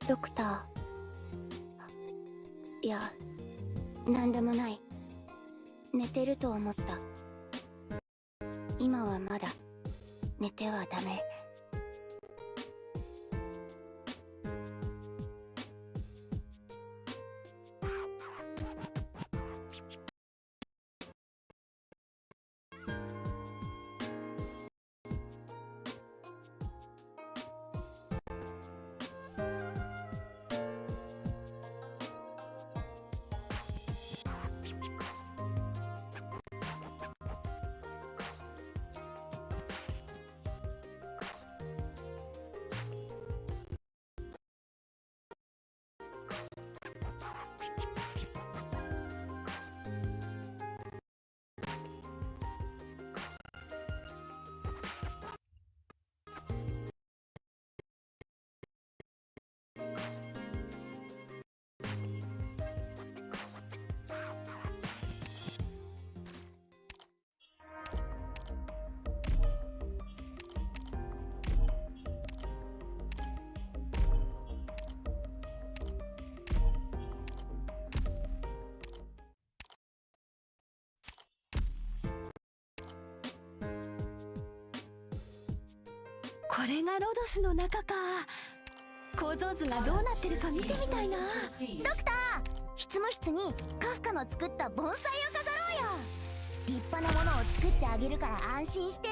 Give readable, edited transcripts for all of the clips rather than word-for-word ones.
ドクター。いや、なんでもない。寝てると思った。今はまだ寝てはダメ。これがロドスの中か。構造図がどうなってるか見てみたいな。ドクター、執務室にカフカの作った盆栽を飾ろうよ。立派なものを作ってあげるから安心して。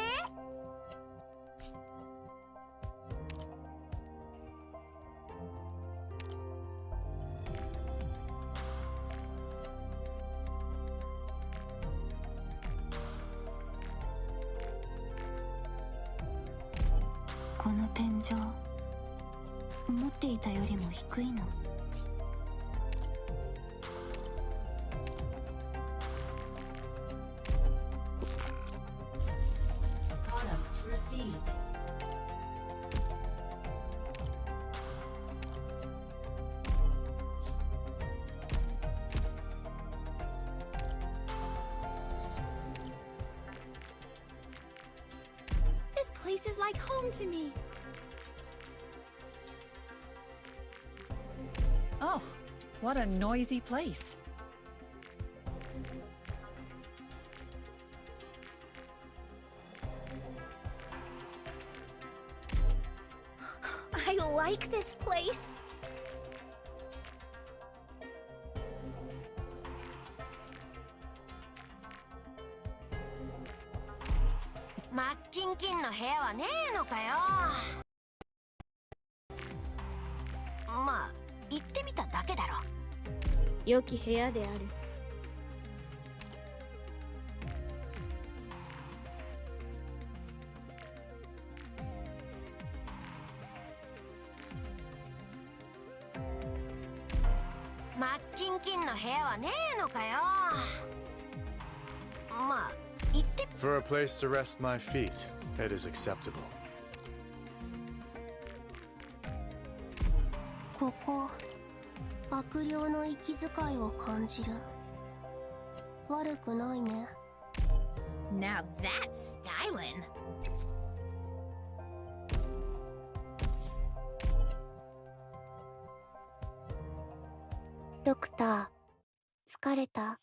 この天井、思っていたよりも低いの。This place is like home to me. Oh, what a noisy place. I like this place. マッキンキンの部屋はねえのかよ。まあ行ってみただけだろ。良き部屋である。マッキンキンの部屋はねえのかよ。まあ行って。 For a place to rest my feet, it is acceptable. ここ、悪霊の息遣いを感じる。悪くないね。Now that's styling. ドクター、疲れた？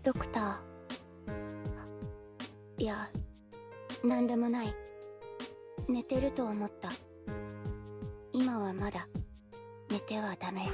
ドクター。いや、なんでもない。寝てると思った。今はまだ寝てはダメ。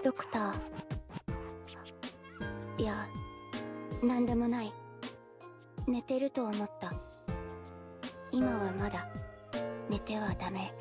ドクター。いや、なんでもない。寝てると思った。今はまだ寝てはダメ。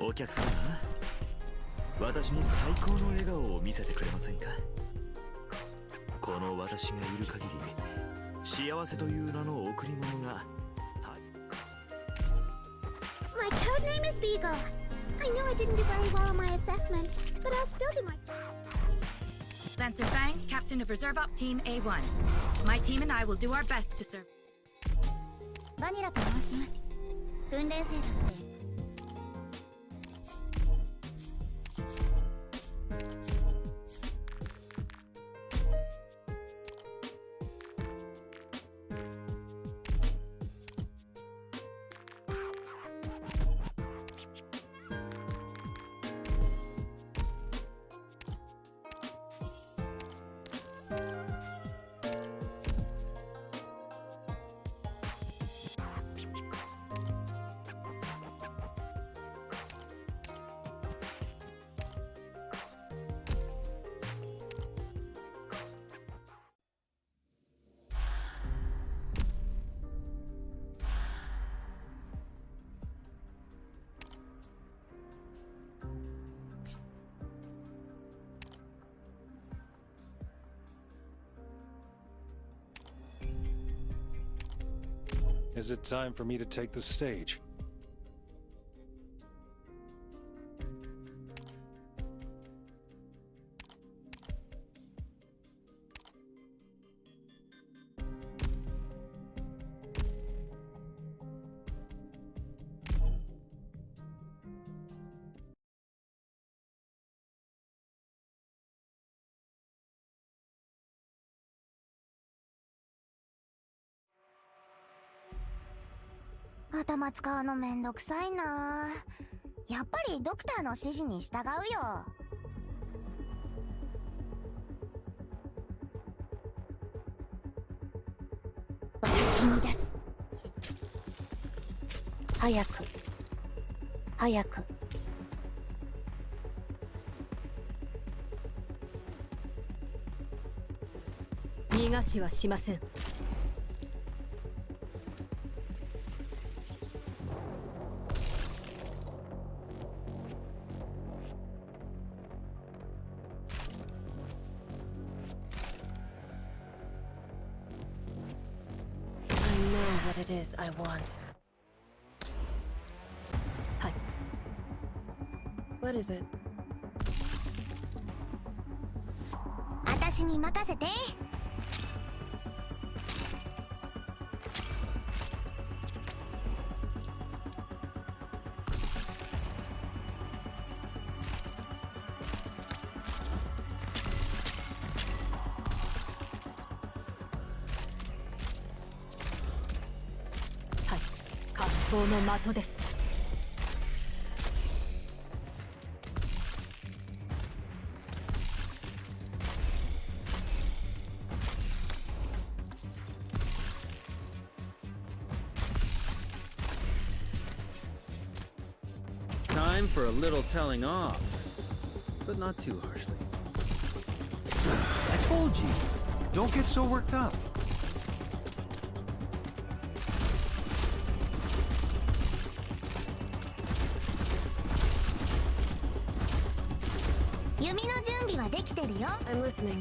お客様、私に最高の笑顔を見せてくれませんか？この私がいる限り、幸せという名の贈り物が。My code name is Beagle. I know I didn't do very well on my assessment, but I'll still do my... Lancer Fang, Captain of Reserve Op Team A1. My team and I will do our best to serve. バニラと申します。訓練生として。Is it time for me to take the stage? 頭使うのめんどくさいな。やっぱりドクターの指示に従うよ。君です。早く早く。逃がしはしません。What it is I want. はい。What is it? 私に任せて。格好の的です。Time for a little telling off, but not too harshly. I told you, don't get so worked up. 弓の準備はできてるよ。I'm listening.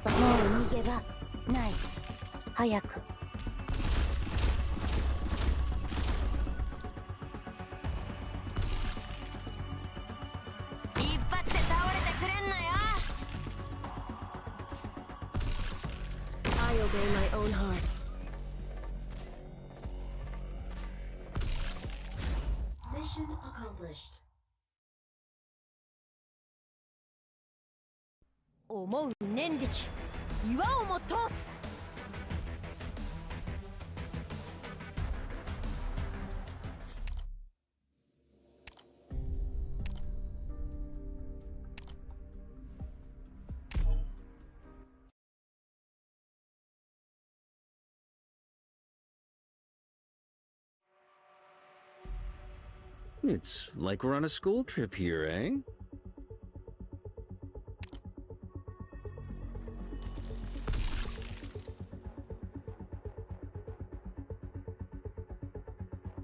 もう逃げ場ない。早く。引っ張って倒れてくれんなよ。I obey my own heart. Mission accomplished. 思う念力、岩をも通す。It's like we're on a school trip here, eh?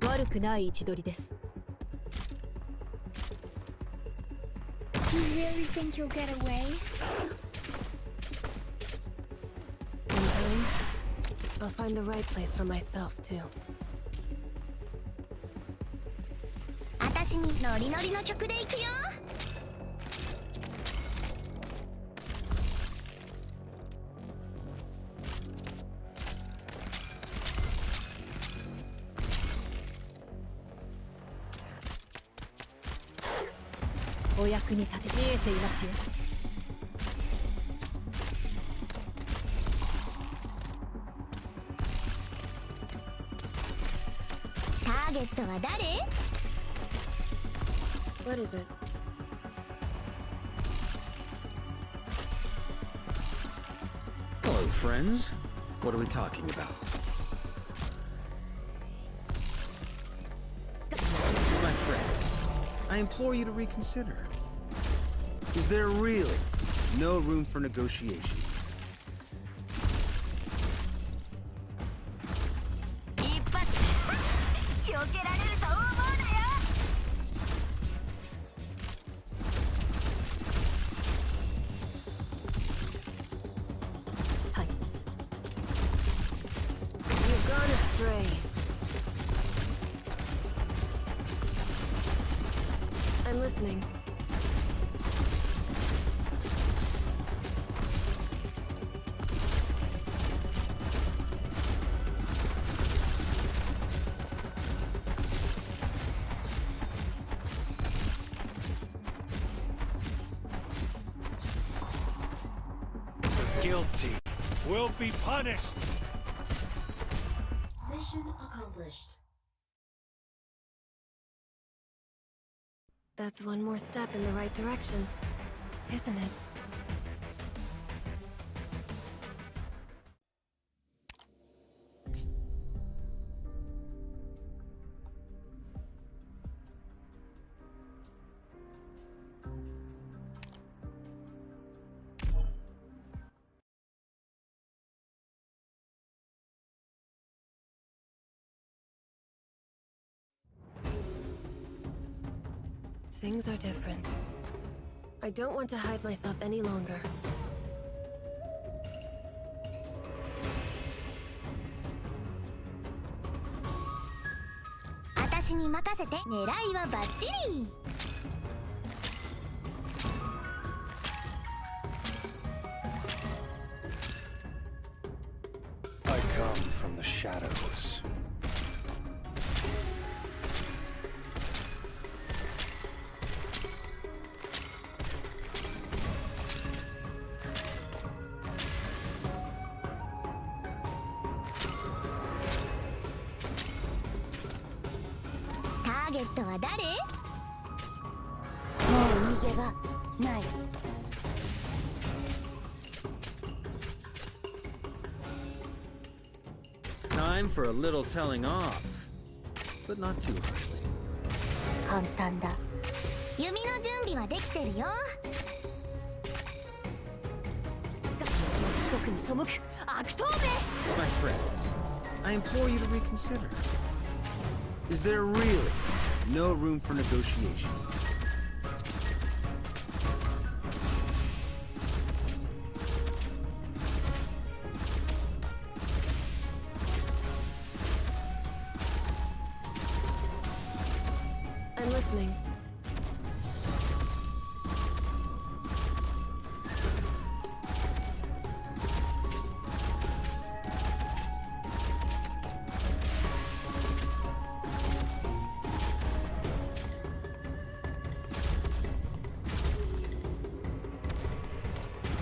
悪くない位置取りです。You really think you'll get away? In time, I'll find the right place for myself too. 私にノリノリの曲で行くよ。お役に立て見えていますよ。ターゲットは誰？ What is it? Hello, friends. What are we talking about? My friends, I implore you to reconsider. Is there really no room for negotiation? 一発避けられると思うなよ。はい。You've gone astray. I'm listening. guilty will be punished. Mission accomplished. That's one more step in the right direction, isn't it? Things are different. I don't want to hide myself any longer. 私に任せて。狙いはバッチリ。I come from the shadows. Time for a little telling off, but not too harshly. 簡単だ。弓の準備はできてるよ。規則に背く悪党め。 My friends, I implore you to reconsider. Is there really no room for negotiation? I'm listening.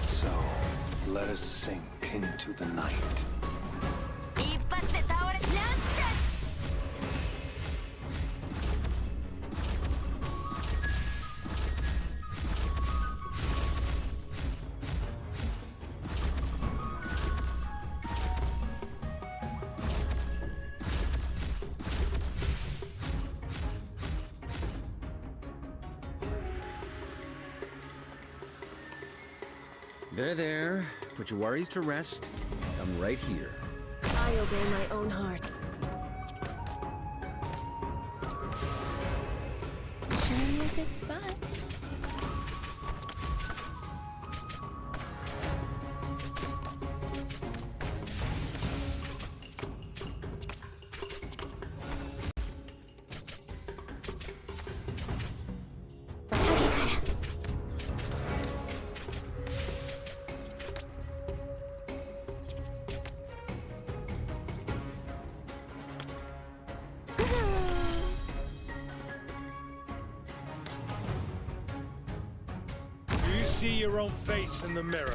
So, let us sink into the night. 一発で倒れなんて。 There, there. Put your worries to rest. I'm right here. I obey my own heart. Show me a good spot. You see your own face in the mirror.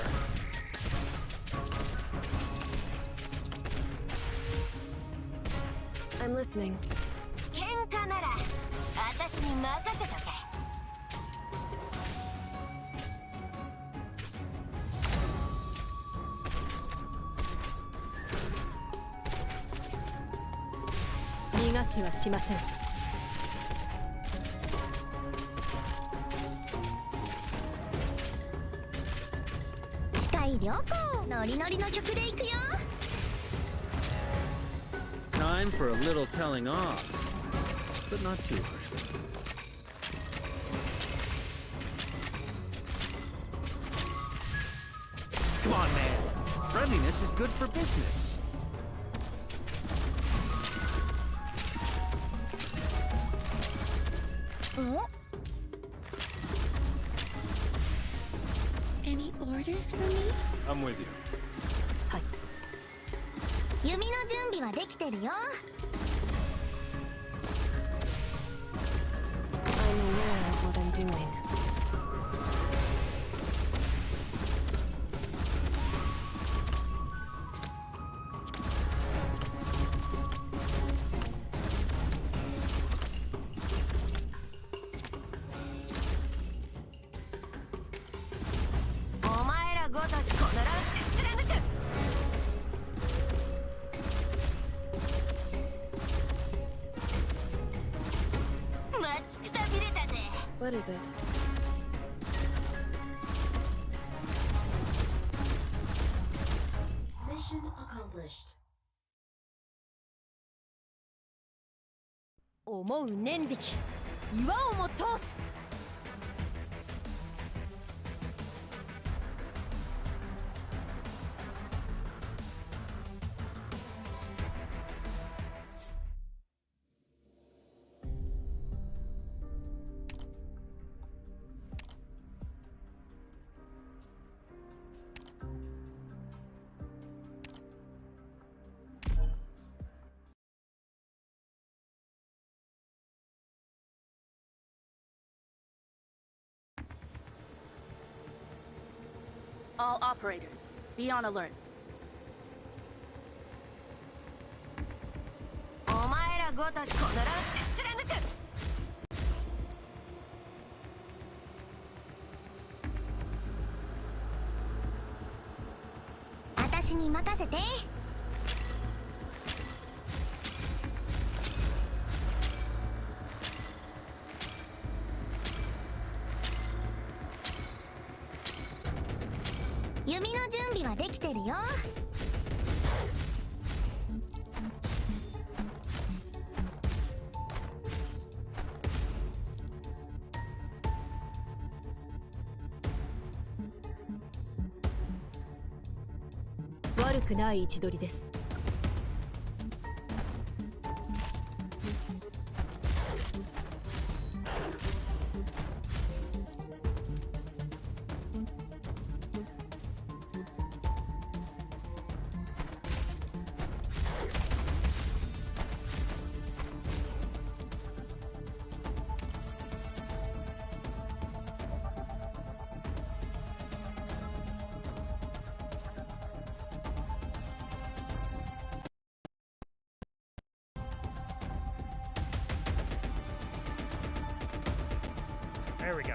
I'm listening. 喧嘩なら私に任せとけ。 逃がしはしません。視界良好。ノリノリの曲でいくよ。 Time for a little telling off, but not too harshly. Come on, man. Friendliness is good for business. Any orders for me? I'm with you. 弓の準備はできてるよ。 I'm aware of what I'm doing. 「What is it? Mission accomplished. 思う念力、岩をも通す。All operators, be on alert. お前らごときこのランス貫く。私に任せて。弓の準備はできてるよ。悪くない位置取りです。There we go.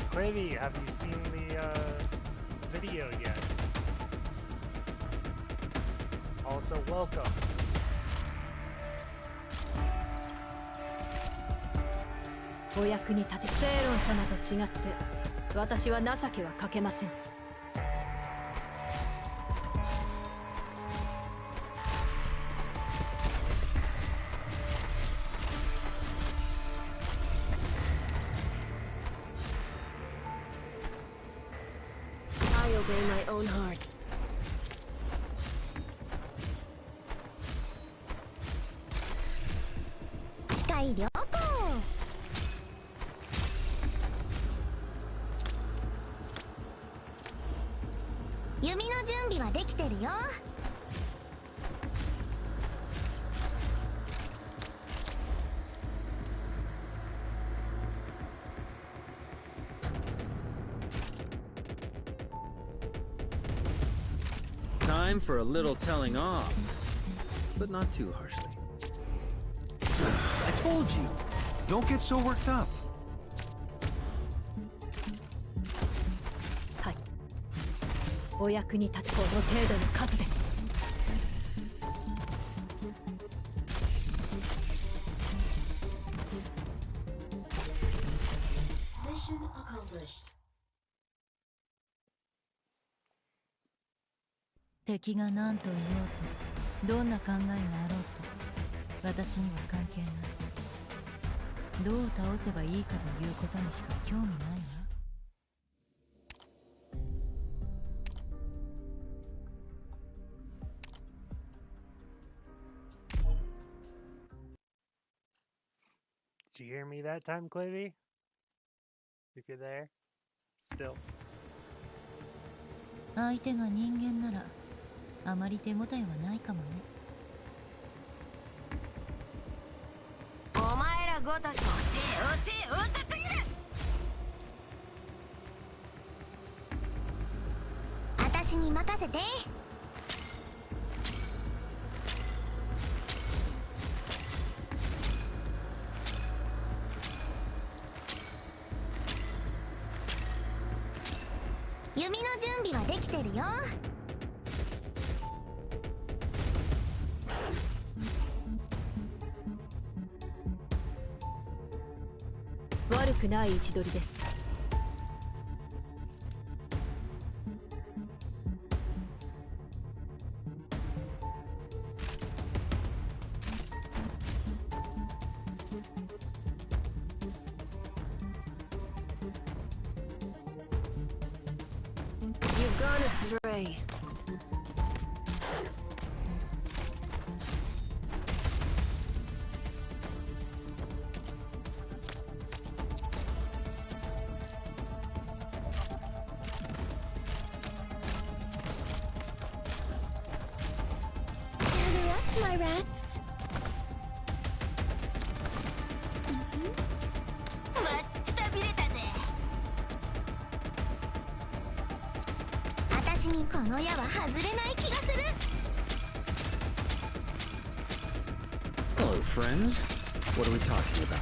Clavy, have you seen the video yet? Also, welcome. お役に立て、セイロン様と違って私は情けはかけません。I obey my own heart. 視界良好。弓の準備はできてるよ。Time for a little telling off, but not too harshly. I told you, don't get so worked up. はい。お役に立つこの程度の数で。Mission accomplished. 敵が何と言おうと、どんな考えがあろうと、私には関係ない。どう倒せばいいかということにしか興味ないわ。Did you hear me that time, Clavy? If you're there? Still. 相手が人間ならあまり手応えはないかもね。お前らごときも手を多すぎる。私に任せて。弓の準備はできてるよ。くない位置取りです。You've gone astray. Gather up, my rats. 待ちくたびれたぜ。私にこの矢は外れない気がする。 Hello, friends. What are we talking about?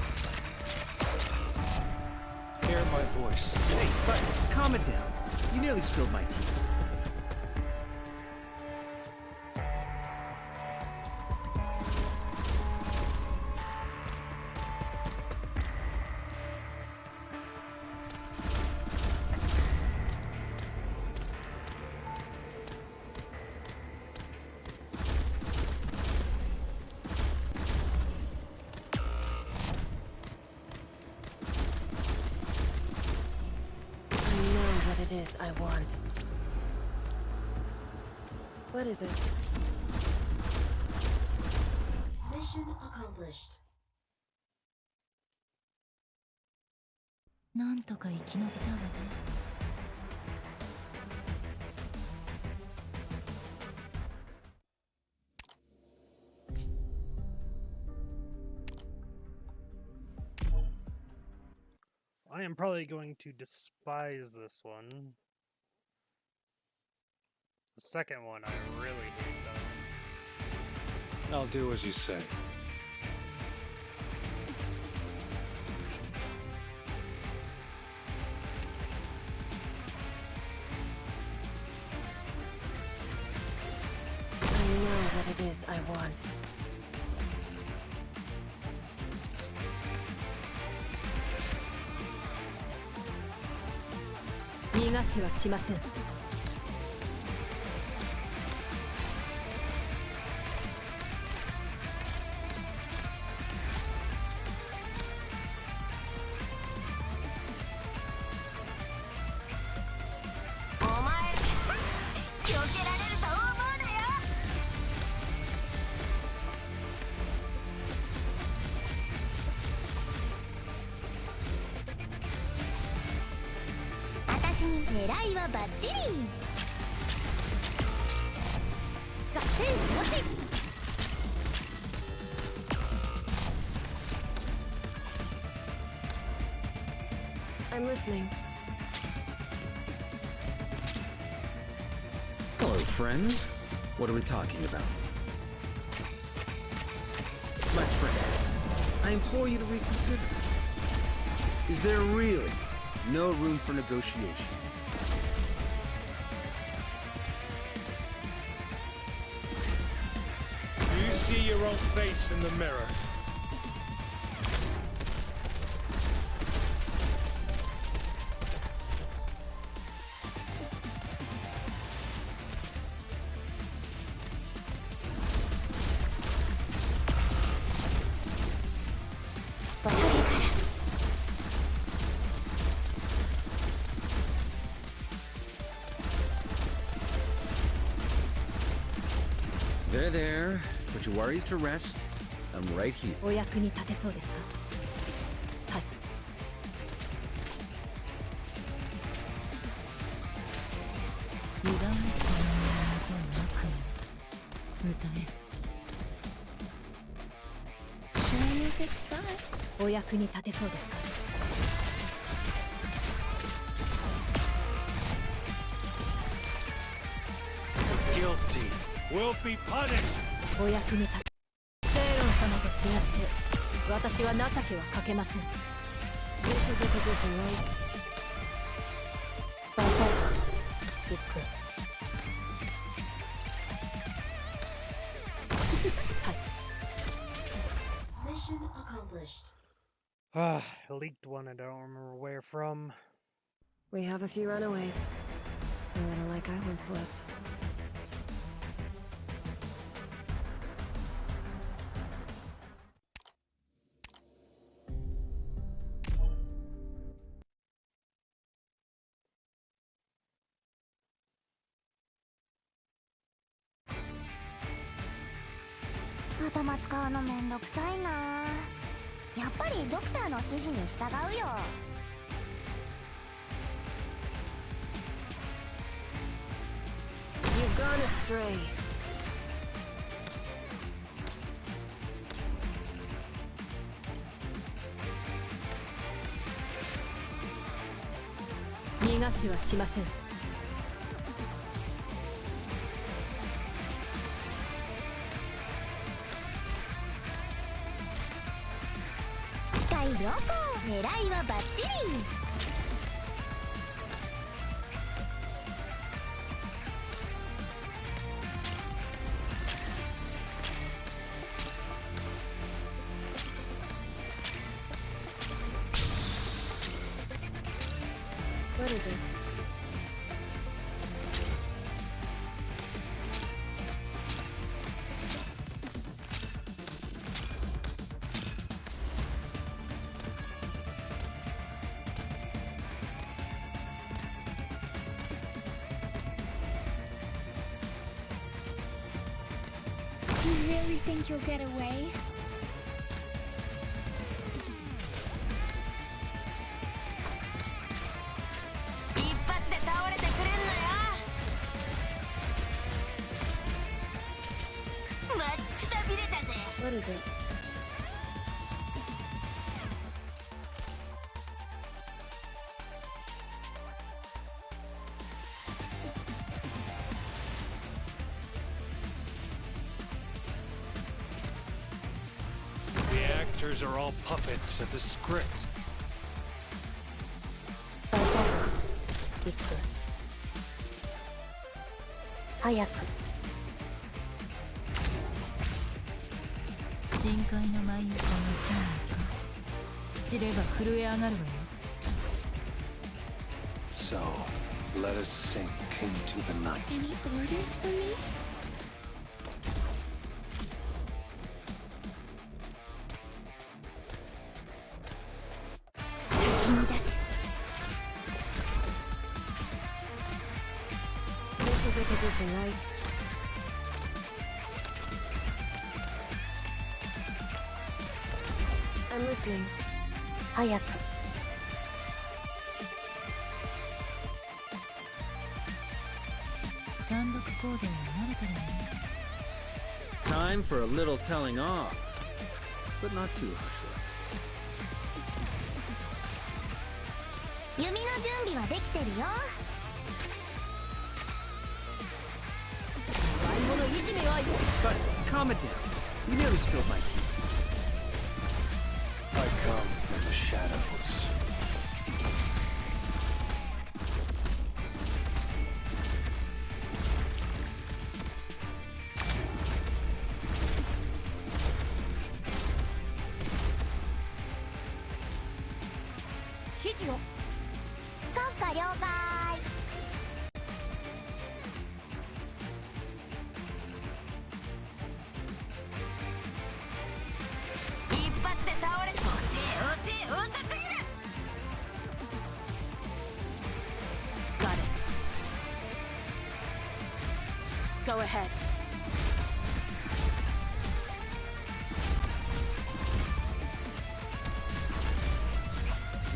Hear my voice. Hey, but calm it down. You nearly spilled my tea. It is I want. What is it? Mission accomplished. なんとか生き延びたわね。I am probably going to despise this one. The second one I really hate though. I'll do as you say. I know what it is I want. 逃がしはしません。お前、避けられると思うなよ。私に狙いはバッチリ。合点承知。 I'm listening. Hello, friends. What are we talking about? My friends, I implore you to reconsider. Is there really no room for negotiation? Do you see your own face in the mirror? There, there. Put your worries to rest. I'm right here. お役に立てそうですか？はい。油断となく歌え。 Show you a good spot. お役に立てそうですか？ Guilty will be punished. お役に立て。セイロン様と違って私は情けはかけません。This is the position, right? バサッ。一個。はい。 Mission accomplished. A leaked one, I don't remember where from. We have a few runaways. A little like I once was.頭使うのめんどくさいな。やっぱりドクターの指示に従うよ。You've gone astray.逃がしはしません。視界良好、狙いはバッチリ。What is it? You really think you'll get away? What is it? The actors are all puppets of the script. 行く。早く。深海の舞い歌の権利か。知れば震え上がるわよ。So, let us sink into the night. Any orders for me? This is the position, right? I'm listening. 早く。単独行動に慣れたらね。Time for a little telling off, but not too harshly. 弓の準備はできてるよ。買い物いじめはよ。 But calm it down. You nearly spilled my tea. I come from the shadows. Shizuo. カフカ了解。一発で倒れて。Got it. Go ahead.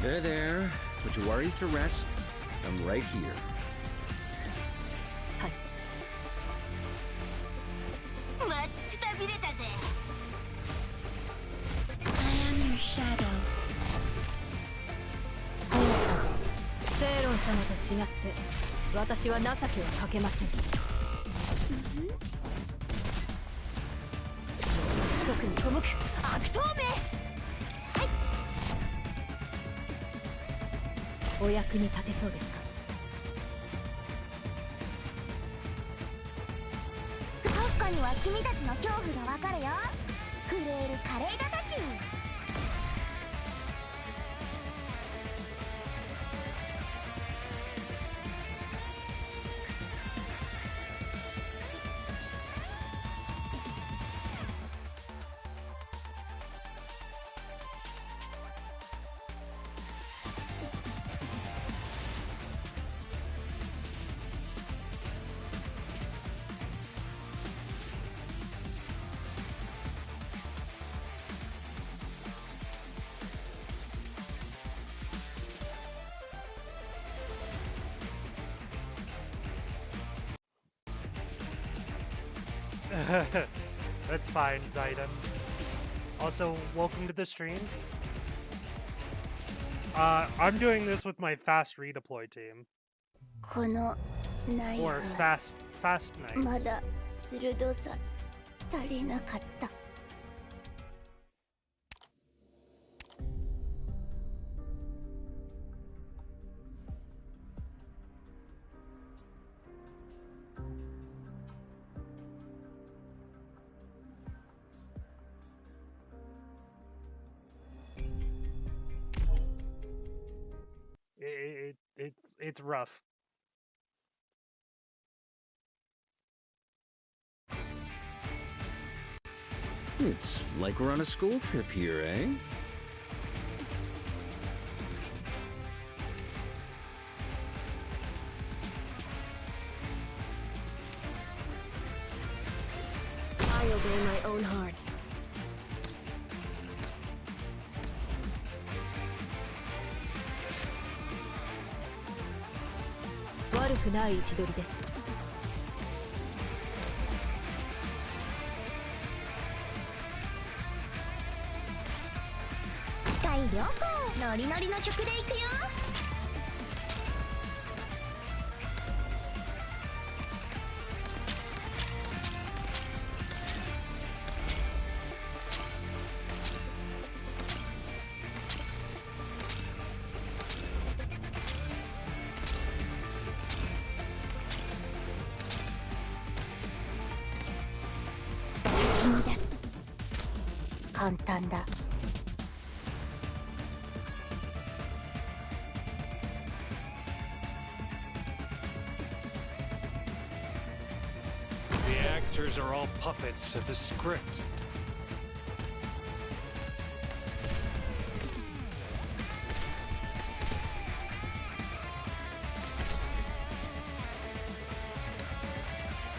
There. Put your worries to rest. I'm right here. Hi. 待ちくたびれたぜ。I am your shadow. セイロン様と違って私は情けはかけません。規則に背く悪党め。はい。お役に立てそうですか。カフカには君たちの恐怖がわかるよ。震える枯れ枝たち。That's fine, Zayden. Also, welcome to the stream. I'm doing this with my fast redeploy team. このナイフ Or fast ま nights. だ鋭さ足りなかった。It's rough. It's like we're on a school trip here, eh? I obey my own heart. 悪くない位置取りです。視界良好、ノリノリの曲でいくよ。引き出す。簡単だ。The actors are all puppets of the script.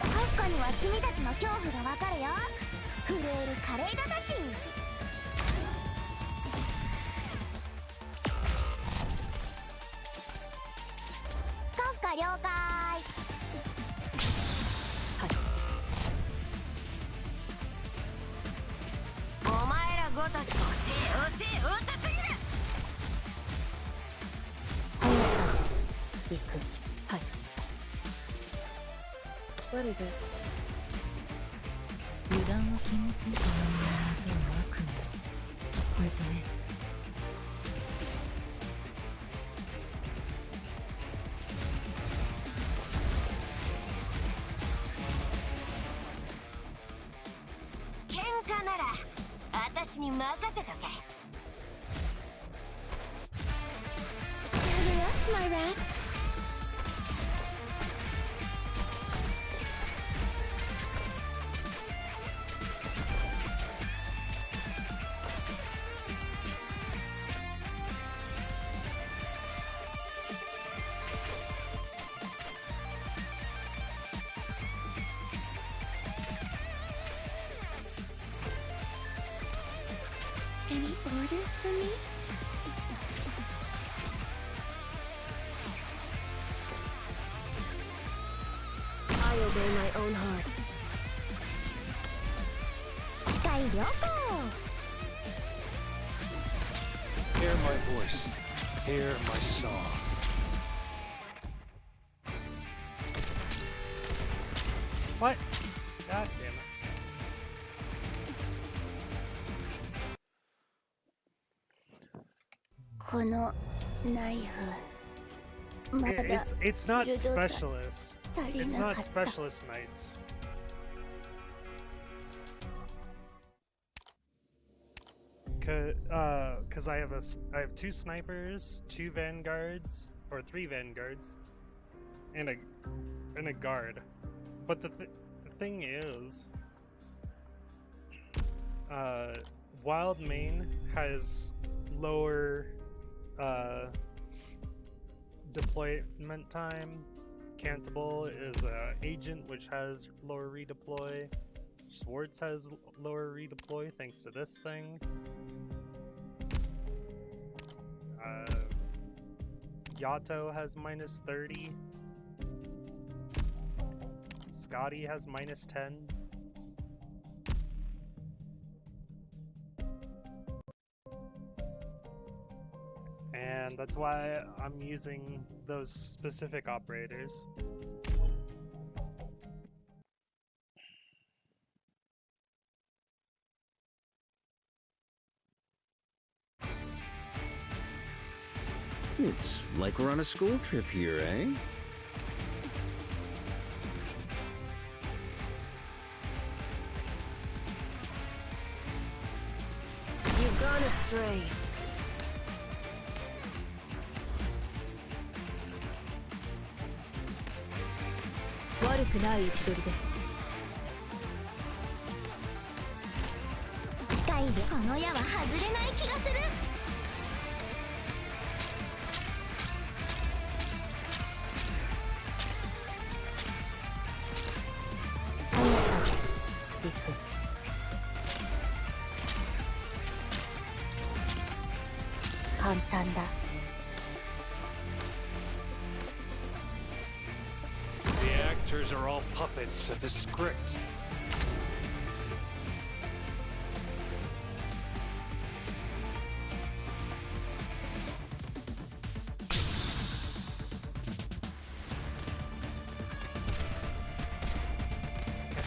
カフカには君たちの恐怖がわかるよ。震える華麗なたち。カフカ了解。お前らごときも手をたすぎる。速さで行く。はい。What is it? 油断は禁物という悪夢。これとね。喧嘩なら私に任せとけ。Gather up, my rats. Any orders for me? I obey my own heart. 視界良好。 Hear my voice. Hear my song. What? God damn it. It's not specialist. It's not specialist knights. Cause I have two snipers, two vanguards, or three vanguards, and a guard. But the thing is, Wild Main has lower deployment time. Cantable is agent, which has lower redeploy. Swartz has lower redeploy thanks to this thing. Yato has minus 30. Scotty has minus 10. and that's why I'm using those specific operators. It's like we're on a school trip here, eh? You've gone astray.悪くない位置取りです。近いでこの矢は外れない気がする。簡単だ。The actors are all puppets of the script.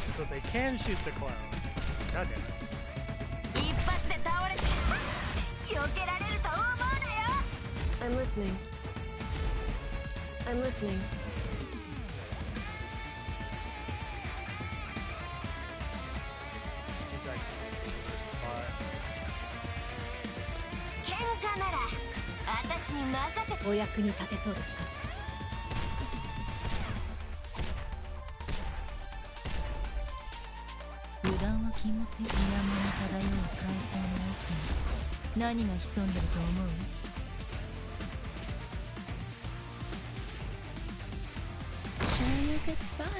So they can shoot the clone. God damn it. 一発で倒れて避けられると思うなよ。 I'm listening. I'm listening. He's actually in the first spot. 喧嘩なら私に任せ。お役に立てそうですか？油断は禁物よ。水面に漂う海藻の奥に何が潜んでると思う？ Sure you could spot.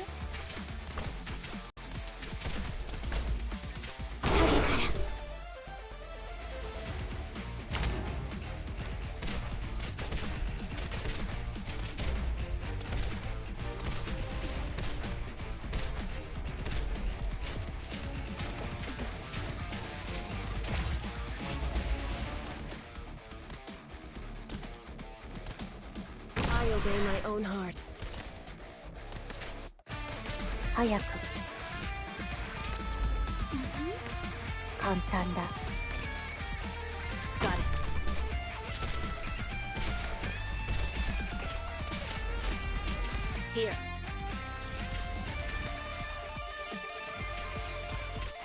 I obey my own heart. 早く。簡単だ。Got it. Here.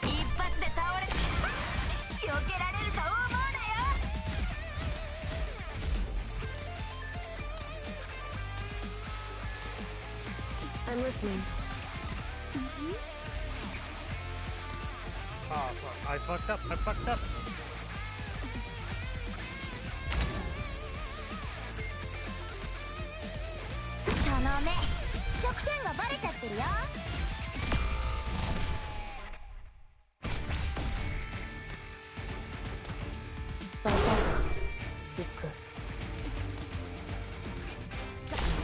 一発で倒れて避けられると思うなよ。 I'm listening. Oh, fuck. I fucked up. I fucked up. その目、直点がバレちゃってるよ。バザー、行く。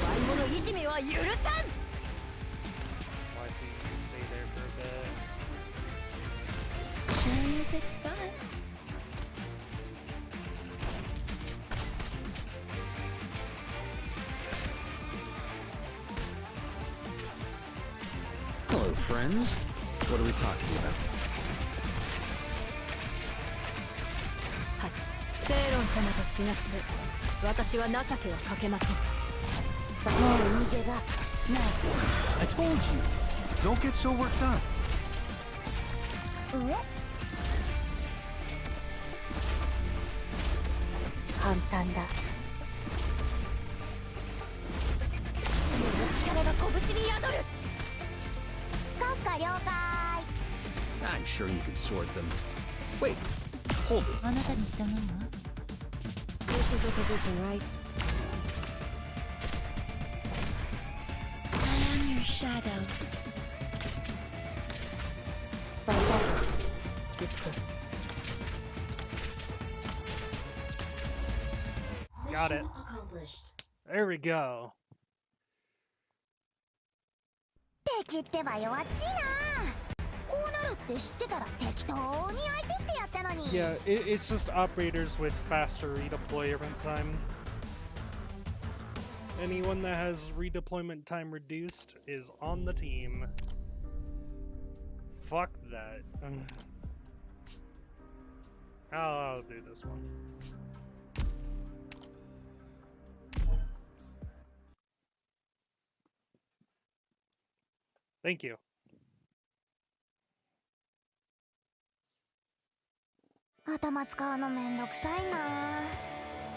悪者いじめは許さん。 Why do you stay there for a bit? Sure you could spot. Hello, friends. What are we talking about? はい。セイロン様と違って私は情けはかけません。もう逃げ場ない。 I told you. Don't get so worked up. 簡単だ。その力が拳に宿る。閣下了解。 I'm sure you could sort them. Wait, hold it. あなたに従うわ。 This is the position, right? I am your shadow. バザー、行く。 Got it. There we go. 敵ってば弱っちいな。こうなるって知ってたら適当に相手してやったのに。 Yeah, it's just operators with faster redeployment time. Anyone that has redeployment time reduced is on the team. Fuck that. I'll do this one. Thank you. 頭使うのめんどくさいな。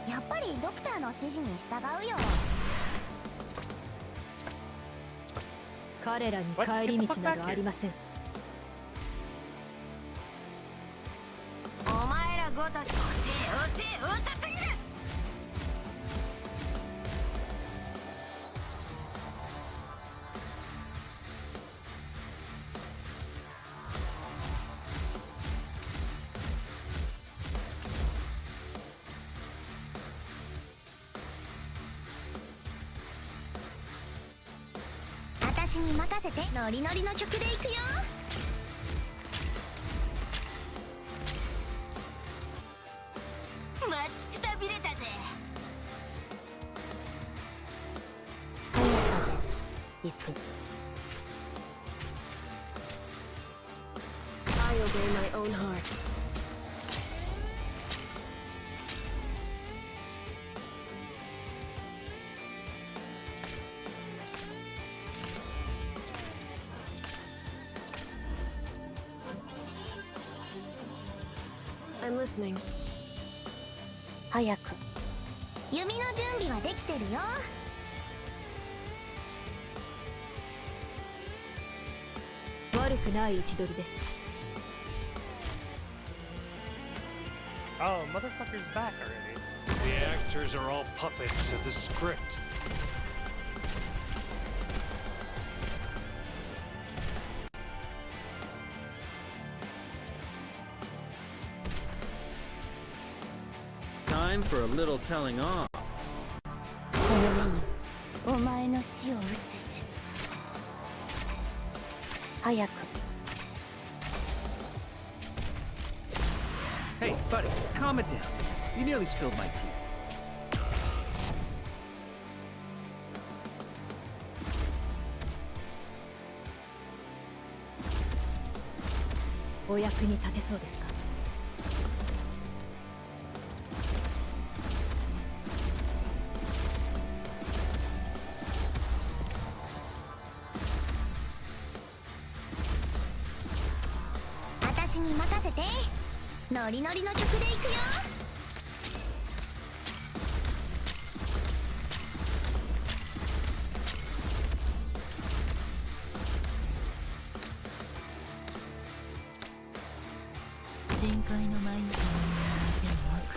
やっぱりドクターの指示に従うよ。彼らに帰り道などありません。お前らごとき遅すぎる。私に任せて。ノリノリの曲でいくよ。待ちくたびれたぜ。速さで行く。I obey my own heart. I'm listening. 早く。弓の準備はできてるよ。悪くない位置取りです。Oh, motherfucker's back already. The actors are all puppets of the script. Time for a little telling off. この目にお前の死を映す。早く。Hey, buddy, calm it down. You nearly spilled my tea. お役に立てそうですか。私に任せて。ノリノリの曲でいくよ。深海の前に手を悪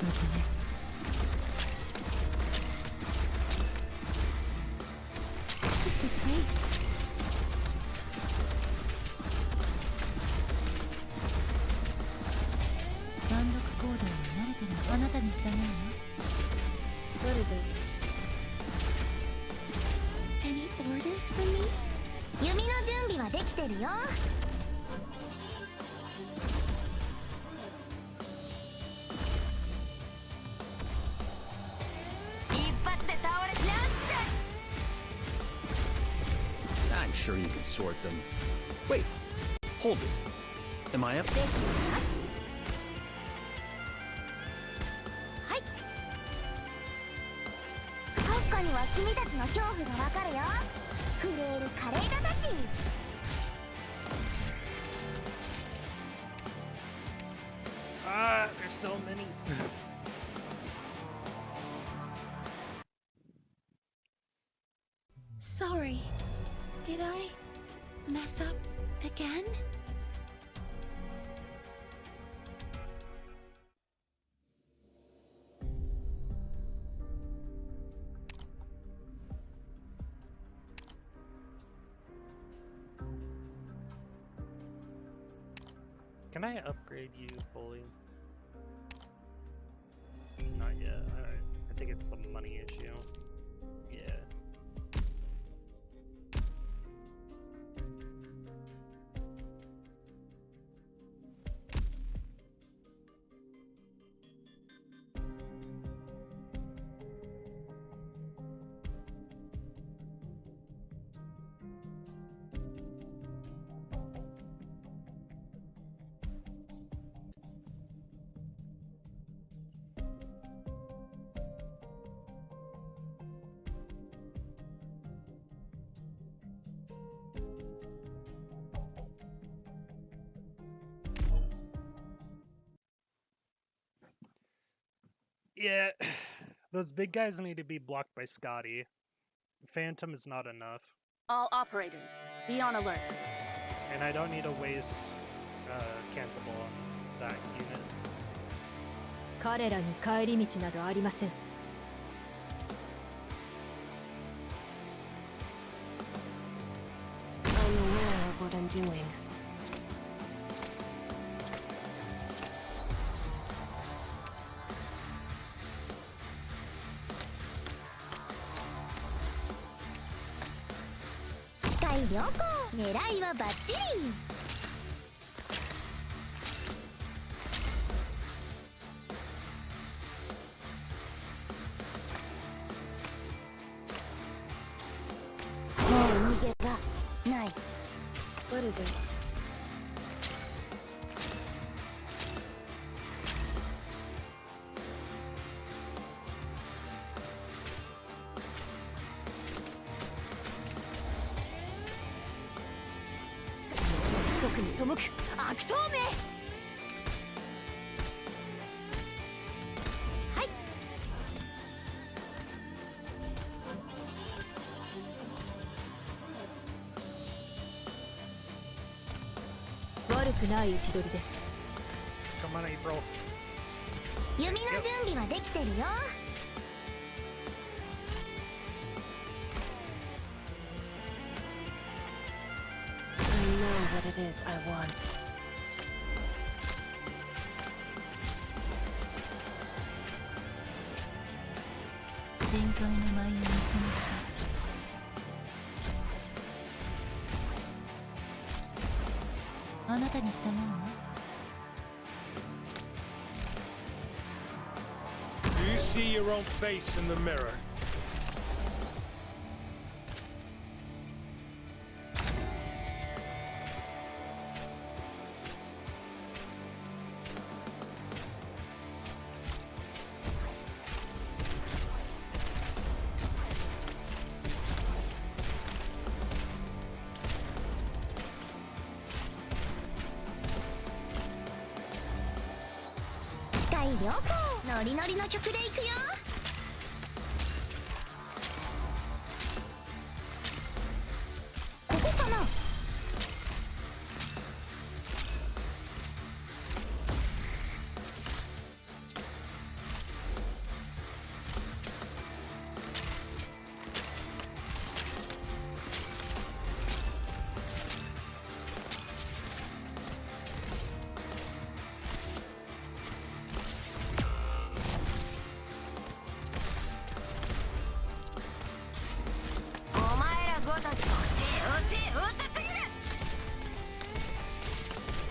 夢向くね。This is the place. 単独行動に慣れてるあなたに従うわ。 What is it? Any orders for me? 弓の準備はできてるよ。一発で倒れちゃう。 I'm sure you can sort them. Wait, hold it. Am I up? できてます。はい。確かには君たちの恐怖がわかるよ。震える華麗なたち。Ah, there's so many. Sorry. Did I mess up again? Can I upgrade you fully? Not yet. Alright. I think it's the money issue. Yeah. Yeah, those big guys need to be blocked by Scotty. Phantom is not enough. All operators, be on alert. And I don't need to waste Cantable on that unit. 彼らに帰り道などありません。I'm aware of what I'm doing. Nerei wa bachiri. What is it? Come on, April. 弓の準備はできてるよ。I know what it is I want. 深海の舞を見せましょう。あなたに従うわ。Do you see your own face in the mirror?良好ノリノリの曲でいくよ。ここかな。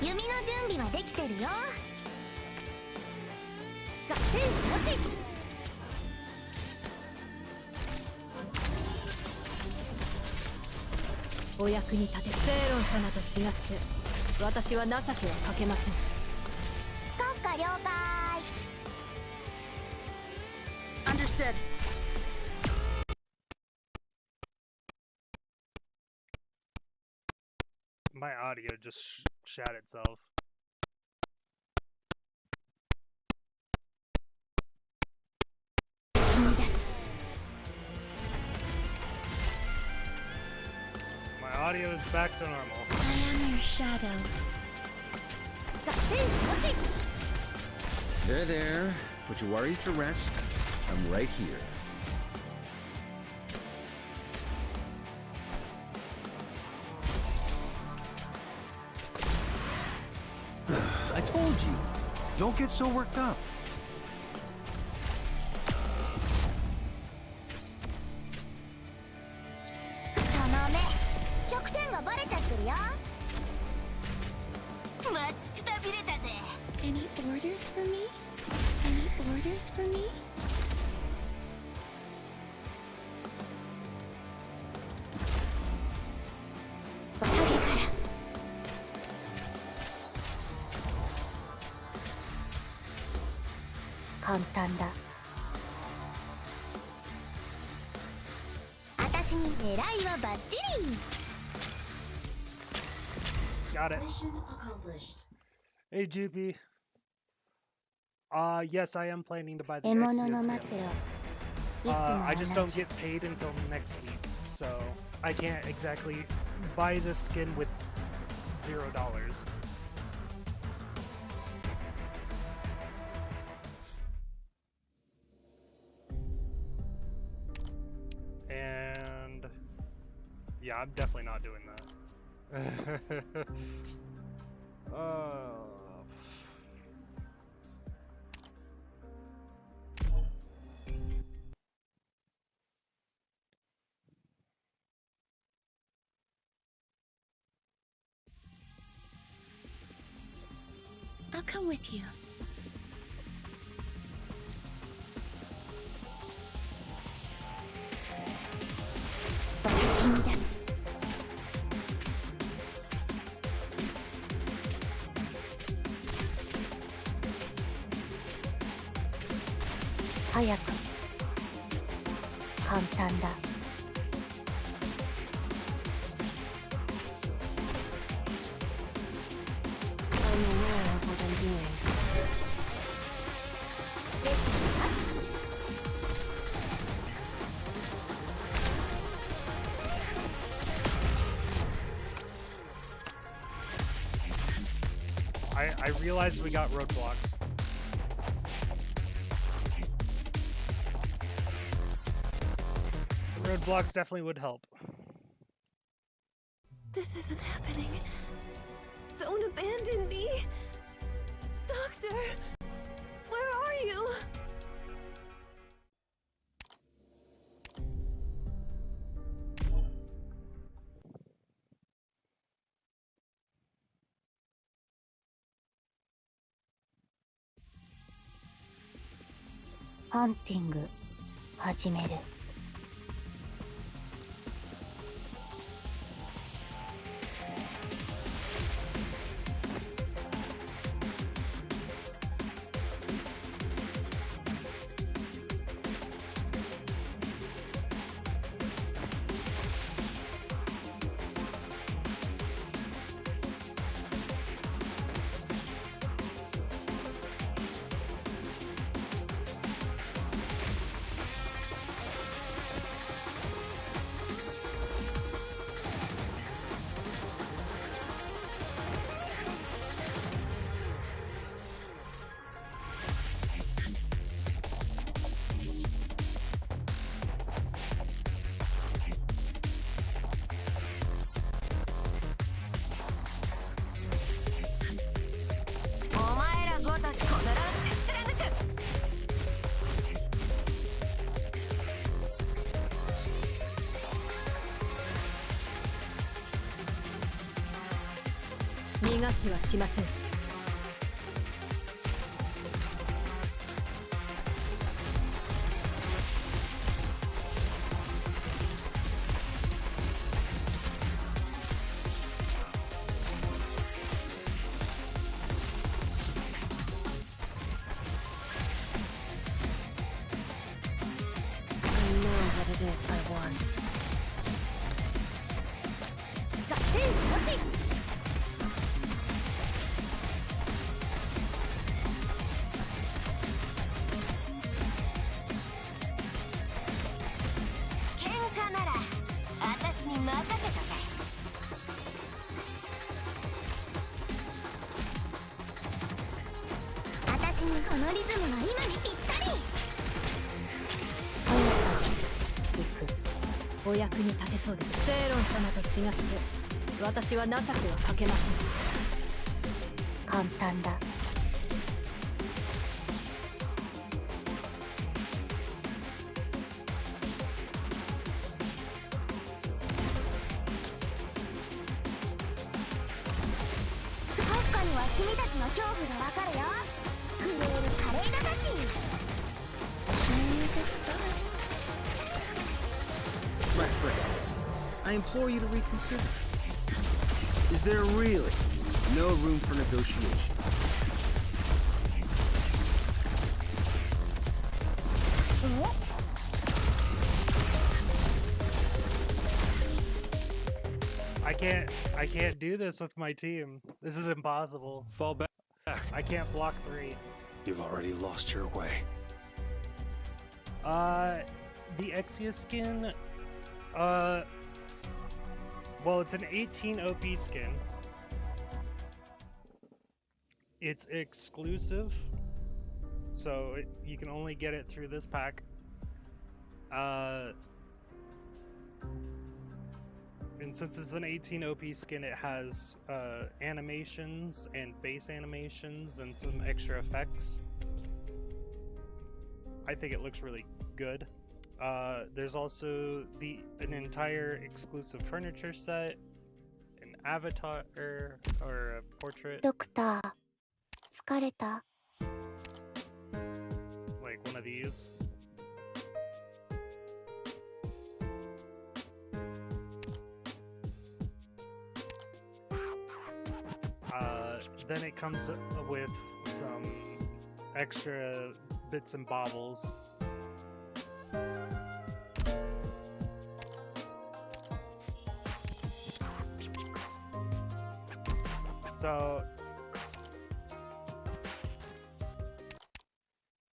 弓の準備はできてるよ。合戦承知。お役に立て。セイロン様と違って私は情けはかけません。カフカ了解。Understood. My audio just shat itself. My audio is back to normal. I am your shadow. There, there. Put your worries to rest. I'm right here. I told you. Don't get so worked up. その目、弱点がバレちゃってるよ。待ちくたびれたぜ。Any orders for me? Any orders for me? 簡単だ。私に狙いはバッチリ。Got it. Hey, GP. Yes, I am planning to buy the 獲物の Exia 末 skin. 路いつも I just 同 don't じ get paid until next week, so I can't exactly buy the skin with $0. And yeah, I'm definitely not doing that. I'll come with you. 君です早く簡単だ I'm aware of what I'm doing. I realized we got roadblocks. Roadblocks definitely would help. This isn't happening. Don't abandon me. Doctor, where are you? Hunting 始める 逃がしはしません。私にこのリズムが今にぴったり。お役に立てそうです。セイロン様と違って私は情けはかけません。簡単だ。国家には君たちの恐怖がわかるよ。震える華麗なたち。My friends, I implore you to reconsider. Is there really no room for negotiation? I can't do this with my team. This is impossible. Fall back. I can't block 3. You've already lost your way. The Exia skin, well, it's an 18 OP skin. It's exclusive, so you can only get it through this pack. And since it's an 18 OP skin, it has animations and base animations and some extra effects. I think it looks really good. There's also an entire exclusive furniture set, an avatar or a portrait. Doctor, 疲れた? Like one of these. Then it comes with some extra bits and baubles. So,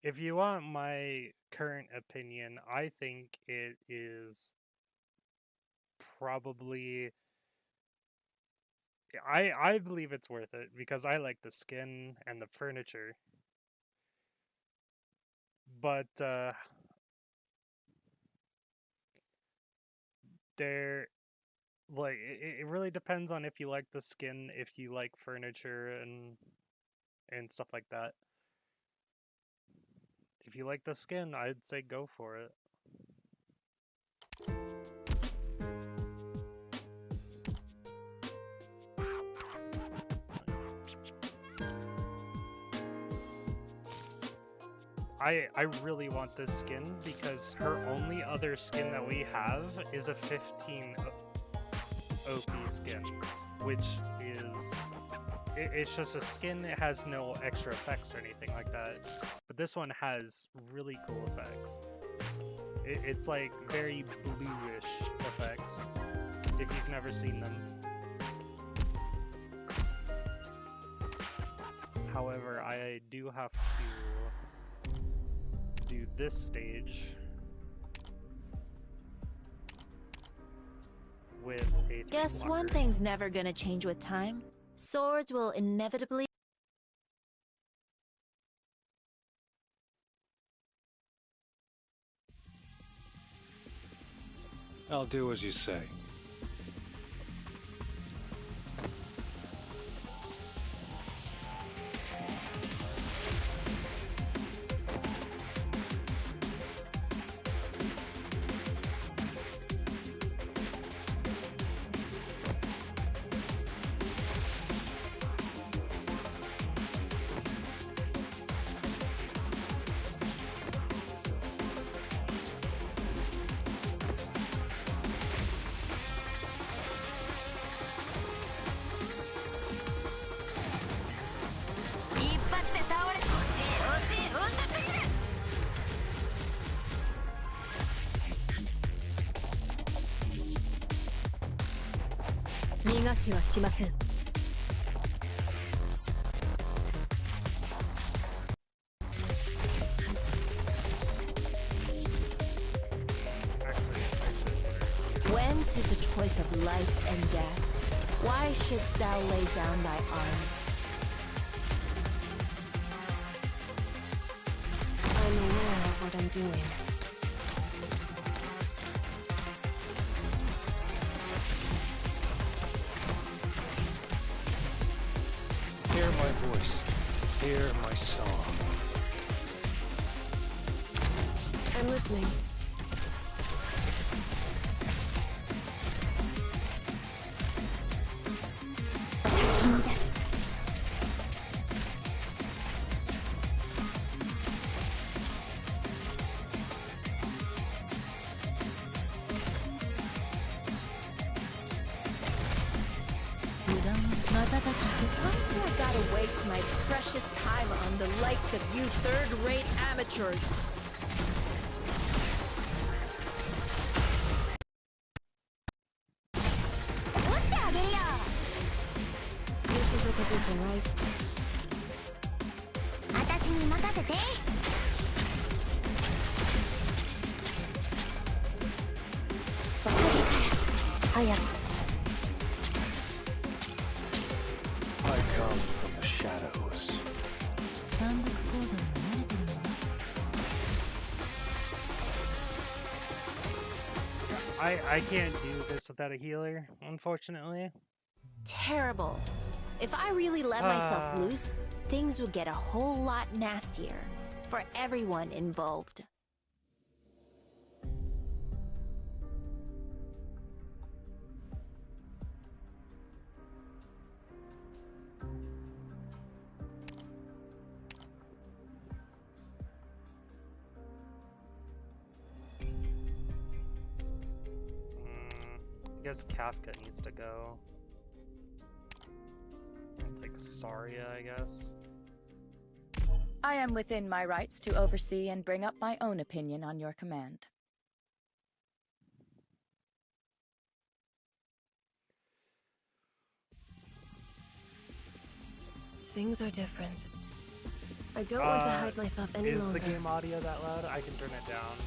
if you want my current opinion, I think it is probably... I believe it's worth it because I like the skin and the furniture. But it really depends on if you like the skin, if you like furniture and stuff like that. If you like the skin, I'd say go for it. I really want this skin because her only other skin that we have is a 15 OP skin, which is... It's just a skin, it has no extra effects or anything like that. But this one has really cool effects. It's like very bluish effects, if you've never seen them. However, I do have to do this stage with a Guess one thing's never gonna change with time. Swords will inevitably... I'll do as you say. When 'tis a choice of life and death, why shouldst thou lay down thy arms? I'm aware of what I'm doing. Hear my voice. Hear my song. I'm listening. I gotta waste my precious time on the likes of you third-rate amateurs. This is the position, right? 私に任せて。早く。I come from the shadows. 単独行動に慣れてるのね。I can't do this without a healer, unfortunately. Terrible. If I really let myself loose, things would get a whole lot nastier for everyone involved. I guess Kafka needs to go. I'll take Saria, I guess. I am within my rights to oversee and bring up my own opinion on your command. Things are different. I don't want to hide myself any longer. Is the game audio that loud? I can turn it down.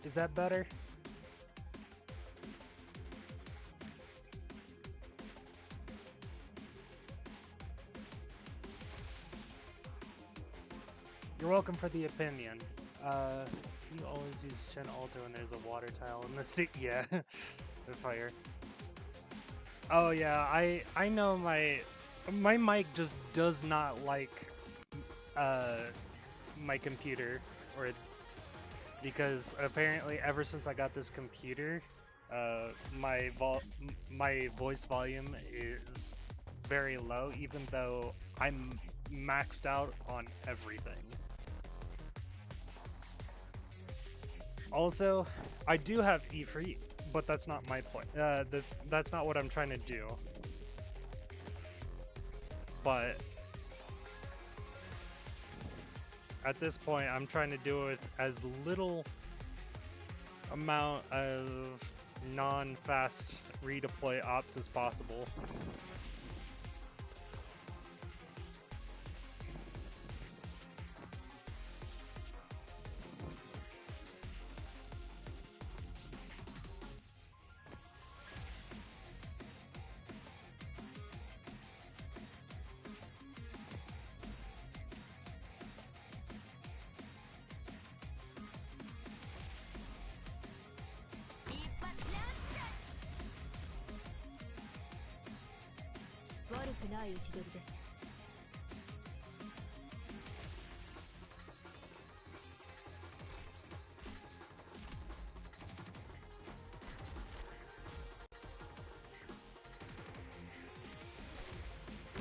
Is that better? You're welcome for the opinion. You always use Chen Alto when there's a water tile in the sea. Yeah, the fire. Oh yeah, I know my mic just does not like my computer, or because apparently ever since I got this computer, my voice volume is very low, even though I'm maxed out on everything. Also, I do have E3, but that's not my point. That's not what I'm trying to do. But at this point, I'm trying to do it with as little amount of non-fast redeploy ops as possible.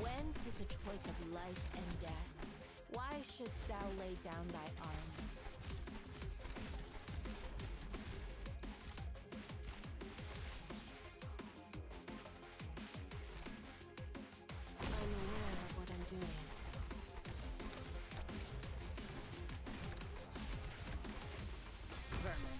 When 'tis a choice of life and death, why shouldst thou lay down thy arms? I'm aware of what I'm doing. Vermin.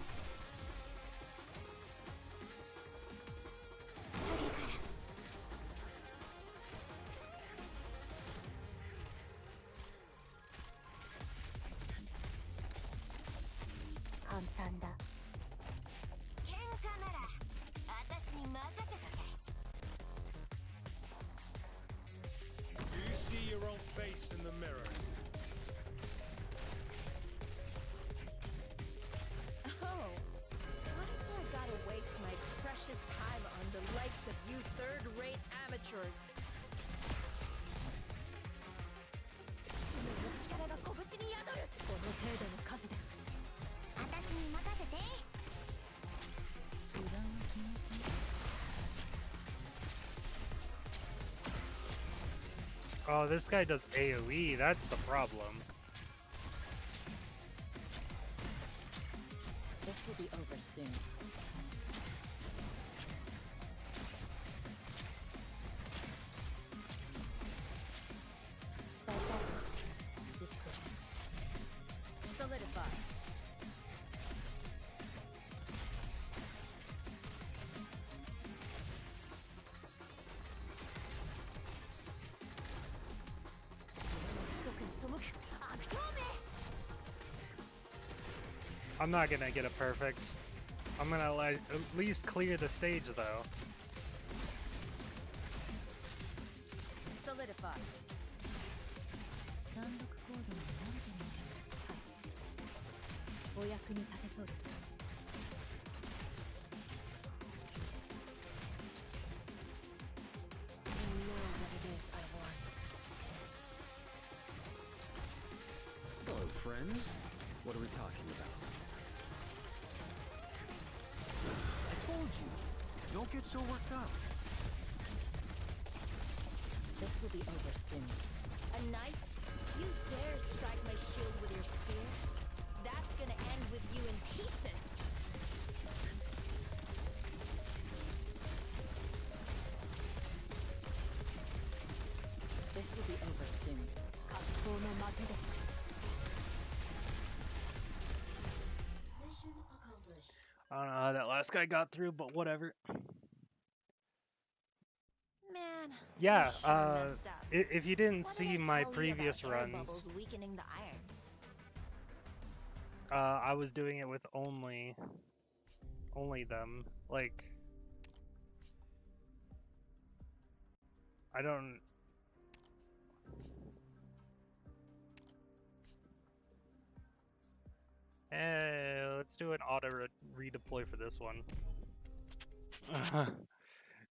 Do you see your own face in the mirror? Oh, why do I gotta waste my precious time on the likes of you third-rate amateurs? 死ぬ力が拳に宿る。この程度の数で私に任せて。油断は禁物。Oh, this guy does AoE, that's the problem. This will be over soon. Solidify. I'm not gonna get it perfect. I'm gonna at least clear the stage though. Solidify. 単独行動に慣れてみる。お役に立てそうですか？ I know what it is I want. Hello, friends. What are we talking about? I told you. Don't get so worked up. This will be over soon. A knight? You dare strike my shield with your spear? That's gonna end with you in pieces. This will be over soon. 格好の負けです。 I don't know how that last guy got through, but whatever. Man. Yeah, you sure messed up. if you didn't What did see I my tell you previous about air runs, bubbles weakening the iron? I was doing it with only them. Like, I don't. Let's do an auto redeploy for this one.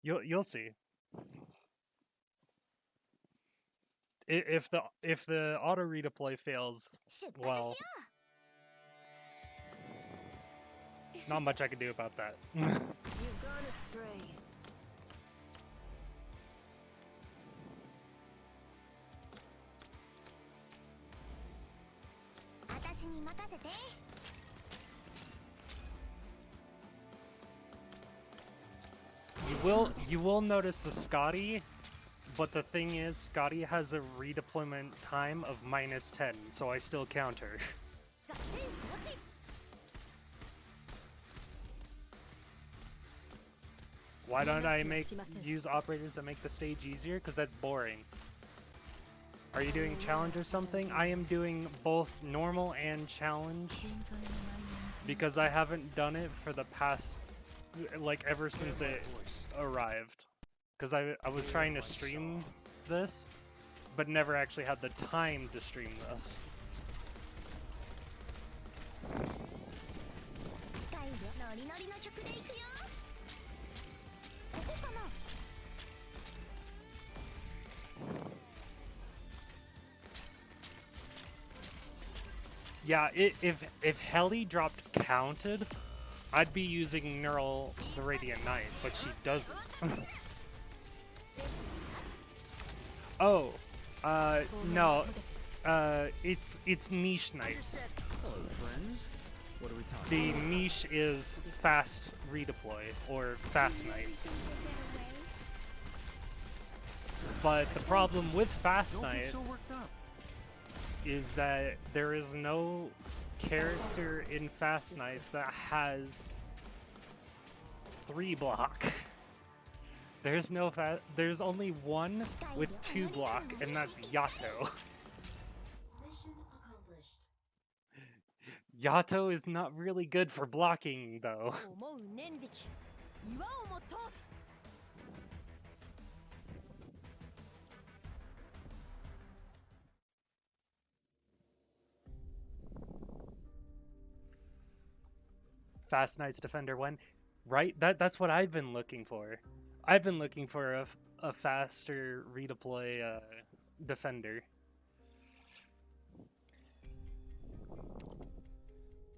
You'll see. If the auto redeploy fails, well, not much I can do about that. You've gone astray. 私に任せて。 You will notice the Scotty, but the thing is, Scotty has a redeployment time of -10, so I still counter. Why don't I use operators that make the stage easier? Because that's boring. Are you doing challenge or something? I am doing both normal and challenge because I haven't done it for the past, like, ever since it arrived. Because I was trying to stream this, but never actually had the time to stream this. Yeah, if Heli dropped counted, I'd be using Neural the Radiant Knight, but she doesn't. Oh, no, it's niche knights. Hello, friends. What are we talking The about? niche is fast redeploy or fast knights. But the problem with fast Don't get knights so worked up. is that there is no character in Fast Knights that has 3 block. There's only one with 2 block, and that's Yato. Yato is not really good for blocking, though. Fast Knight's Defender 1. Right? That's what I've been looking for. I've been looking for a faster redeploy defender.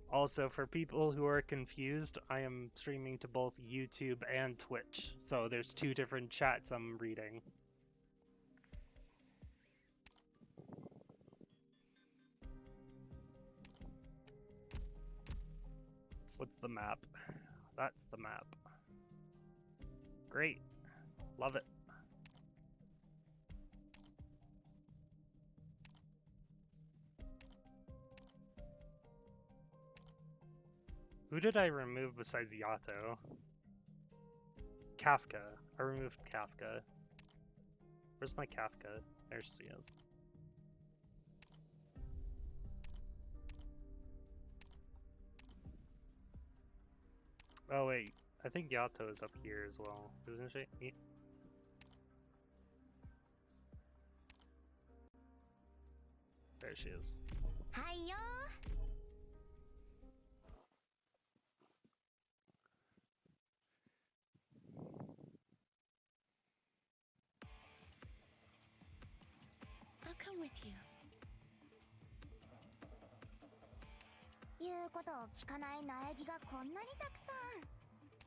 Also, for people who are confused, I am streaming to both YouTube and Twitch. So there's 2 different chats I'm reading. What's the map? That's the map. Great. Love it. Who did I remove besides Yato? Kafka. I removed Kafka. Where's my Kafka? There she is. Oh wait, I think Yato is up here as well, isn't she? There she is. Hi yo. I'll come with you. 言うことを聞かない苗木がこんなにたくさん。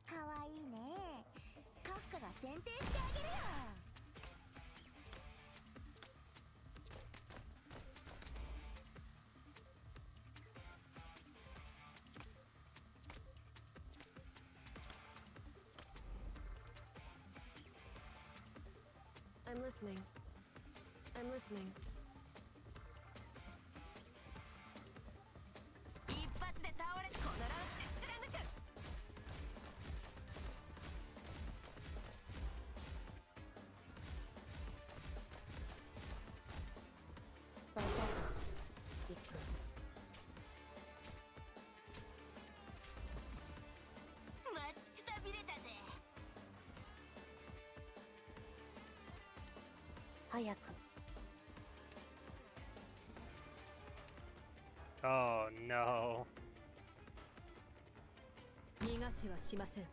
かわいいね。カフカが選定してあげるよ。I'm listening. I'm listening. 一発で倒れこのラウンドで貫く。バーサーカー行く。待ちくたびれたぜ。早く。 Oh no. 逃がしはしません。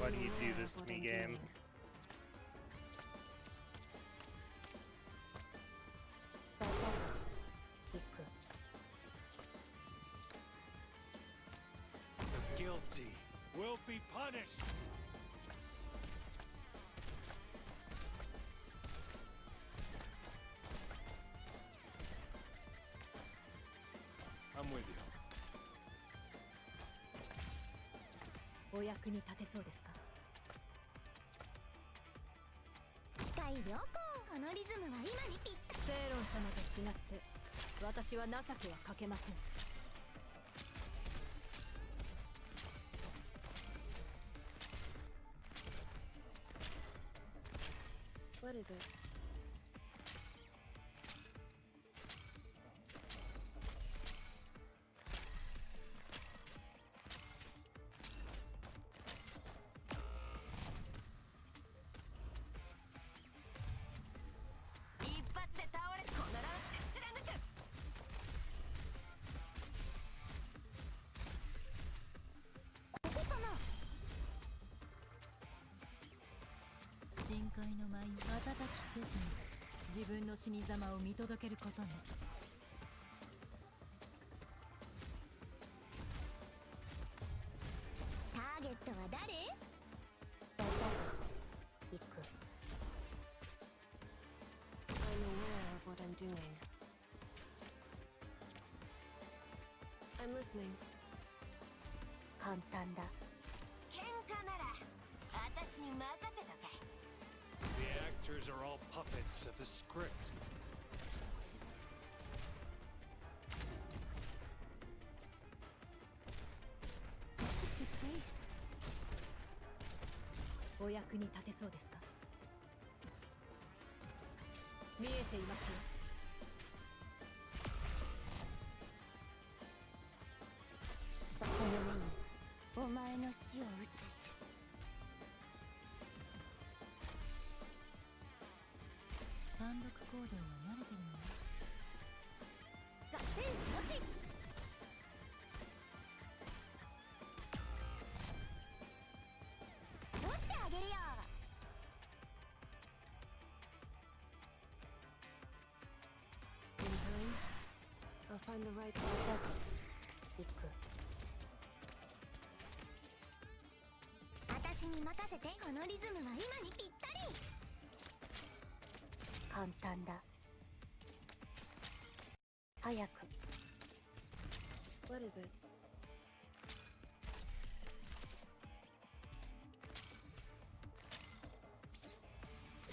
Why do you do this to me, game? The guilty will be punished. I'm with you. お役に立てそうですか。視界良好。このリズムは今にぴったり。セイロン様と違って私は情けはかけません。What is it?「深海の舞を瞬きせずに自分の死に様を見届けることね」。ターゲットは誰？行く。I'm aware of what I'm doing. I'm listening. 簡単だ。喧嘩なら私に任せとけ。 The actors are all puppets of the script. This is the place. お役に立てそうですか。見えていますよ。この目にお前の死を映す。単独行動は慣れてるのよ。合点承知。取ってあげるよ。In time, I'll find the right path. 行く。私に任せて。このリズムは今にぴったり。簡単だ。早く。What is it?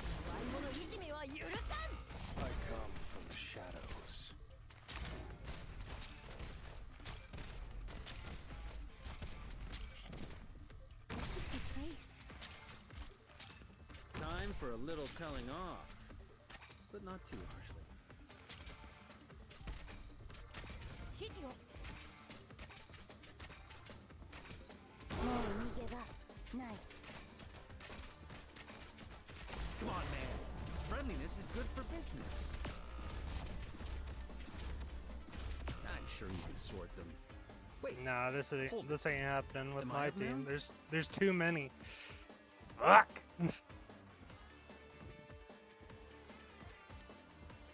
弱い者いじめは許さん。 I come from the shadows. This is the place. Time for a little telling off, but not too harshly. 指示を。This is good for business. I'm sure you can sort them. Wait. Nah, this ain't happening with Am I my up now? team. There's too many. Fuck.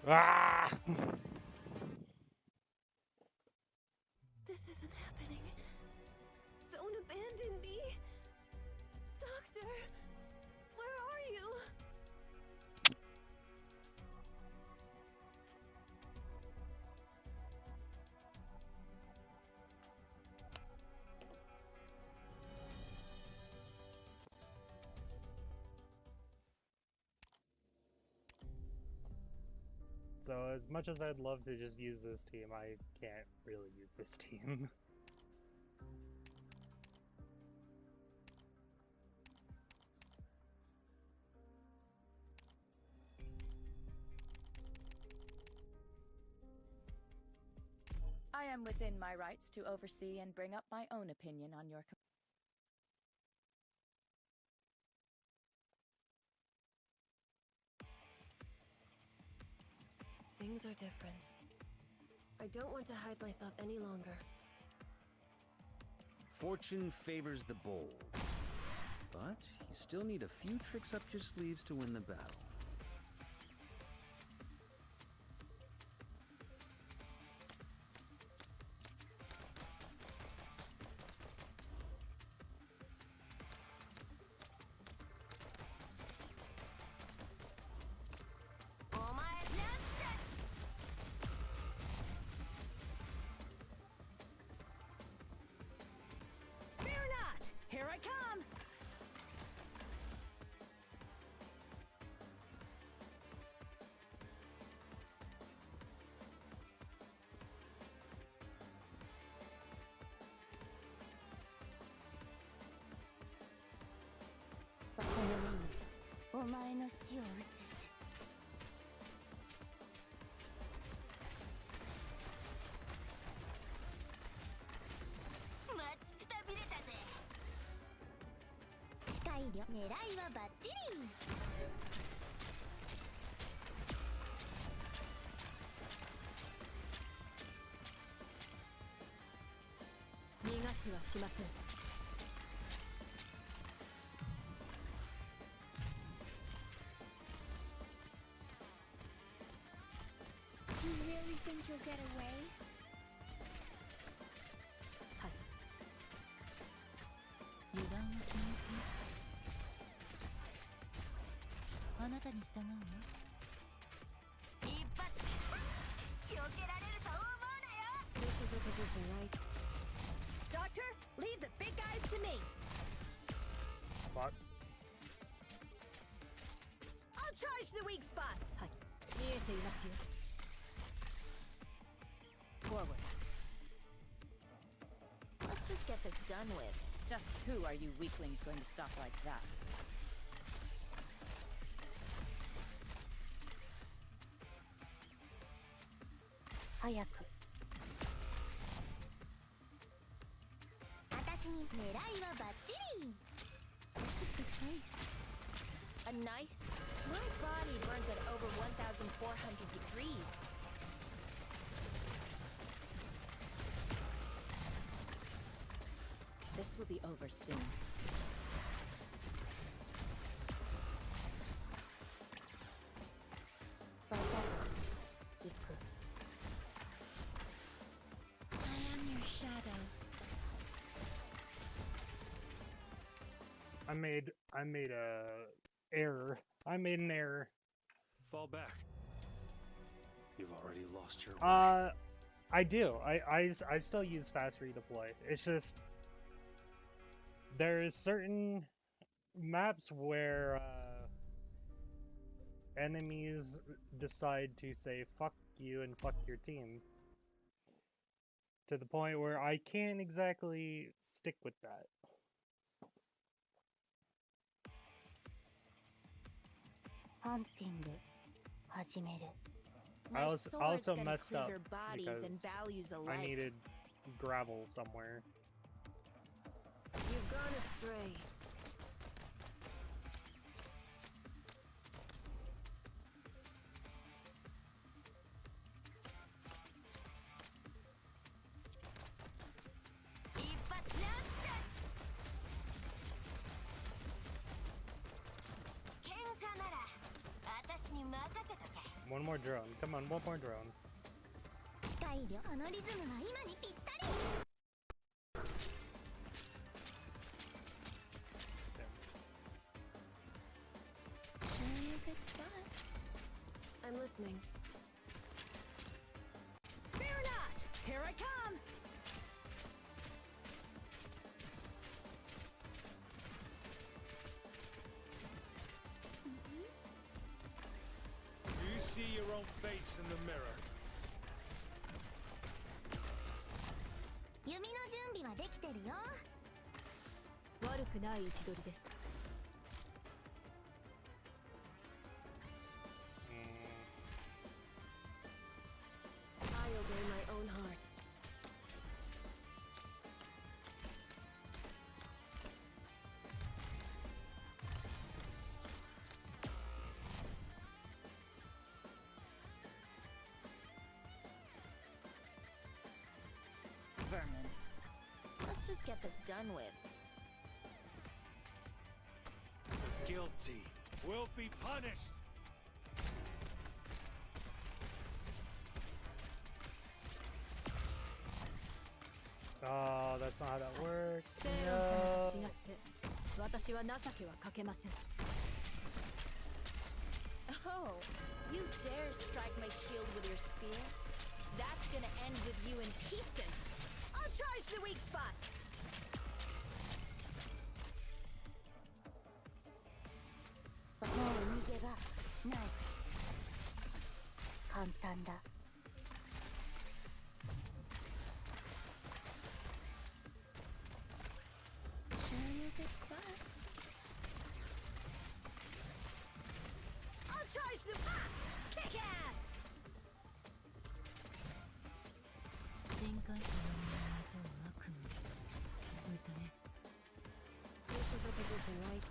Ah! This isn't happening. Don't abandon me. Doctor, where are you? So as much as I'd love to just use this team, I can't really use this team. I am within my rights to oversee and bring up my own opinion on your Things are different. I don't want to hide myself any longer. Fortune favors the bold. But you still need a few tricks up your sleeves to win the battle. Here I come!狙いはバッチリ。逃がしはしません。You really think you'll get away? はい。油断は禁物。あなたに従うわ。一発避けられると思うなよ。 This is a position, right? Doctor, leave the big guys to me. What? I'll charge the weak spot. はい。見えていますよ。Forward. Let's just get this done with. Just who are you weaklings going to stop like that? 早く。私に狙いはバッチリ。 This is the place. A nice. My body burns at over 1,400 degrees. This will be over soon. I am your shadow. I made a error. I made an error. Fall back. You've already lost your way. I do. I still use fast redeploy. It's just there's certain maps where enemies decide to say fuck you and fuck your team to the point where I can't exactly stick with that. Hunting 始める. I My also sword's gonna messed cleave up your bodies and because values I alike. needed gravel somewhere. You've gone astray. more drone. Come on, one more drone. 視界量このリズムは今にぴったり。 Show me a good spot. I'm listening. Fear not! Here I come! You see your own face in the mirror. 弓の準備はできてるよ。悪くない位置取りです。 I obey my own heart. Vermin. Let's just get this done with. The guilty will be punished. Oh, that's not how that works. 西洋様と違って私は情けはかけません。 Oh, you dare strike my shield with your spear? That's gonna end with you in pieces. I'll charge the weak spots. もう逃げ場ない。簡単だ。 Show me a good spot. I'll charge the kick ass. 深海からの悪夢歌え This is the position, right?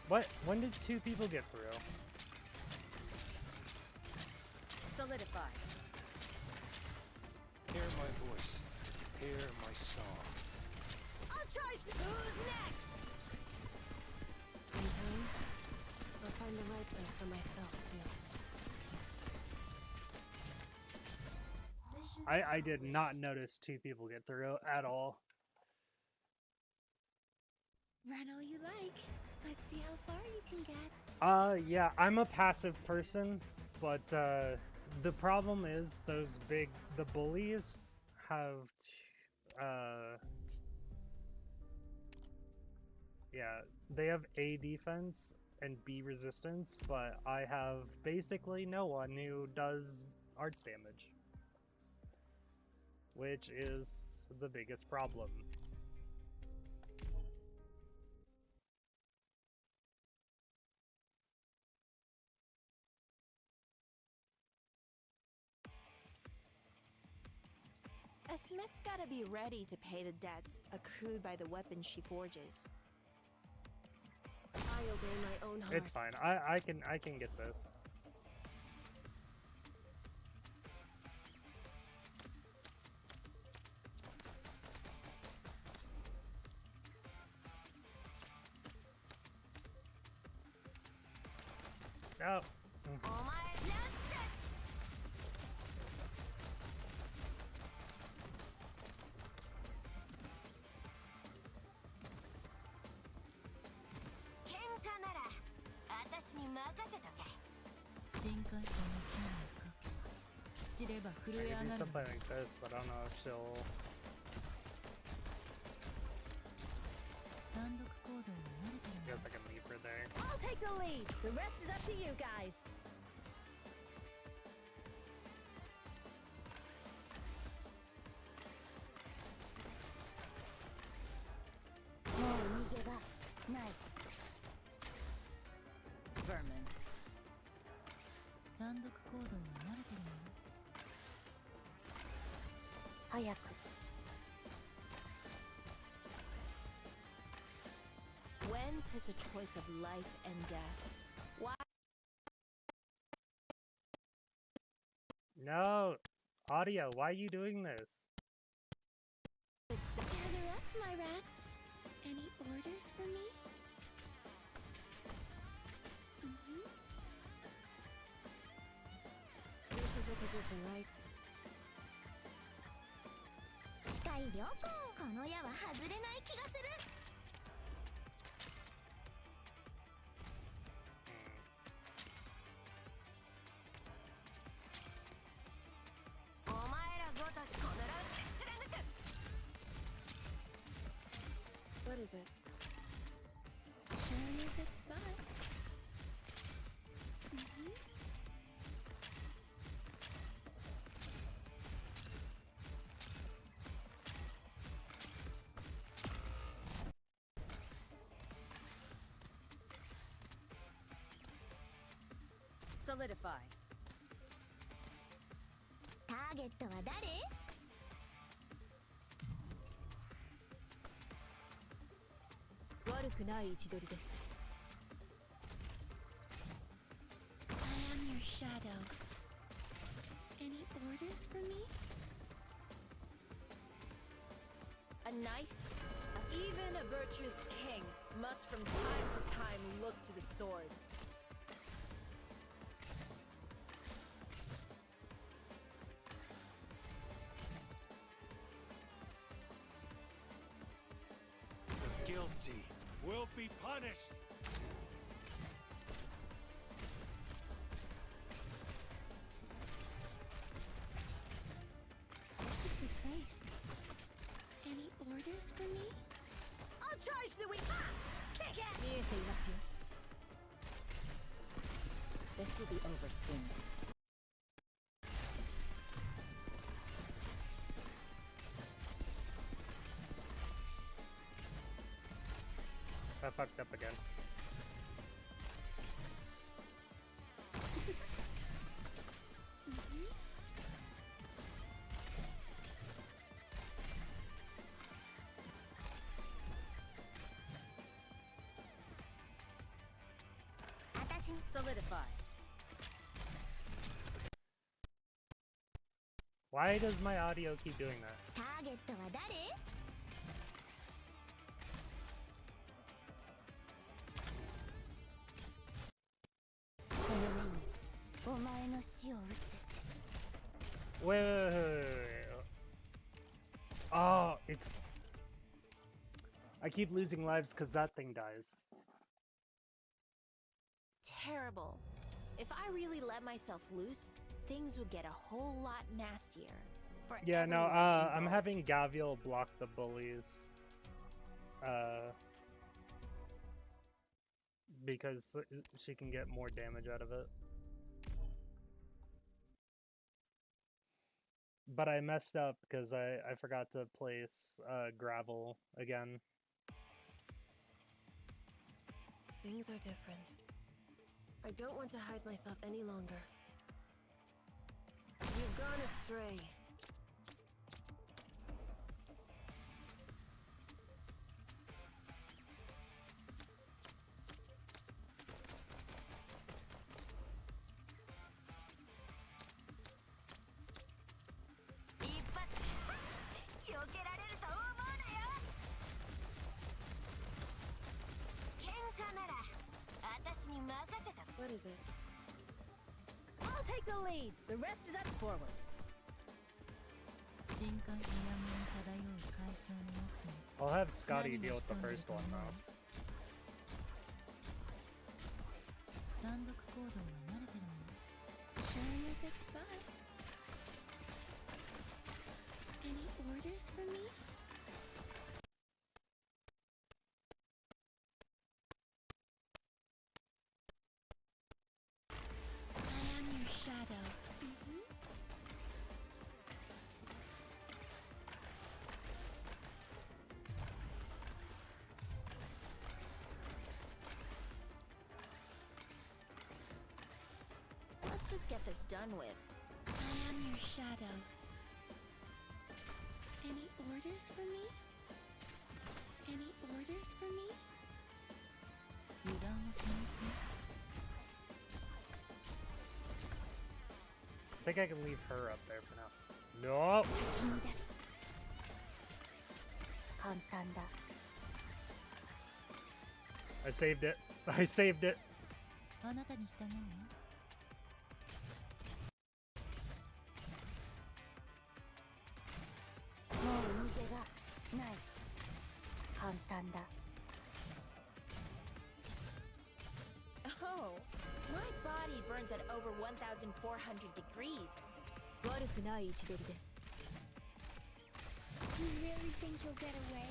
What? When did two people get through? Solidify. Hear my voice. Hear my song. I'll charge the who's next. In time, I'll find the right place for myself too. I did not notice two people get through at all. Run all you like. Let's see how far you can get. Yeah, I'm a passive person, but the problem is the bullies have yeah, they have A defense and B resistance, but I have basically no one who does arts damage, which is the biggest problem. A smith's gotta be ready to pay the debts accrued by the weapons she forges. I obey my own heart. It's fine. I can get this. Oh. I can do something like this, but I don't know if she'll... I guess I can leave her there. I'll take the lead. The rest is up to you guys. Vermin. 単独行動に慣れてるの？早く。when 'tis a choice of life and death. Why? No! Audio, why are you doing this? Gather up, my rats. Any orders for me? This is the position, right? 視界良好。この矢は外れない気がする。お前らごときこのラウンド貫く。 What is it? Show me a good spot. Solidify. ターゲットは誰？悪くない位置取りです。I am your shadow. Any orders for me? A knight? Even a virtuous king must from time to time look to the sword. The guilty will be punished. This is the place. Any orders for me? I'll charge the weak. Kick it. 見えていますよ。 This will be over soon. I fucked up again. Solidify. Why does my audio keep doing that? ターゲットは誰？この目にお前の死を映す。 Wait. Oh, it's... I keep losing lives because that thing dies. Terrible. If I really let myself loose, things would get a whole lot nastier. For Yeah, no, everyone I'm involved. having Gavial block the bullies. Because she can get more damage out of it. But I messed up because I forgot to place gravel again. Things are different. I don't want to hide myself any longer. You've gone astray. What is it? I'll take the lead. The rest is up forward. 深海の闇に漂う海藻の奥に I'll have Scotty deal with the first one though. 単独行動は慣れてるもの。 Show me a good spot. Any orders for me? I am your shadow. Let's just get this done with. I am your shadow. Any orders for me? Any orders for me? 油断は禁物。 I think I can leave her up there for now. No! 君です。簡単だ。 I saved it. I saved it. あなたに従うわ。もう逃げがない。簡単だ。 Oh, my body burns at over 1,400 degrees. 悪くない位置取りです。 You really think you'll get away?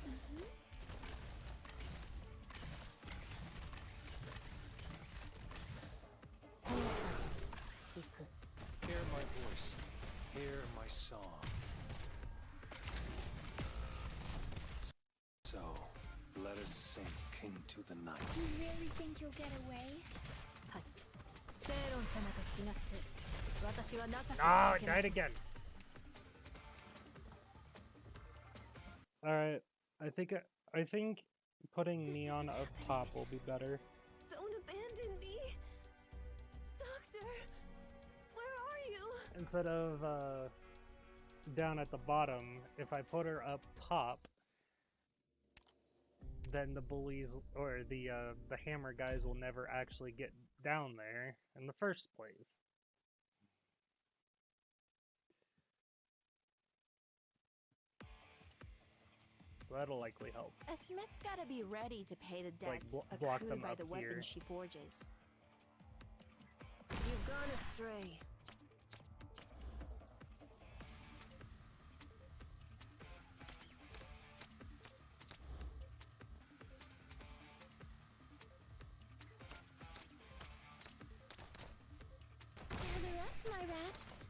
Mm-hmm. Hear my voice. Hear my song. So, let us sink into the night. You really think you'll get away? はい。セイロン様と違って私は情け Ah, を I かけま died せん。 again. Alright, I think putting Neon up top will be better. Don't abandon me! Doctor! Where are you? Instead of down at the bottom, if I put her up top, then the bullies or the hammer guys will never actually get down there in the first place. So that'll likely help. A smith's gotta be ready to pay the Like, debts block accrued them by up the here. weapons she forges. You've gone astray. Gather up, my rats.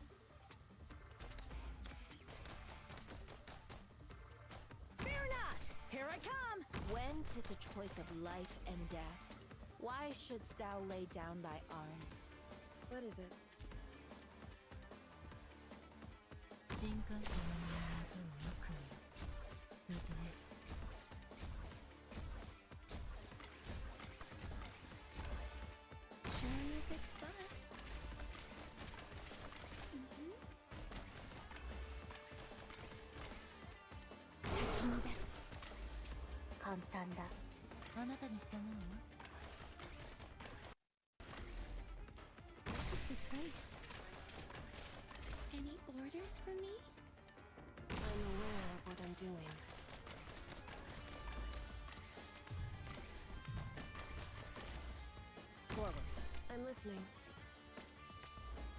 Fear not! Here I come! When 'tis a choice of life and death, why shouldst thou lay down thy arms? What is it? 新幹線の謎をよく見る。見てね。 Show me a good spot. Mm-hmm. 君です。簡単だ。あなたに従うわ。 This is the place. Any orders for me? I'm aware of what I'm doing. Forward. I'm listening.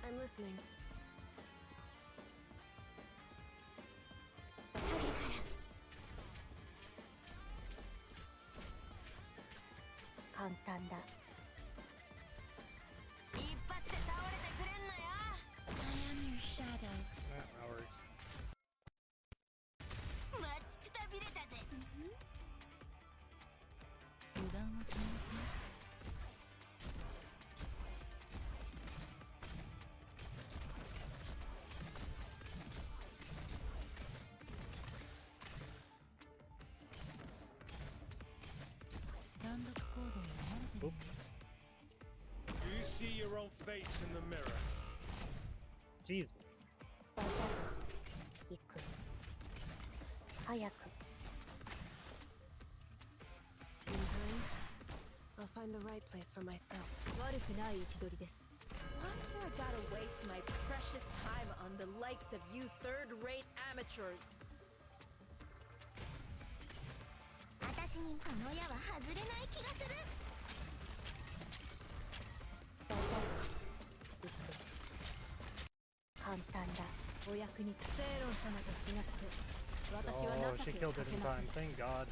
I'm listening. 簡単だ。 I am your shadow. That works. Mm-hmm. 油断は禁物よ。 単独行動に慣れてるのよ。 You see your own face in the mirror. Jesus. わざと行く。早く。 In time, I'll find the right place for myself. 悪くない位置取りです。 Why do I gotta waste my precious time on the likes of you third-rate amateurs? 私にこの矢は外れない気がする。わざと行く。簡単だ。お役に立つ。セイロン様と違って私は Oh, 情 she けを killed か it け in ませ time. ん。 Thank God.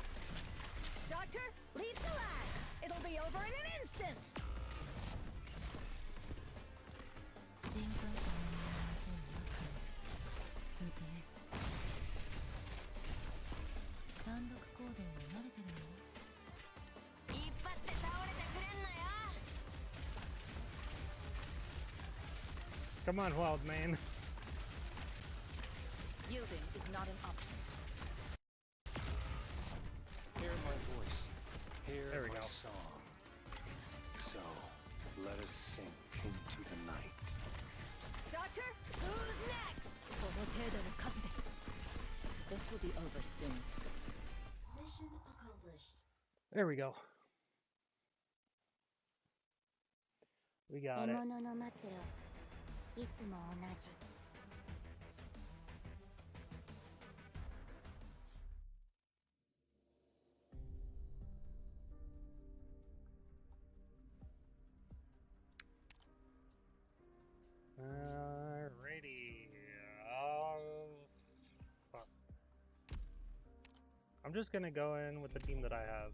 Doctor, please relax. It'll be over in an instant. 新幹線の謎をよく見てね。単独行動に慣れてるのよ。 Come on, wild man. Yielding is not an option. Hear my voice. Hear There we my go. song. So, let us sink into the night. Doctor, who's next? この程度の数で This will be over soon. Mission accomplished. There we go. We got 獲 it. 物の末路いつも同じ Alrighty. Fuck. I'm just gonna go in with the team that I have.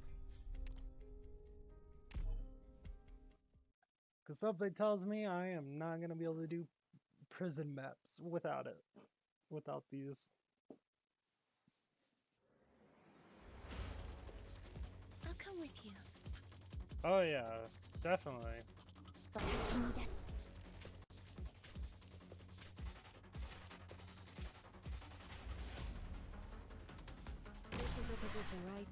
Because something tells me I am not gonna be able to do prison maps without it. Without these. I'll come with you. Oh yeah, definitely. 君です This is the position, right?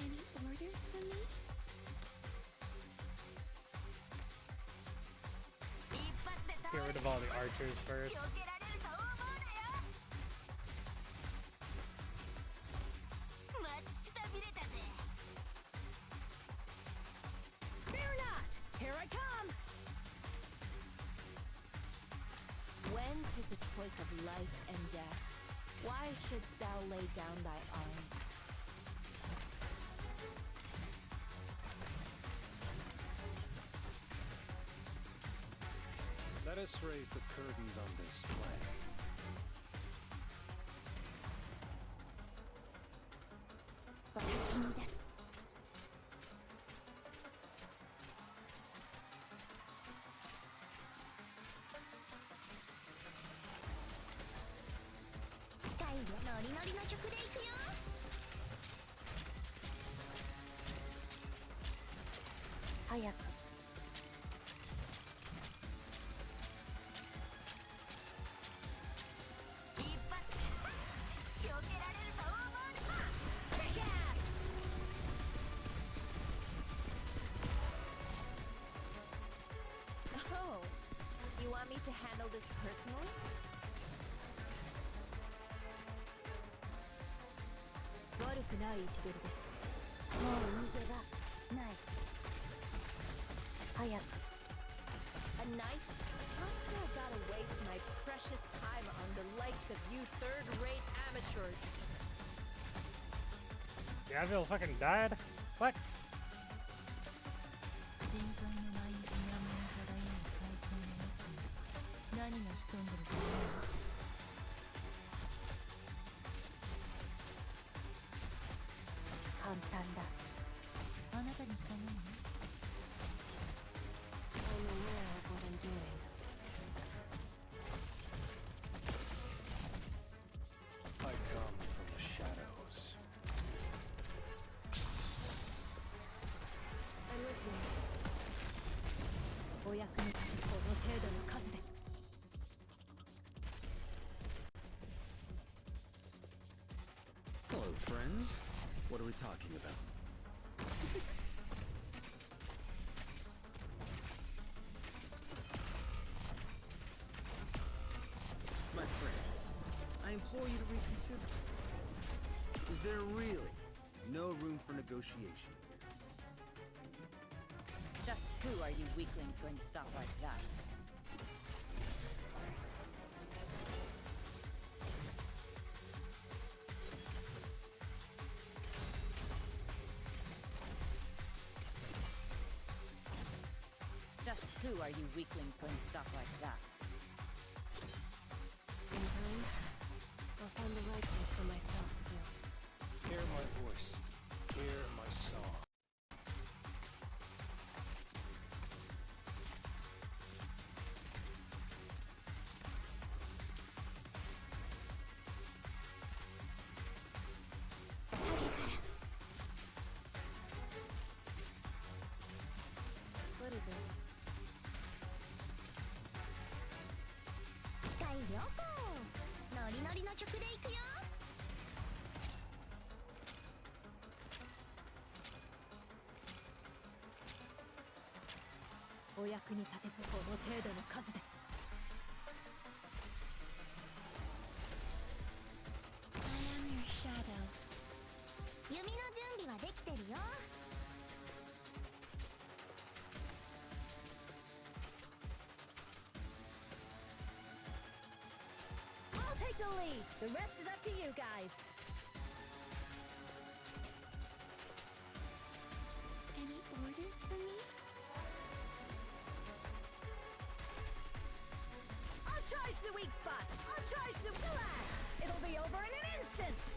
Any orders for me? Let's get rid of all the archers first. Fear not! Here I come! When 'tis a choice of life and death, why shouldst thou lay down thy arms? Let us raise the curtains on this play. Oh, you want me to handle this personally? 悪くない位置取りです。もう逃げ場ない早く A knife? Until I gotta waste my precious time on the likes of you third-rate amateurs. Gavil fucking died? What? 深海の舞い山の漂う海藻の中に何が潜んでると思う？簡単だあなたにしたものね。 I'm aware of what I'm doing. I come from the shadows. I'm listening. お役に立つこの程度の数で Hello, friends. What are we talking about? My friends, I implore you to reconsider. Is there really no room for negotiation here? Just who are you weaklings going to stop like that? Just who are you weaklings going to stop like that? In time, I'll find the right place for myself, too. Hear my voice. Hear my song. こノリノリの曲でいくよ。お役に立てそう。この程度の数で。I am your shadow. 弓の準備はできてるよ。I'll take the lead. The rest is up to you guys. Any orders for me? I'll charge the weak spot. I'll charge the relax. It'll be over in an instant.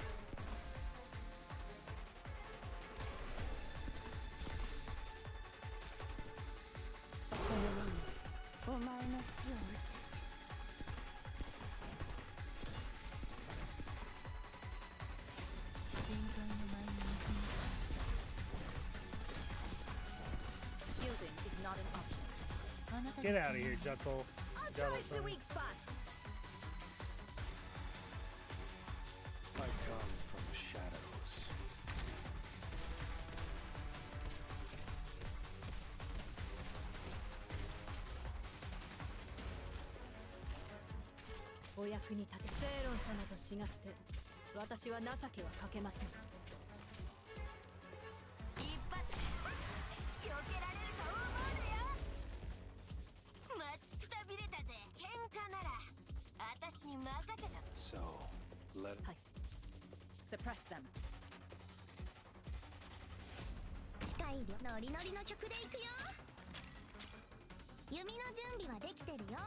この目にお前の死を映し、深海の舞に水なし。 Yielding is not an option. あなた Get が out of here, Gentle. I'll charge the weak spots. I come from the shadows. お役に立て。セイロン様と違って私は情けはかけません。一発避けられると思うなよ。待ちくたびれたぜ。喧嘩なら私に任せた。 So, let it. Suppress them. 視界ノリノリの曲でいくよ。弓の準備はできてるよ。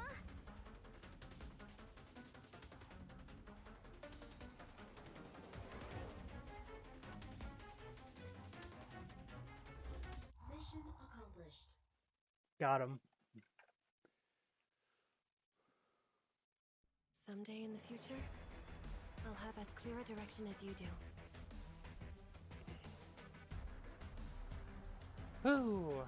Mission accomplished. Got him. Someday in the future, I'll have as clear a direction as you do. Ooh.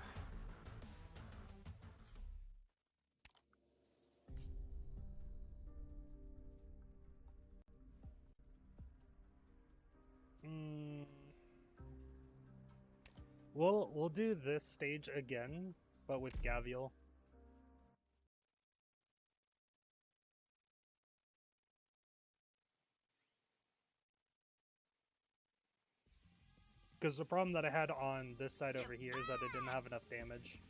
We'll do this stage again, but with Gavial. Because the problem that I had on this side over here is that it didn't have enough damage.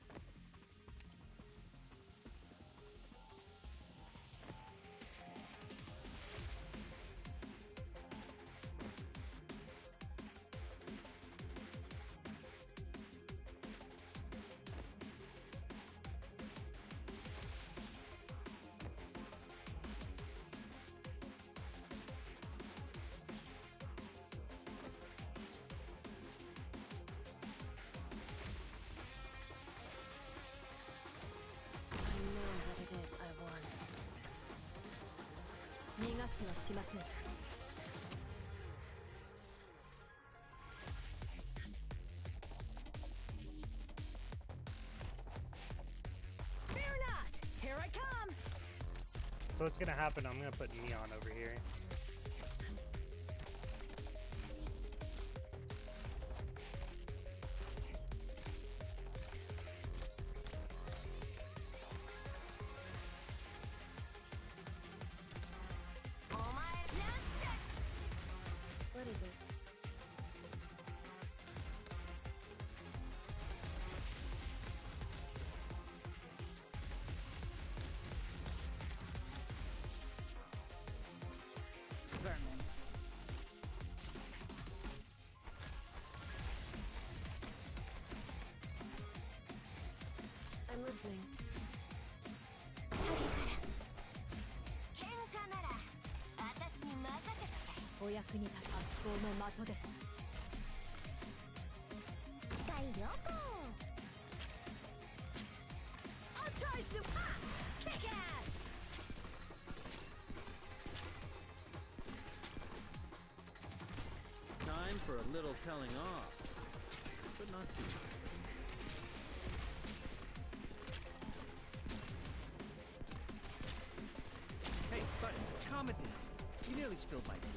I know what it is I want. 逃がしはしません。 Fear not. Here I come. So what's gonna happen, I'm gonna put Neon over here. What is it? Vermin. I'm listening. 喧嘩なら私に任せた。お役に立つ発光の的です。視界良好。 I'll charge the kick ass. Time for a little telling off, but not too much. Hey, buddy. calm it down. You nearly spilled my tea.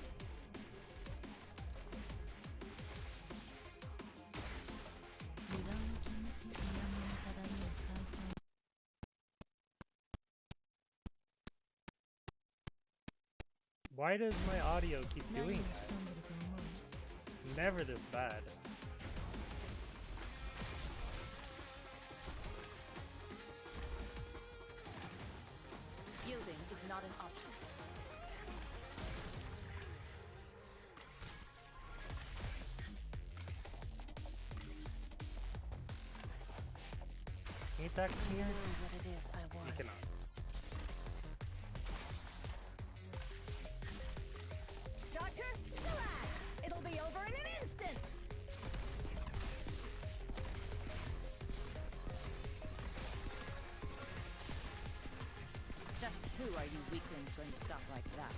Why does my audio keep doing that? It's never this bad. Yielding is not an option. Ain't that clear? What it is I want. You cannot. Doctor, relax. It'll be over in an instant. Just who are you weaklings going to stop like that?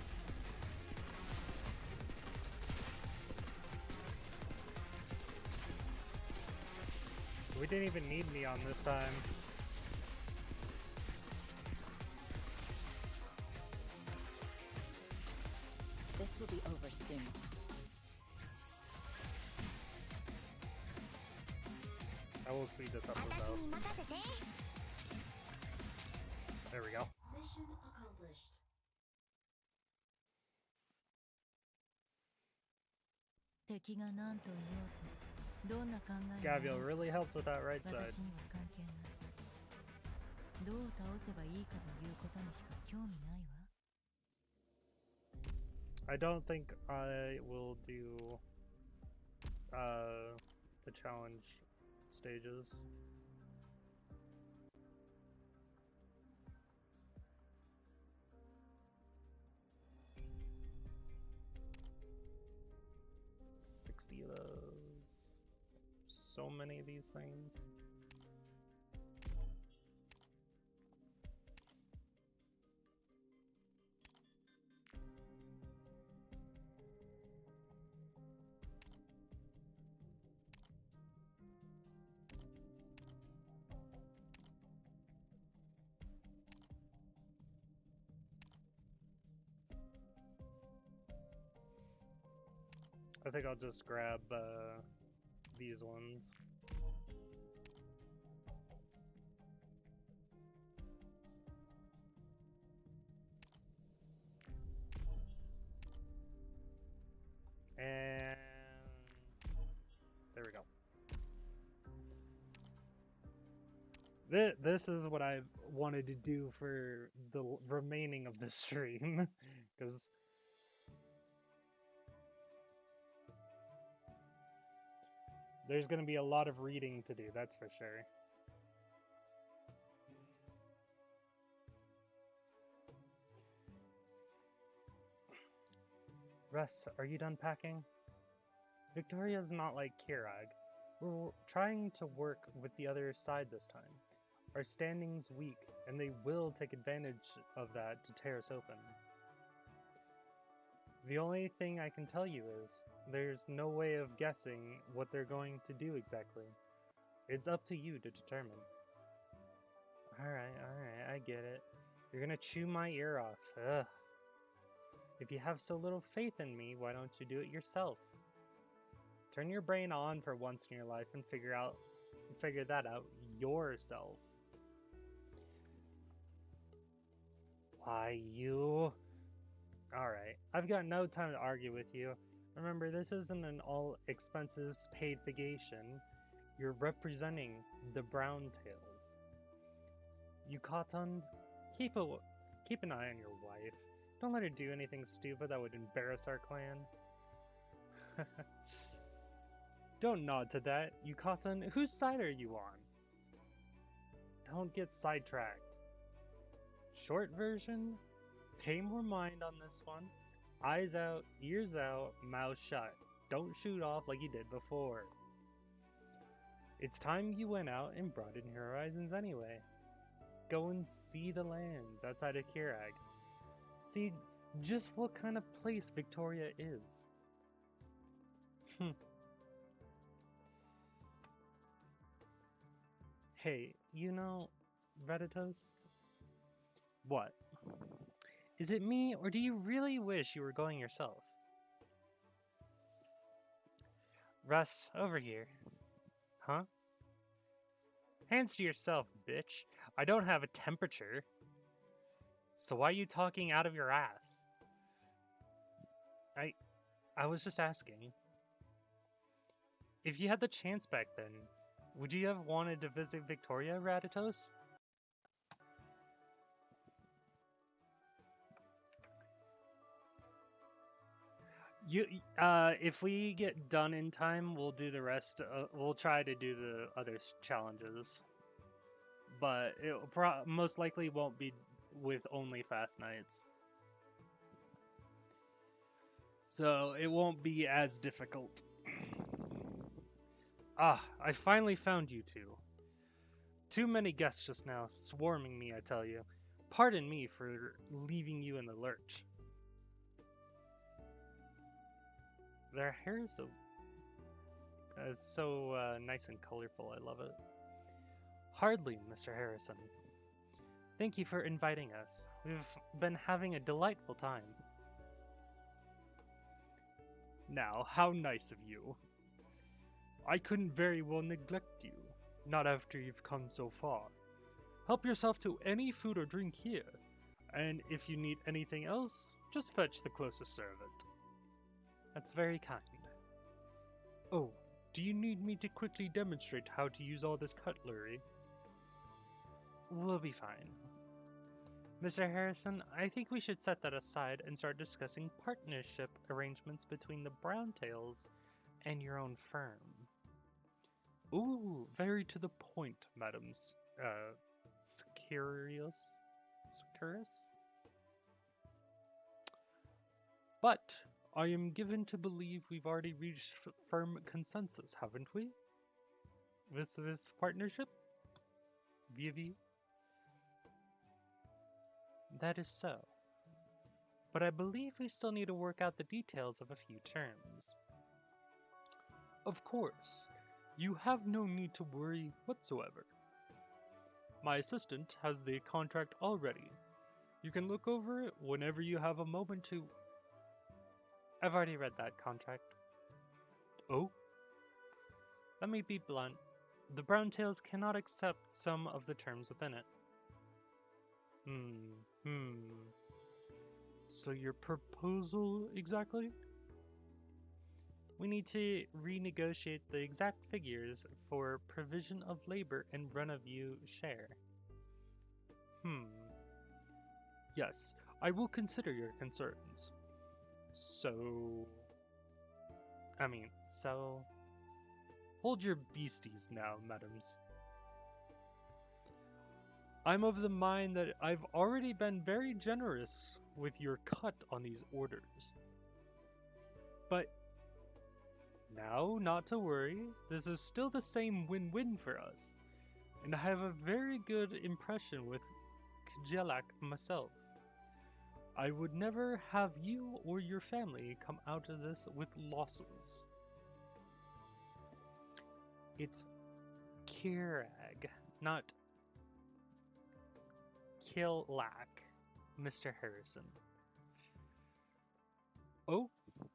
We didn't even need Neon this time. This will be over soon. I will speed this up a little. There we go. Mission accomplished. Gabriel really helped with that right side. I don't think I will do the challenge stages. Of those. So many of these things. I think I'll just grab these ones. And there we go. This is what I wanted to do for the remaining of the stream, because there's going to be a lot of reading to do, that's for sure. Russ, are you done packing? Victoria's not like Kirag. We're trying to work with the other side this time. Our standing's weak, and they will take advantage of that to tear us open. The only thing I can tell you is, there's no way of guessing what they're going to do exactly. It's up to you to determine. Alright, I get it. You're gonna chew my ear off. Ugh. If you have so little faith in me, why don't you do it yourself? Turn your brain on for once in your life and figure that out yourself. Why, you... Alright, I've got no time to argue with you. Remember, this isn't an all-expenses-paid vacation. You're representing the Brown Tails. Yucatan, keep an eye on your wife. Don't let her do anything stupid that would embarrass our clan. Don't nod to that, Yucatan. Whose side are you on? Don't get sidetracked. Short version? Pay more mind on this one. Eyes out, ears out, mouth shut. Don't shoot off like you did before. It's time you went out and broadened your horizons anyway. Go and see the lands outside of Kirag. See just what kind of place Victoria is. Hey, you know, Veditos? What? Is it me, or do you really wish you were going yourself? Russ, over here. Huh? Hands to yourself, bitch. I don't have a temperature. So why are you talking out of your ass? I was just asking. If you had the chance back then, would you have wanted to visit Victoria, Raditos? If we get done in time, we'll do the rest. We'll try to do the other challenges, but it most likely won't be with only fast nights, so it won't be as difficult. Ah, I finally found you two. Too many guests just now, swarming me, I tell you. Pardon me for leaving you in the lurch. Their hair is so nice and colorful. I love it. Hardly, Mr. Harrison. Thank you for inviting us. We've been having a delightful time. Now, how nice of you. I couldn't very well neglect you, not after you've come so far. Help yourself to any food or drink here, and if you need anything else, just fetch the closest servant. That's very kind. Oh, do you need me to quickly demonstrate how to use all this cutlery? We'll be fine. Mr. Harrison, I think we should set that aside and start discussing partnership arrangements between the Browntails and your own firm. Ooh, very to the point, madams. Securious? But I am given to believe we've already reached firm consensus, haven't we? This partnership? Vivi? That is so. But I believe we still need to work out the details of a few terms. Of course. You have no need to worry whatsoever. My assistant has the contract already. You can look over it whenever you have a moment to... I've already read that contract. Oh? Let me be blunt. The Browntails cannot accept some of the terms within it. So your proposal exactly? We need to renegotiate the exact figures for provision of labor and run-of-you share. Yes, I will consider your concerns. So... Hold your beasties now, madams. I'm of the mind that I've already been very generous with your cut on these orders. But now, not to worry, this is still the same win-win for us, and I have a very good impression with Kjelak myself. I would never have you or your family come out of this with losses. It's Kirag, not Kjelak, Mr. Harrison. Oh?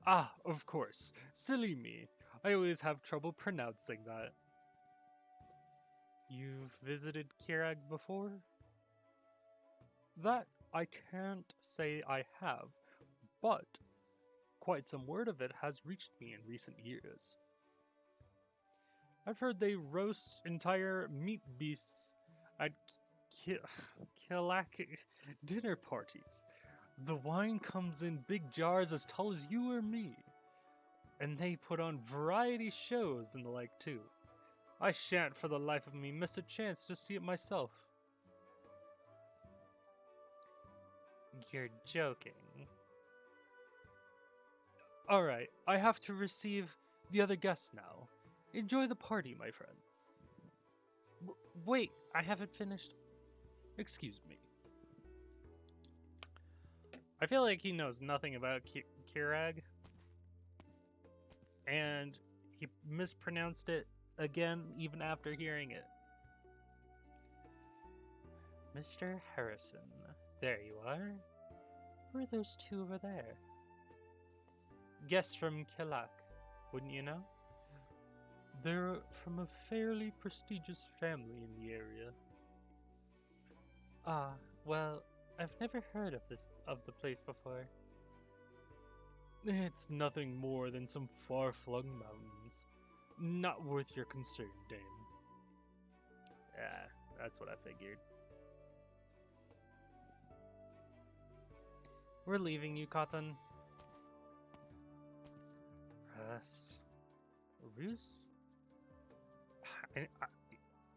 Ah, of course. Silly me. I always have trouble pronouncing that. You've visited Kirag before? That I can't say I have, but quite some word of it has reached me in recent years. I've heard they roast entire meat beasts at Kjelak dinner parties. The wine comes in big jars as tall as you or me, and they put on variety shows and the like too. I shan't for the life of me miss a chance to see it myself. You're joking. Alright, I have to receive the other guests now. Enjoy the party, my friends. Wait, I haven't finished. Excuse me. I feel like he knows nothing about Kirag. And he mispronounced it again even after hearing it. Mr. Harrison, there you are. Who are those two over there? Guests from Kilak, wouldn't you know? They're from a fairly prestigious family in the area. Ah, well, I've never heard of the place before. It's nothing more than some far-flung mountains. Not worth your concern, dame. Yeah, that's what I figured. We're leaving you, Cotton. Rus?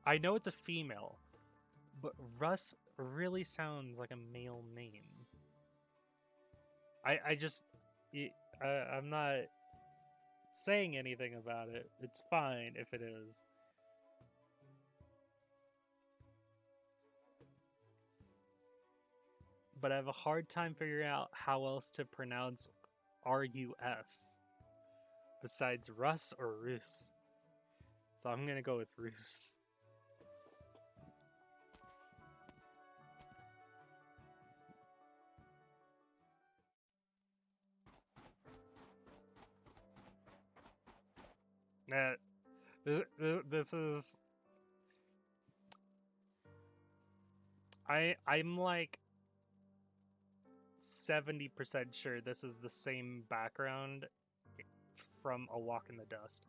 I know it's a female, but Russ really sounds like a male name. I'm not saying anything about it. It's fine if it is. But I have a hard time figuring out how else to pronounce R-U-S besides Russ or Rus. So I'm gonna go with Rus. This is... I'm like 70% sure this is the same background from A Walk in the Dust.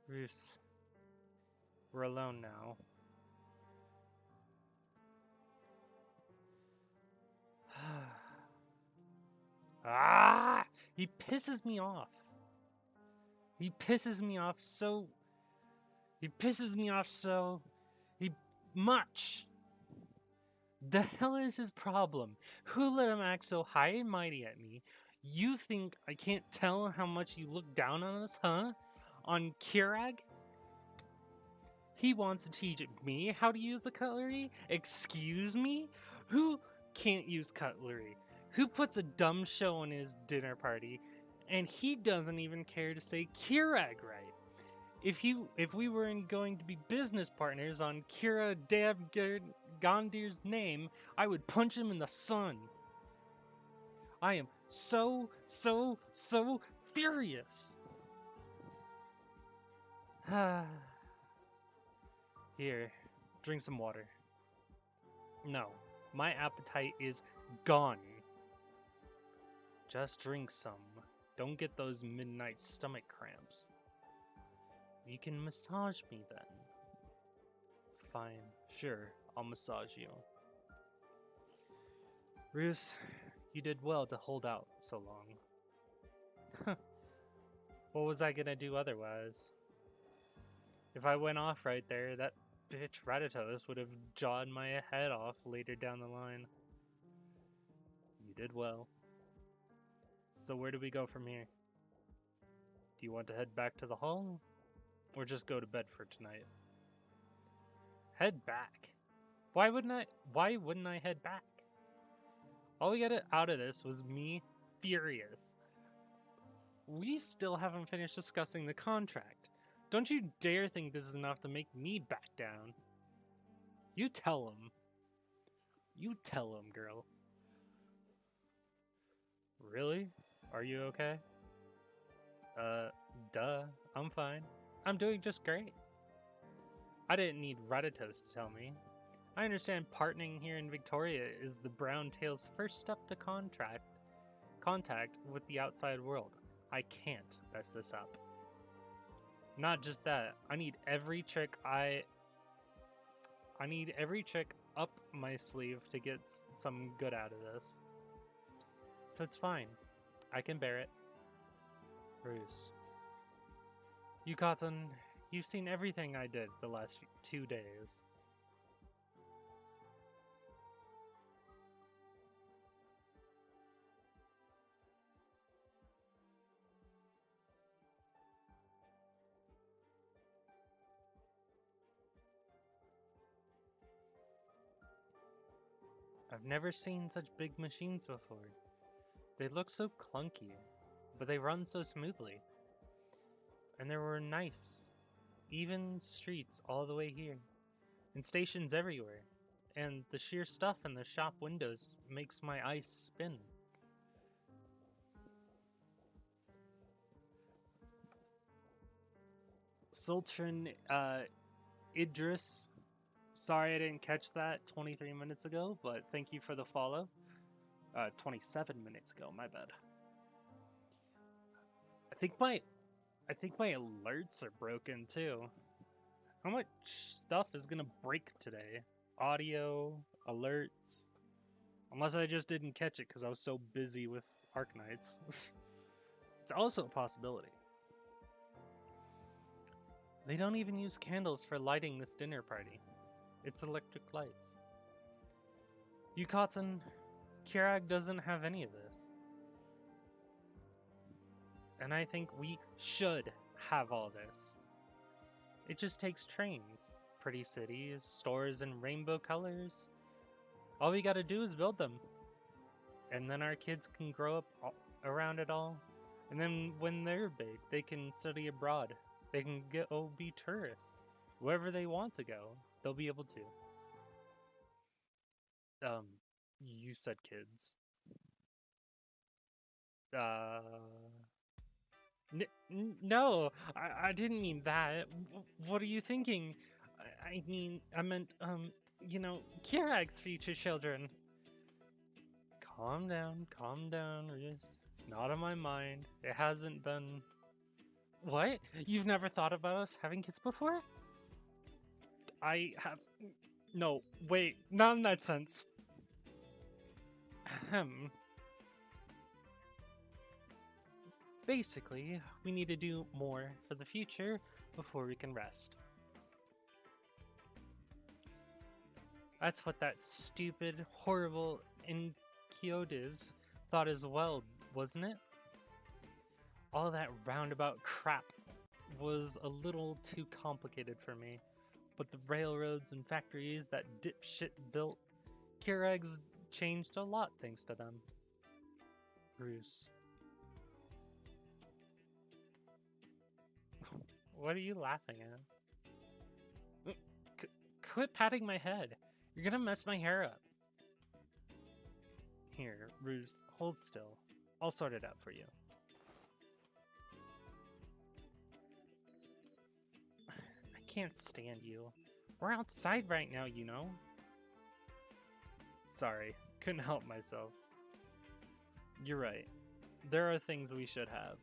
Rus. We're alone now. Ah! He pisses me off. He pisses me off so much. The hell is his problem? Who let him act so high and mighty at me? You think I can't tell how much you look down on us, huh? On Kirag? He wants to teach me how to use the cutlery? Excuse me? Who can't use cutlery? Who puts a dumb show on his dinner party? And he doesn't even care to say Kirag right. If we weren't going to be business partners on Kira Gandir's name, I would punch him in the sun. I am so furious. Here, drink some water. No, my appetite is gone. Just drink some. Don't get those midnight stomach cramps. You can massage me then. Fine, sure, I'll massage you. Rus, you did well to hold out so long. What was I gonna do otherwise? If I went off right there, that bitch Ratatos would have jawed my head off later down the line. You did well. So where do we go from here? Do you want to head back to the hall? Or just go to bed for tonight? Head back? Why wouldn't I head back? All we got out of this was me furious. We still haven't finished discussing the contract. Don't you dare think this is enough to make me back down. You tell him. You tell him, girl. Really? Are you okay? Duh. I'm fine. I'm doing just great. I didn't need Ratatos to tell me. I understand partnering here in Victoria is the Brown Tail's first step to contact with the outside world. I can't mess this up. Not just that, I need every trick up my sleeve to get some good out of this. So it's fine. I can bear it. Rus. You Cotton, you've seen everything I did the last 2 days. I've never seen such big machines before. They look so clunky, but they run so smoothly. And there were nice, even streets all the way here, and stations everywhere. And the sheer stuff in the shop windows makes my eyes spin. Sultran Idris, sorry I didn't catch that 23 minutes ago, but thank you for the follow. 27 minutes ago, my bad. I think my alerts are broken too. How much stuff is gonna break today? Audio, alerts. Unless I just didn't catch it because I was so busy with Arknights. It's also a possibility. They don't even use candles for lighting this dinner party. It's electric lights. Yucatan, Kirag doesn't have any of this. And I think we should have all this. It just takes trains, pretty cities, stores in rainbow colors. All we gotta do is build them. And then our kids can grow up around it all. And then when they're big, they can study abroad. They can go be tourists. Wherever they want to go, they'll be able to. You said kids. No, I didn't mean that. What are you thinking? I meant, you know, Kirag's future children. Calm down, Reese. It's not on my mind. It hasn't been... What? You've never thought about us having kids before? I have... No, wait, not in that sense. Ahem. Basically, we need to do more for the future before we can rest. That's what that stupid, horrible Inkyotis thought as well, wasn't it? All that roundabout crap was a little too complicated for me, but the railroads and factories that dipshit built, Kirag's changed a lot thanks to them. Bruce. What are you laughing at? Quit patting my head. You're gonna mess my hair up. Here, Ruse, hold still. I'll sort it out for you. I can't stand you. We're outside right now, you know. Sorry, couldn't help myself. You're right. There are things we should have.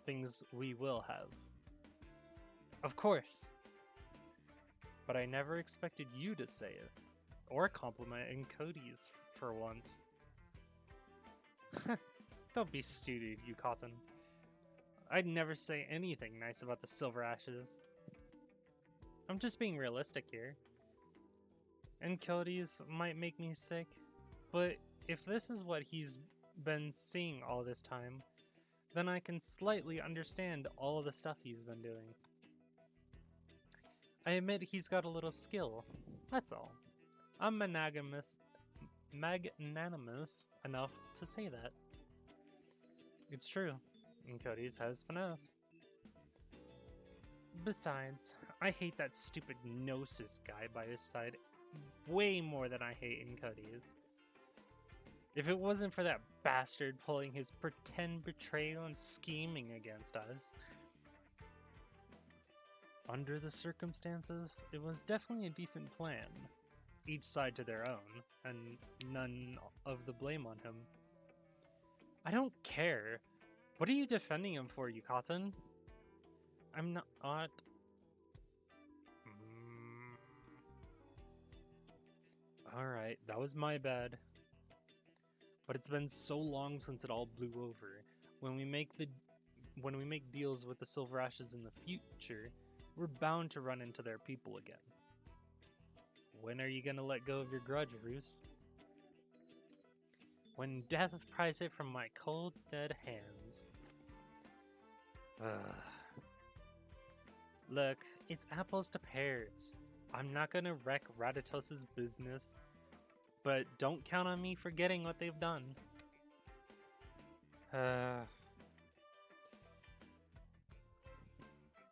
Things we will have. Of course. But I never expected you to say it. Or compliment Cody's for once. Don't be stupid, you cotton. I'd never say anything nice about the Silver Ashes. I'm just being realistic here. And Cody's might make me sick, but if this is what he's been seeing all this time, then I can slightly understand all of the stuff he's been doing. I admit he's got a little skill, that's all. I'm magnanimous enough to say that. It's true, and Cody's has finesse. Besides, I hate that stupid Gnosis guy by his side way more than I hate Cody's. If it wasn't for that bastard pulling his pretend betrayal and scheming against us. Under the circumstances, it was definitely a decent plan. Each side to their own, and none of the blame on him. I don't care. What are you defending him for, you cotton? I'm not... Alright, that was my bad. But it's been so long since it all blew over. When we make deals with the Silver Ashes in the future, we're bound to run into their people again. When are you gonna let go of your grudge, Roos? When death pries it from my cold, dead hands. Look, it's apples to pears. I'm not gonna wreck Radatos' business, but don't count on me forgetting what they've done.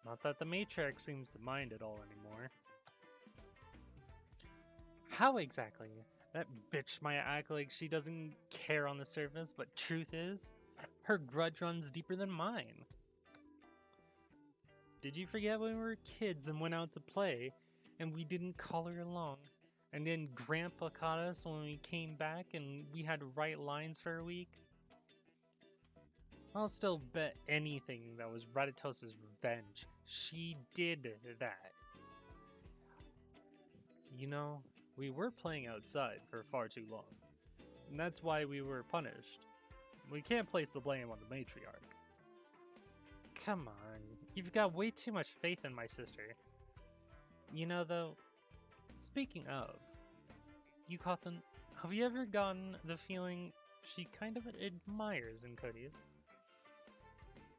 Not that the matriarch seems to mind it all anymore. How exactly? That bitch might act like she doesn't care on the surface, but truth is, her grudge runs deeper than mine. Did you forget when we were kids and went out to play, and we didn't call her along? And then Grandpa caught us when we came back and we had to write lines for a week? I'll still bet anything that was Ratatos's revenge. She did that. You know, we were playing outside for far too long, and that's why we were punished. We can't place the blame on the matriarch. Come on, you've got way too much faith in my sister. You know though, speaking of, Yukaten, have you ever gotten the feeling she kind of admires in Cody's?